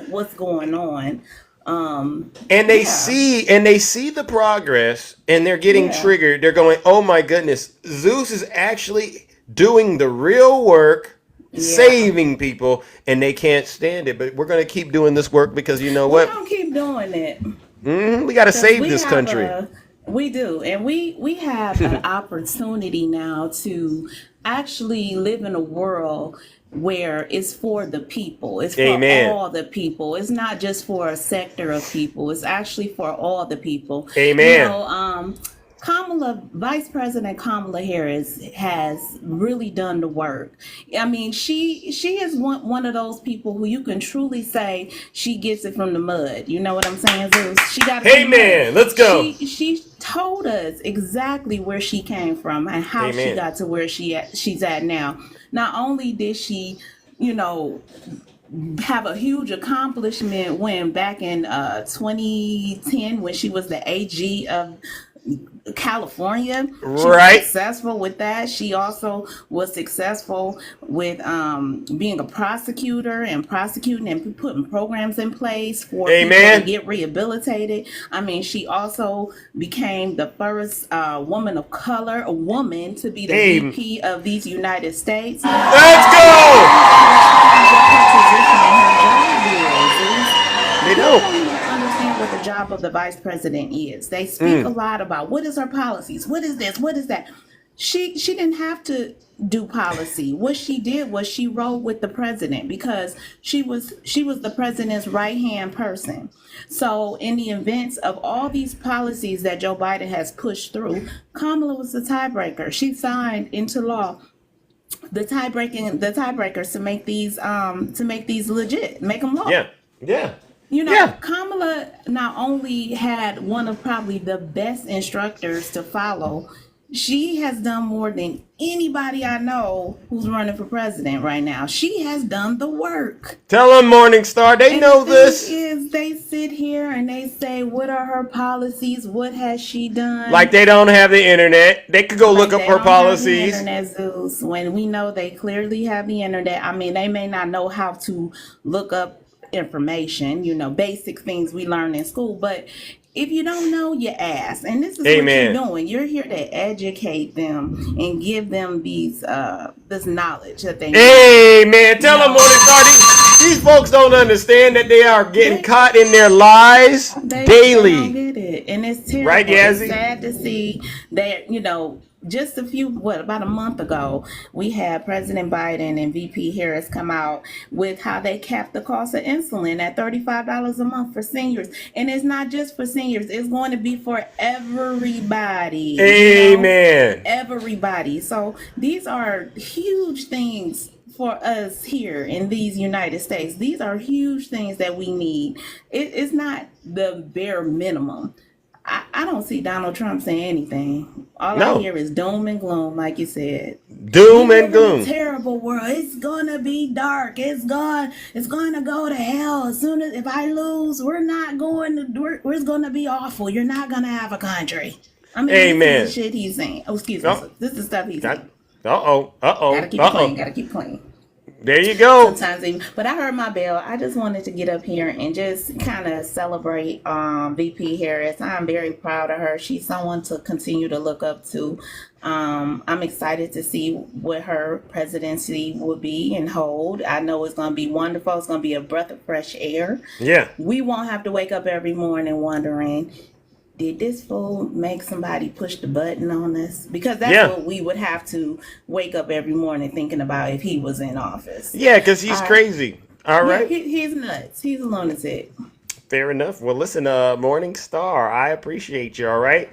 what's going on. And they see the progress and they're getting triggered. They're going, oh my goodness, Zeus is actually doing the real work. Saving people, and they can't stand it. But we're going to keep doing this work because you know what? We don't keep doing it. We got to save this country. We do, and we have an opportunity now to actually live in a world where it's for the people. It's for Amen. all the people. It's not just for a sector of people. It's actually for all the people. Amen. You know, Vice President Kamala Harris has really done the work. I mean, she is one of those people who you can truly say she gets it from the mud. You know what I'm saying, Zeus? She got it from the Amen. mud. Let's go. She told us exactly where she came from and how she Amen. got to where she's at now. Not only did she, you know, have a huge accomplishment when back in 2010 when she was the AG of California. She was Right. successful with that. She also was successful with being a prosecutor and prosecuting and putting programs in place for people Amen. to get rehabilitated. I mean, she also became the first woman of color, a woman to be the Amen. VP of these United States. Let's They don't even understand what the job of the vice president is. They speak a lot about what is her policies, what is this, what is that. She didn't have to do policy. What she did was she rode with the president because she was the president's right hand person. So in the events of all these policies that Joe Biden has pushed through, Kamala was the tiebreaker. She signed into law the tiebreakers to make these legit, make them law. Yeah. Yeah. You know, Yeah. Kamala not only had one of probably the best instructors to follow, she has done more than anybody I know who's running for president right now. She has done the work. Tell them, Morningstar. They And know the this. thing is, they sit here and they say, what are her policies? What has she done? Like they don't have the internet. They could go look up They her don't have the policies. internet, Zeus, when we know they clearly have the internet. I mean, they may not know how to look up information, you know, basic things we learn in school, but if you don't know, you ask. And this is Amen. what you're doing. You're here to educate them and give them this knowledge that they need. Amen. Tell them, Morningstar. These folks don't understand that they are getting caught in their lies They daily. don't get it, and it's terrible. Right, It's Yazzie? sad to see that, you know, just about a month ago, we had President Biden and VP Harris come out with how they capped the cost of insulin at $35 a month for seniors. And it's not just for seniors, it's going to be for everybody. Amen. You know? Everybody. So these are huge things for us here in these United States. These are huge things that we need. It's not the bare minimum. I don't see Donald Trump saying anything. All I hear is doom and gloom, like you said. Doom We and live in a gloom. terrible world. It's gonna be dark. It's gonna go to hell. As soon as if I lose, it's gonna be awful. You're not gonna have a country. I mean, Amen. this is the shit he's saying. Oh, excuse me. Oh. This is stuff he's saying. Uh-oh. Gotta keep it clean. Gotta keep it clean. There you go. Sometimes even, but I heard my bell. I just wanted to get up here and just kind of celebrate VP Harris. I'm very proud of her. She's someone to continue to look up to. I'm excited to see what her presidency will be and hold. I know it's going to be wonderful. It's going to be a breath of fresh air. Yeah. We won't have to wake up every morning wondering, did this fool make somebody push the button on us? Because that's what we would have to wake up every morning thinking about if he was in office. Yeah, because he's crazy. All right. He's nuts. He's a lunatic. Fair enough. Well, listen, Morningstar, I appreciate you, all right?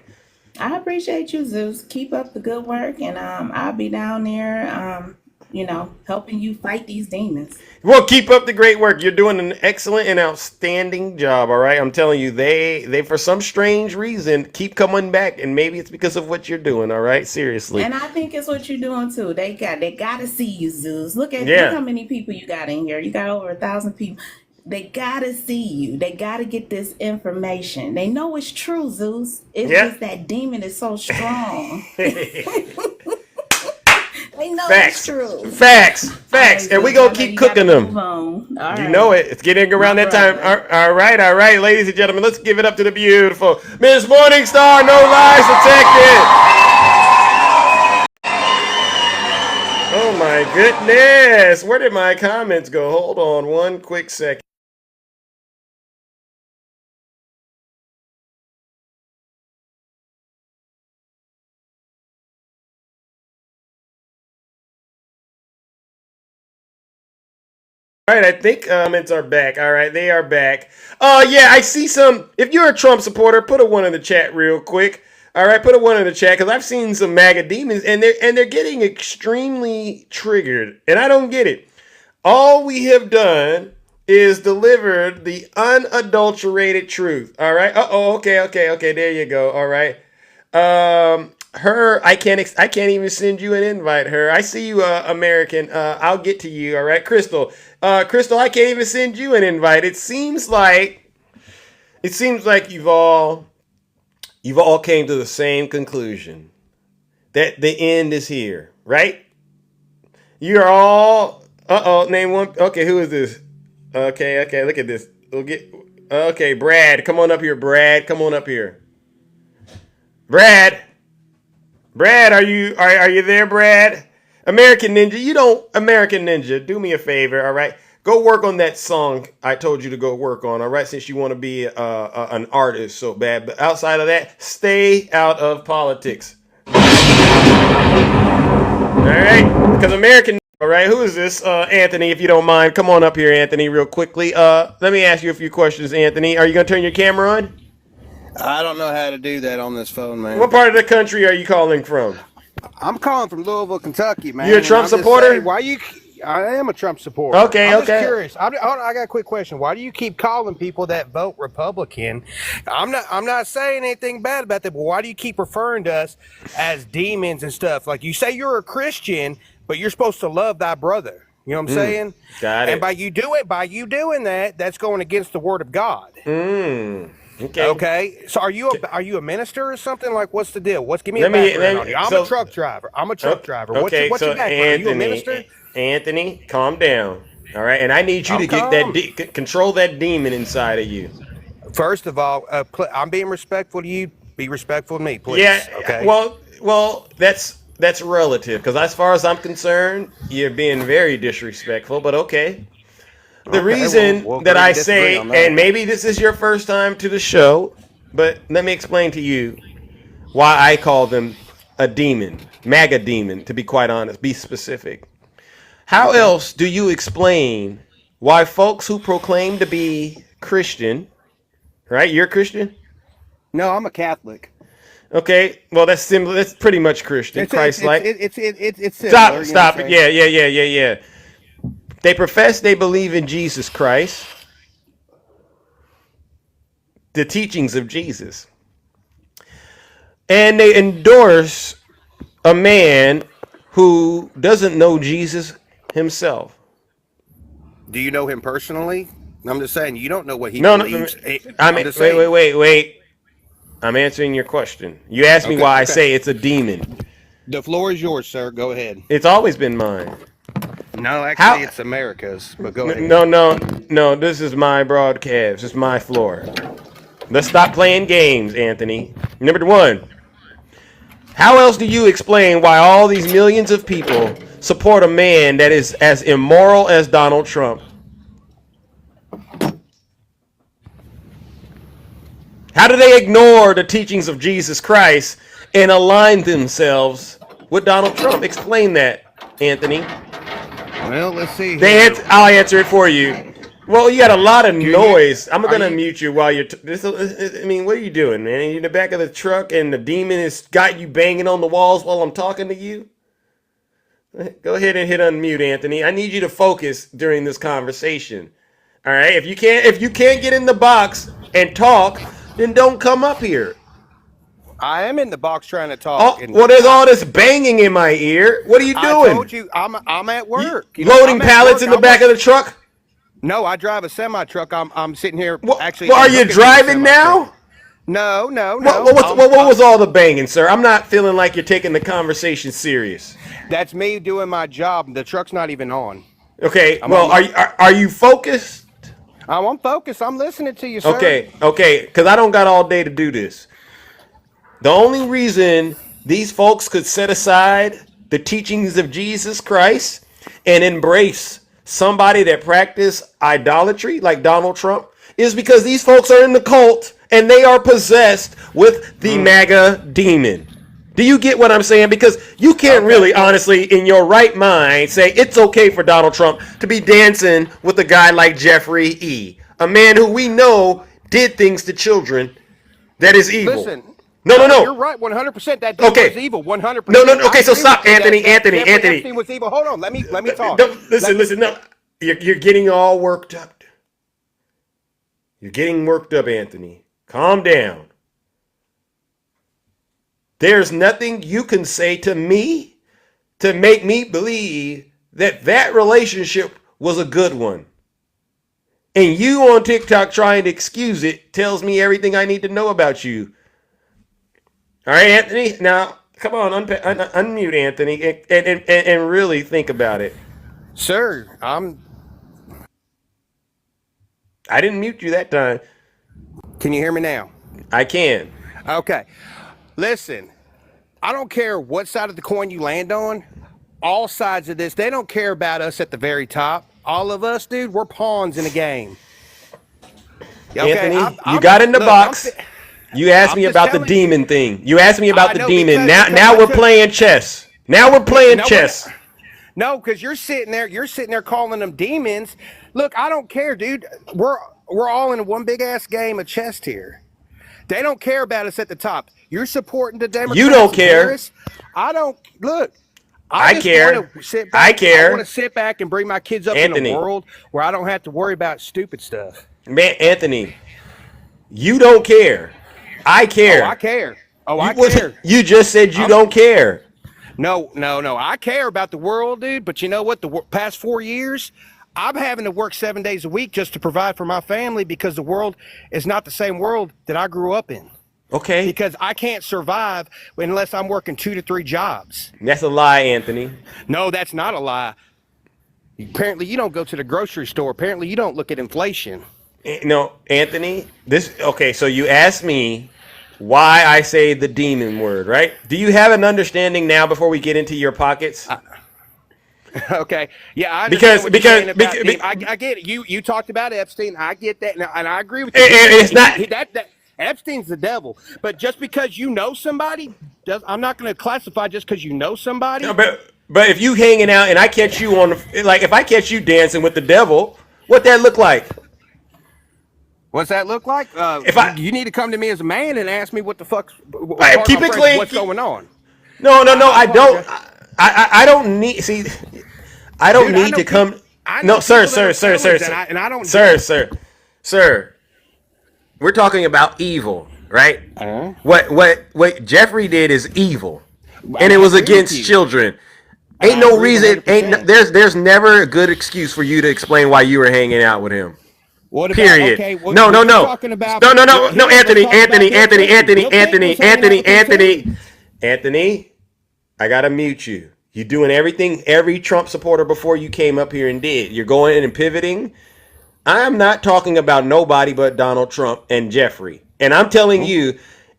I appreciate you, Zeus. Keep up the good work, and I'll be down there, helping you fight these demons. Well, keep up the great work. You're doing an excellent and outstanding job, all right? I'm telling you, they for some strange reason keep coming back, and maybe it's because of what you're doing, all right? Seriously. And I think it's what you're doing too. They got to see you, Zeus. Look how many people you got in here. You got over 1,000 people. They gotta see you. They gotta get this information. They know it's true, Zeus. It's just that demon is so strong. They know it's true. Facts. And we gonna keep cooking them. You know it. It's getting around that time. All right, ladies and gentlemen, let's give it up to the beautiful Miss Morningstar. No lies detected. Oh my goodness. Where did my comments go? Hold on one quick second. All right, I think comments are back. All right, they are back. Yeah, I see some. If you're a Trump supporter, put a one in the chat real quick. All right, put a one in the chat because I've seen some MAGA demons and they're getting extremely triggered, and I don't get it. All we have done is delivered the unadulterated truth. All right. Okay. There you go. All right. I can't even send you an invite. I see you, American. I'll get to you. All right, Crystal. Crystal, I can't even send you an invite. It seems like you've all came to the same conclusion that the end is here, right? You're all. Name one. Okay, who is this? Okay. Look at this. Okay, Brad. Come on up here, Brad. Come on up here, Brad. Brad, are you there, Brad? American Ninja, do me a favor, all right? Go work on that song I told you to go work on, all right? Since you want to be an artist so bad. But outside of that, stay out of politics. All right? Because all right, who is this? Anthony, if you don't mind. Come on up here, Anthony, real quickly. Let me ask you a few questions, Anthony. Are you going to turn your camera on? I don't know how to do that on this phone, man. What part of the country are you calling from? I'm calling from Louisville, Kentucky, man. You a Trump supporter? I am a Trump supporter. Okay. I'm just curious. I got a quick question. Why do you keep calling people that vote Republican? I'm not saying anything bad about that, but why do you keep referring to us as demons and stuff? Like, you say you're a Christian, but you're supposed to love thy brother. You know what I'm saying? Got it. And by you doing that, that's going against the word of God. Okay. So are you a minister or something? Like, what's the deal? Give me a background on you. I'm a truck driver. What's your background? Are you a minister? Anthony, calm down. All right, and I need you to get control that demon inside of you. First of all, I'm being respectful to you. Be respectful to me, please. Yeah. Okay. Well, that's relative because as far as I'm concerned, you're being very disrespectful. But okay. The reason that I say, and maybe this is your first time to the show, but let me explain to you why I call them a demon, MAGA demon, to be quite honest, be specific. How else do you explain why folks who proclaim to be Christian, right? You're a Christian? No, I'm a Catholic. Okay, well that's similar. That's pretty much Christian, Christ-like. It's similar. Stop it. Yeah. They profess they believe in Jesus Christ, the teachings of Jesus, and they endorse a man who doesn't know Jesus himself. Do you know him personally? I'm just saying you don't know what he believes. Wait. I'm answering your question. You asked me why I say it's a demon. The floor is yours, sir. Go ahead. It's always been mine. No, actually, it's America's. But go ahead. No. This is my broadcast. This is my floor. Let's stop playing games, Anthony. Number one. How else do you explain why all these millions of people support a man that is as immoral as Donald Trump? How do they ignore the teachings of Jesus Christ and align themselves with Donald Trump? Explain that, Anthony. Well, let's see. I'll answer it for you. Well, you got a lot of noise. I'm going to mute you while you're... what are you doing, man? You're in the back of the truck and the demon has got you banging on the walls while I'm talking to you? Go ahead and hit unmute, Anthony. I need you to focus during this conversation. All right? If you can't get in the box and talk, then don't come up here. I am in the box trying to talk. Well, there's all this banging in my ear. What are you doing? I told you, I'm at work. Loading pallets in the back of the truck? No, I drive a semi-truck. I'm sitting here actually. Well, are you driving now? No. What was all the banging, sir? I'm not feeling like you're taking the conversation serious. That's me doing my job. The truck's not even on. Okay. Are you focused? I'm focused. I'm listening to you, sir. Okay. Because I don't got all day to do this. The only reason these folks could set aside the teachings of Jesus Christ and embrace somebody that practiced idolatry like Donald Trump is because these folks are in the cult and they are possessed with the MAGA demon. Do you get what I'm saying? Because you can't really, honestly, in your right mind, say it's okay for Donald Trump to be dancing with a guy like Jeffrey E., a man who we know did things to children that is evil. Listen. No. You're right, 100%. That dude was evil, 100%. No. Okay, so stop, Anthony. Jeffrey Epstein was evil. Hold on, let me talk. Listen. No, you're getting all worked up. You're getting worked up, Anthony. Calm down. There's nothing you can say to me to make me believe that relationship was a good one. And you on TikTok trying to excuse it tells me everything I need to know about you. All right, Anthony. Now, come on, unmute Anthony and really think about it. Sir, I didn't mute you that time. Can you hear me now? I can. Okay. Listen, I don't care what side of the coin you land on. All sides of this, they don't care about us at the very top. All of us, dude, we're pawns in the game. Okay, Anthony, you got in the box. You asked me about the demon thing. You asked me about the demon. Now we're playing chess. Now we're playing chess. No, because you're sitting there calling them demons. Look, I don't care, dude. We're all in one big ass game of chess here. They don't care about us at the top. You're supporting the Democrats. You don't care. I don't. Look, I care. I care. I want to sit back and bring my kids up in a world where I don't have to worry about stupid stuff. Man, Anthony, you don't care. I care. Oh, I care. I care. You just said you don't care. No. I care about the world, dude. But you know what? The past 4 years, I'm having to work 7 days a week just to provide for my family because the world is not the same world that I grew up in. Okay. Because I can't survive unless I'm working 2 to 3 jobs. That's a lie, Anthony. No, that's not a lie. Apparently, you don't go to the grocery store. Apparently, you don't look at inflation. No, Anthony. So you asked me why I say the demon word, right? Do you have an understanding now before we get into your pockets? Okay. Yeah, I because I get it. You talked about Epstein. I get that, and I agree with you. It's not that Epstein's the devil. But just because you know somebody, I'm not going to classify just because you know somebody. No, but if you hanging out and I catch you if I catch you dancing with the devil, what that look like? What's that look like? You need to come to me as a man and ask me what the fuck's keep it clean. What's going on? No, I don't. I don't need. See, I don't need to come. No, sir. And I don't. Sir. We're talking about evil, right? What Jeffrey did is evil, and it was against children. Ain't no reason. There's never a good excuse for you to explain why you were hanging out with him. What about, period. Okay, what, no, Anthony, I gotta mute you. You're doing everything every Trump supporter before you came up here and did. You're going in and pivoting. I'm not talking about nobody but Donald Trump and Jeffrey. And I'm telling you,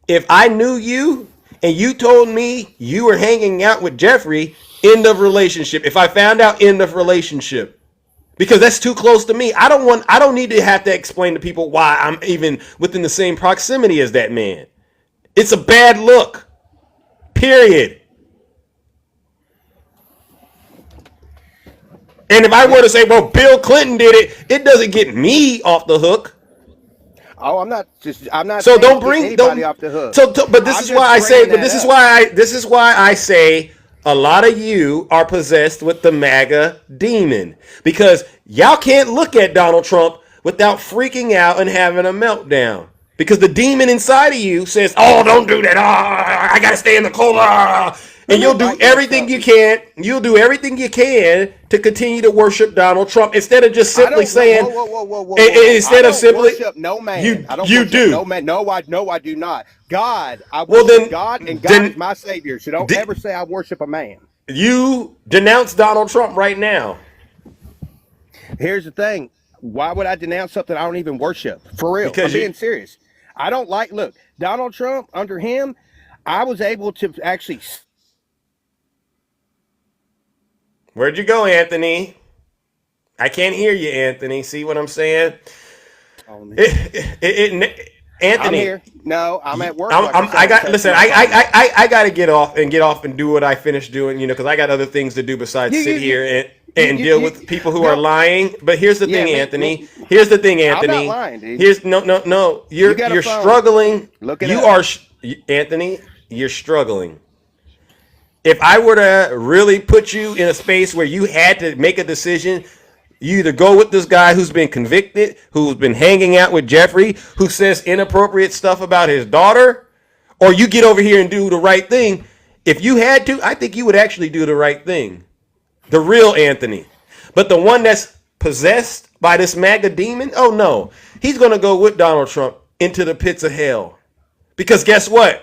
if I knew you and you told me you were hanging out with Jeffrey, end of relationship. If I found out, end of relationship. Because that's too close to me. I don't need to have to explain to people why I'm even within the same proximity as that man. It's a bad look. Period. And if I were to say, well, Bill Clinton did it, it doesn't get me off the hook. Oh, I'm not. So don't bring anybody off the hook. But this is why I say. But this is why I say a lot of you are possessed with the MAGA demon, because y'all can't look at Donald Trump without freaking out and having a meltdown. Because the demon inside of you says, "Oh, don't do that. I gotta stay in the cold." And you'll do everything you can. You'll do everything you can to continue to worship Donald Trump instead of just simply saying. Instead of simply worship no man. You do. No man. No, I do not. God. I worship God, and God is my savior. So don't ever say I worship a man. You denounce Donald Trump right now. Here's the thing. Why would I denounce something I don't even worship? For real. I'm being serious. I don't like. Look, Donald Trump. Under him, I was able to actually. Where'd you go, Anthony? I can't hear you, Anthony. See what I'm saying? Anthony. I'm here. No, I'm at work. I got to get off and do what I finished doing, because I got other things to do besides sit here and deal with people who are lying. But here's the thing, Anthony. Here's the thing, Anthony. I'm not lying, dude. No. You're struggling. Anthony, you're struggling. If I were to really put you in a space where you had to make a decision, you either go with this guy who's been convicted, who's been hanging out with Jeffrey, who says inappropriate stuff about his daughter, or you get over here and do the right thing. If you had to, I think you would actually do the right thing. The real Anthony. But the one that's possessed by this MAGA demon, oh no. He's going to go with Donald Trump into the pits of hell. Because guess what?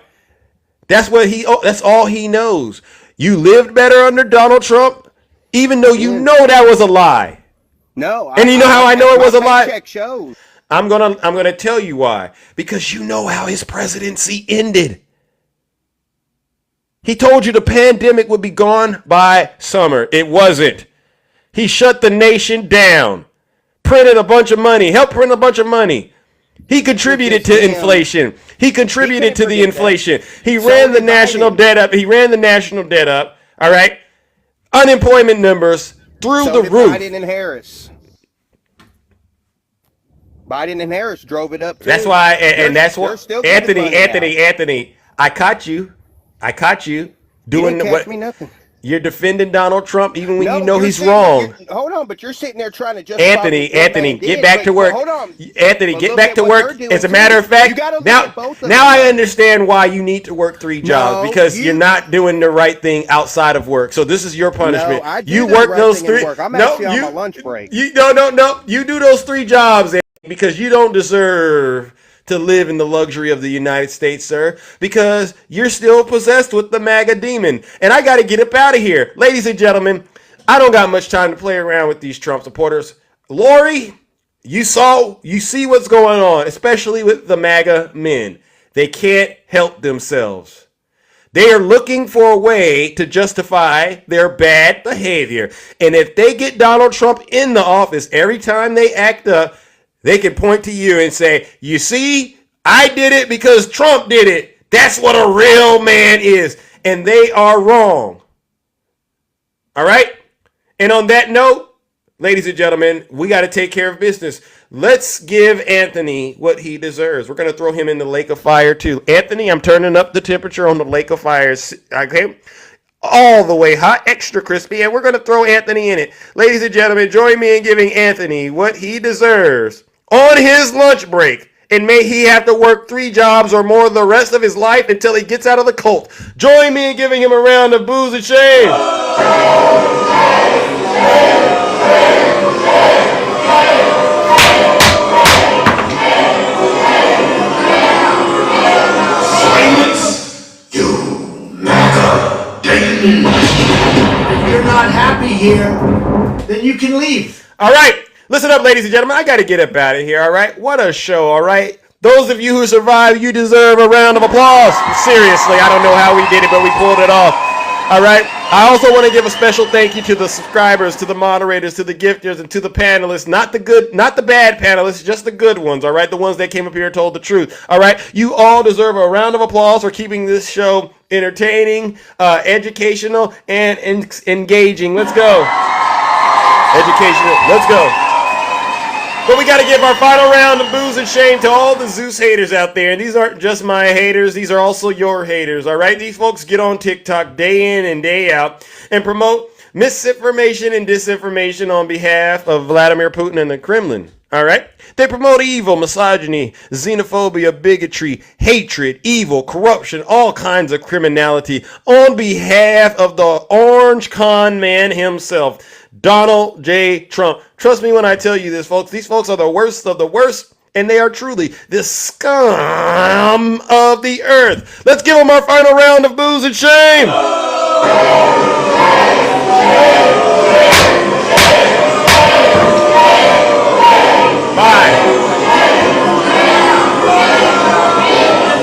That's all he knows. You lived better under Donald Trump, even though you know that was a lie. No, and you know how I know it was a lie? Check shows. I'm gonna tell you why. Because you know how his presidency ended. He told you the pandemic would be gone by summer. It wasn't. He shut the nation down. Printed a bunch of money. Helped print a bunch of money. He contributed to inflation. He contributed to the inflation. He ran the national debt up. All right. Unemployment numbers through the roof. Biden and Harris. Biden and Harris drove it up too. That's why, and that's what Anthony. I caught you doing what? Me nothing. You're defending Donald Trump even when you know he's wrong. Hold on, but you're sitting there trying to justify. Anthony, get back to work. Hold on. Anthony, get back to work. As a matter of fact, now I understand why you need to work 3 jobs, because you're not doing the right thing outside of work. So this is your punishment. No, I do you the work right those thing in 3. work. I'm actually on my lunch break. No. You do those 3 jobs, Anthony, because you don't deserve to live in the luxury of the United States, sir, because you're still possessed with the MAGA demon. And I got to get up out of here. Ladies and gentlemen, I don't got much time to play around with these Trump supporters. Lori, you see what's going on, especially with the MAGA men. They can't help themselves. They are looking for a way to justify their bad behavior. And if they get Donald Trump in the office, every time they act up, they can point to you and say, you see, I did it because Trump did it. That's what a real man is. And they are wrong. All right? And on that note, ladies and gentlemen, we got to take care of business. Let's give Anthony what he deserves. We're going to throw him in the lake of fire too. Anthony, I'm turning up the temperature on the lake of fire. Okay? All the way hot, extra crispy, and we're going to throw Anthony in it. Ladies and gentlemen, join me in giving Anthony what he deserves on his lunch break. And may he have to work 3 jobs or more the rest of his life until he gets out of the cult. Join me in giving him a round of booze and shame. Silence, you MAGA demon. If you're not happy here, then you can leave. All right. Listen up, ladies and gentlemen. I got to get up out of here, all right? What a show, all right? Those of you who survived, you deserve a round of applause. Seriously, I don't know how we did it, but we pulled it off. All right? I also want to give a special thank you to the subscribers, to the moderators, to the gifters, and to the panelists. Not the bad panelists, just the good ones, all right? The ones that came up here and told the truth, all right? You all deserve a round of applause for keeping this show entertaining, educational, and engaging. Let's go. Educational. Let's go. But we got to give our final round of booze and shame to all the Zeus haters out there. And these aren't just my haters. These are also your haters, all right? These folks get on TikTok day in and day out and promote misinformation and disinformation on behalf of Vladimir Putin and the Kremlin, all right? They promote evil, misogyny, xenophobia, bigotry, hatred, evil, corruption, all kinds of criminality on behalf of the orange con man himself, Donald J. Trump. Trust me when I tell you this, folks. These folks are the worst of the worst, and they are truly the scum of the earth. Let's give them our final round of booze and shame. Bye.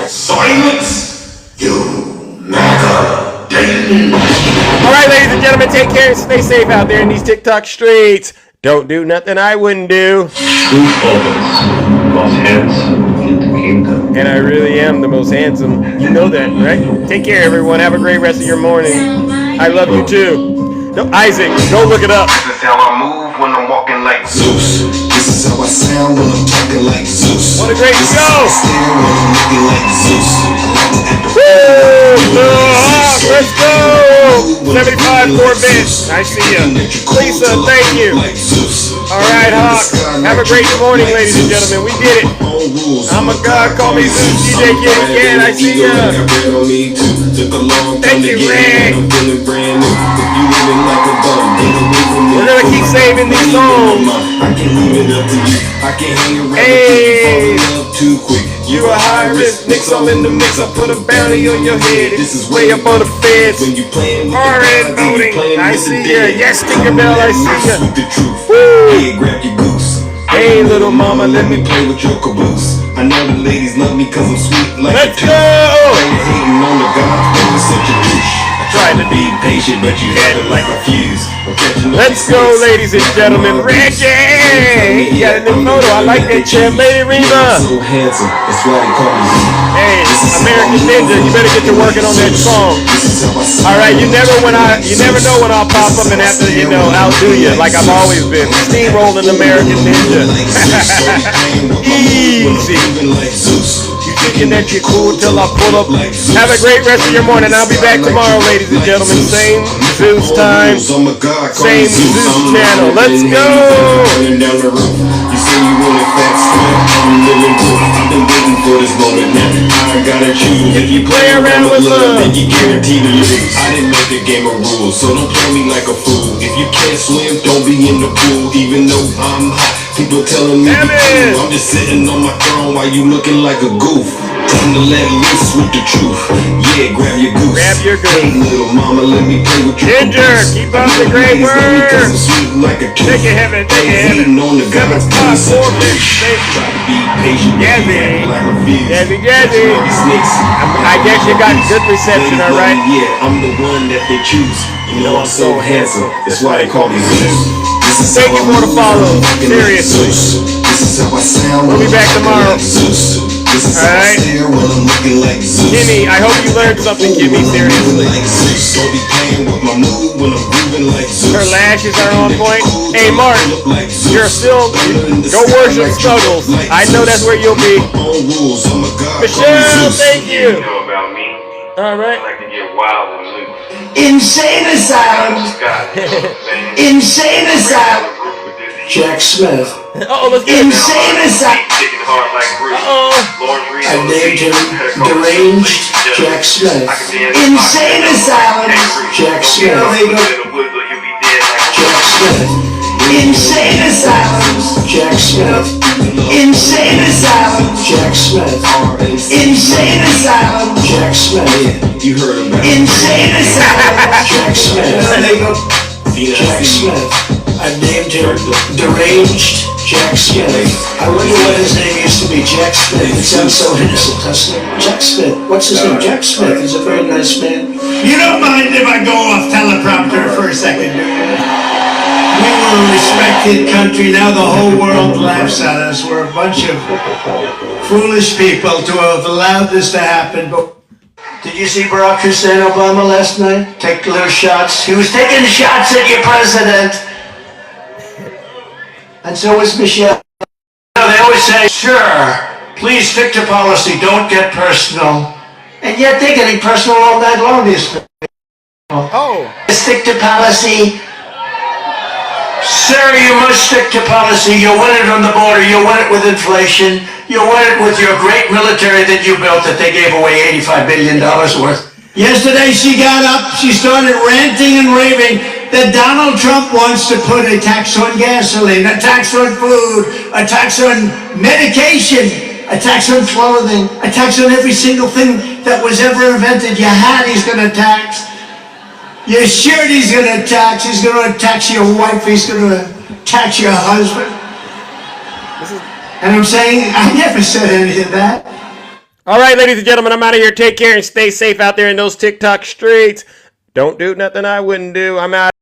Silence, you MAGA demon. All right, ladies and gentlemen, take care and stay safe out there in these TikTok streets. Don't do nothing I wouldn't do. Truth opens, because heads get to keep And I really am the most handsome. You know that, right? Take care, everyone. Have a great rest of your morning. I love you too. No, Isaac, go look it up. This is how I move when I'm walking like Zeus. This is how I sound when I'm talking like Zeus. What a great show! I stand when I'm looking like Zeus. Woo! Let's go! 75 Corvette. I see ya. Lisa, thank you. All right, Hawk. Have a great morning, ladies and gentlemen. We did it. I'm a god. Call me Zeus. DJ Kid again. I see ya. Thank you, Rick. We're gonna keep saving these songs. Hey, you a high risk, Nix, I'm in the mix. I put a bounty on your head. This is way up on the feds. RN voting. I see ya. Yes, Tinkerbell, I see ya. Woo. Hey, little mama, let me play with your caboose. I know the ladies love me cause I'm sweet like a tooth. Let's go! Hating on the God, you're such a douche. Trying to be patient, but you had it like a fuse. Let's go, ladies and gentlemen. Reggie! You got a new photo. I like that champ. Lady Reba. So handsome. That's why they call me. Hey, American Ninja, you better get to working on that song. All right, you never know when I'll pop up and have to, outdo you like I've always been. Steamrolling American Ninja. Easy. You thinking that you're cool till I pull up. Have a great rest of your morning. I'll be back tomorrow, ladies and gentlemen. Same Zeus time, same Zeus channel. Let's go. You say you want it fast, I'm living proof. I've been waiting for this moment now. I gotta choose. If you play around with love, then you guaranteed to lose. I didn't make the game of rules, so don't play me like a fool. If you can't swim, don't be in the pool. Even though I'm hot, people telling me cool. I'm just sitting on my throne while you looking like a goof. Time to let loose with the truth. Yeah, grab your goose. Grab your goose. Hey, little mama, let me play with your Ginger, goose. Keep up the great work. Like take it heaven, take it heaven. 7 spot 4 minutes. Try to be patient. Jazzy. Jazzy, Jazzy. I guess you got good reception, all right? Yeah, I'm the one that they choose. You know I'm so handsome. That's why they call me Zeus. Thank you for the follow. Seriously. We'll be back tomorrow. Alright. Kimmy, I hope you learned something, Kimmy, seriously. Her lashes are on point. Hey, Mark, you're still, go worship Snuggles. I know that's where you'll be. Michelle, thank you. Alright. I like to get wild and loose. Insane Asylum. Insane Asylum. Jack Smith. Uh-oh, let's get Insane Asylum. I named him Deranged Jack Smith. Insane Asylum. Jack Smith. Jack Smith. Insane Asylum. Jack Smith. Insane Asylum. Jack Smith. Insane Asylum. Jack Smith. You heard about Insane Asylum. Jack Smith. Jack Smith. I named him Deranged Jack Smith. I wonder what his name used to be. Jack Smith. It sounds so innocent, doesn't it? Jack Smith. What's his name? Jack Smith. He's a very nice man. You don't mind if I go off teleprompter for a second, do you? We were a respected country. Now the whole world laughs at us. We're a bunch of foolish people to have allowed this to happen. But did you see Barack Hussein Obama last night? Take little shots. He was taking shots at your president. And so was Michelle. They always say, sure, please stick to policy, don't get personal. And yet they're getting personal all night long, these people. Oh. Stick to policy. Sir, you must stick to policy. You win it on the border, you win it with inflation, you win it with your great military that you built that they gave away $85 billion worth. Yesterday she got up, she started ranting and raving that Donald Trump wants to put a tax on gasoline, a tax on food, a tax on medication, a tax on clothing, a tax on every single thing that was ever invented. Your hat he's going to tax. Your shirt he's going to tax. He's going to tax your wife. He's going to tax your husband. And I'm saying, I never said any of that. All right, ladies and gentlemen, I'm out of here. Take care and stay safe out there in those TikTok streets. Don't do nothing I wouldn't do. I'm out.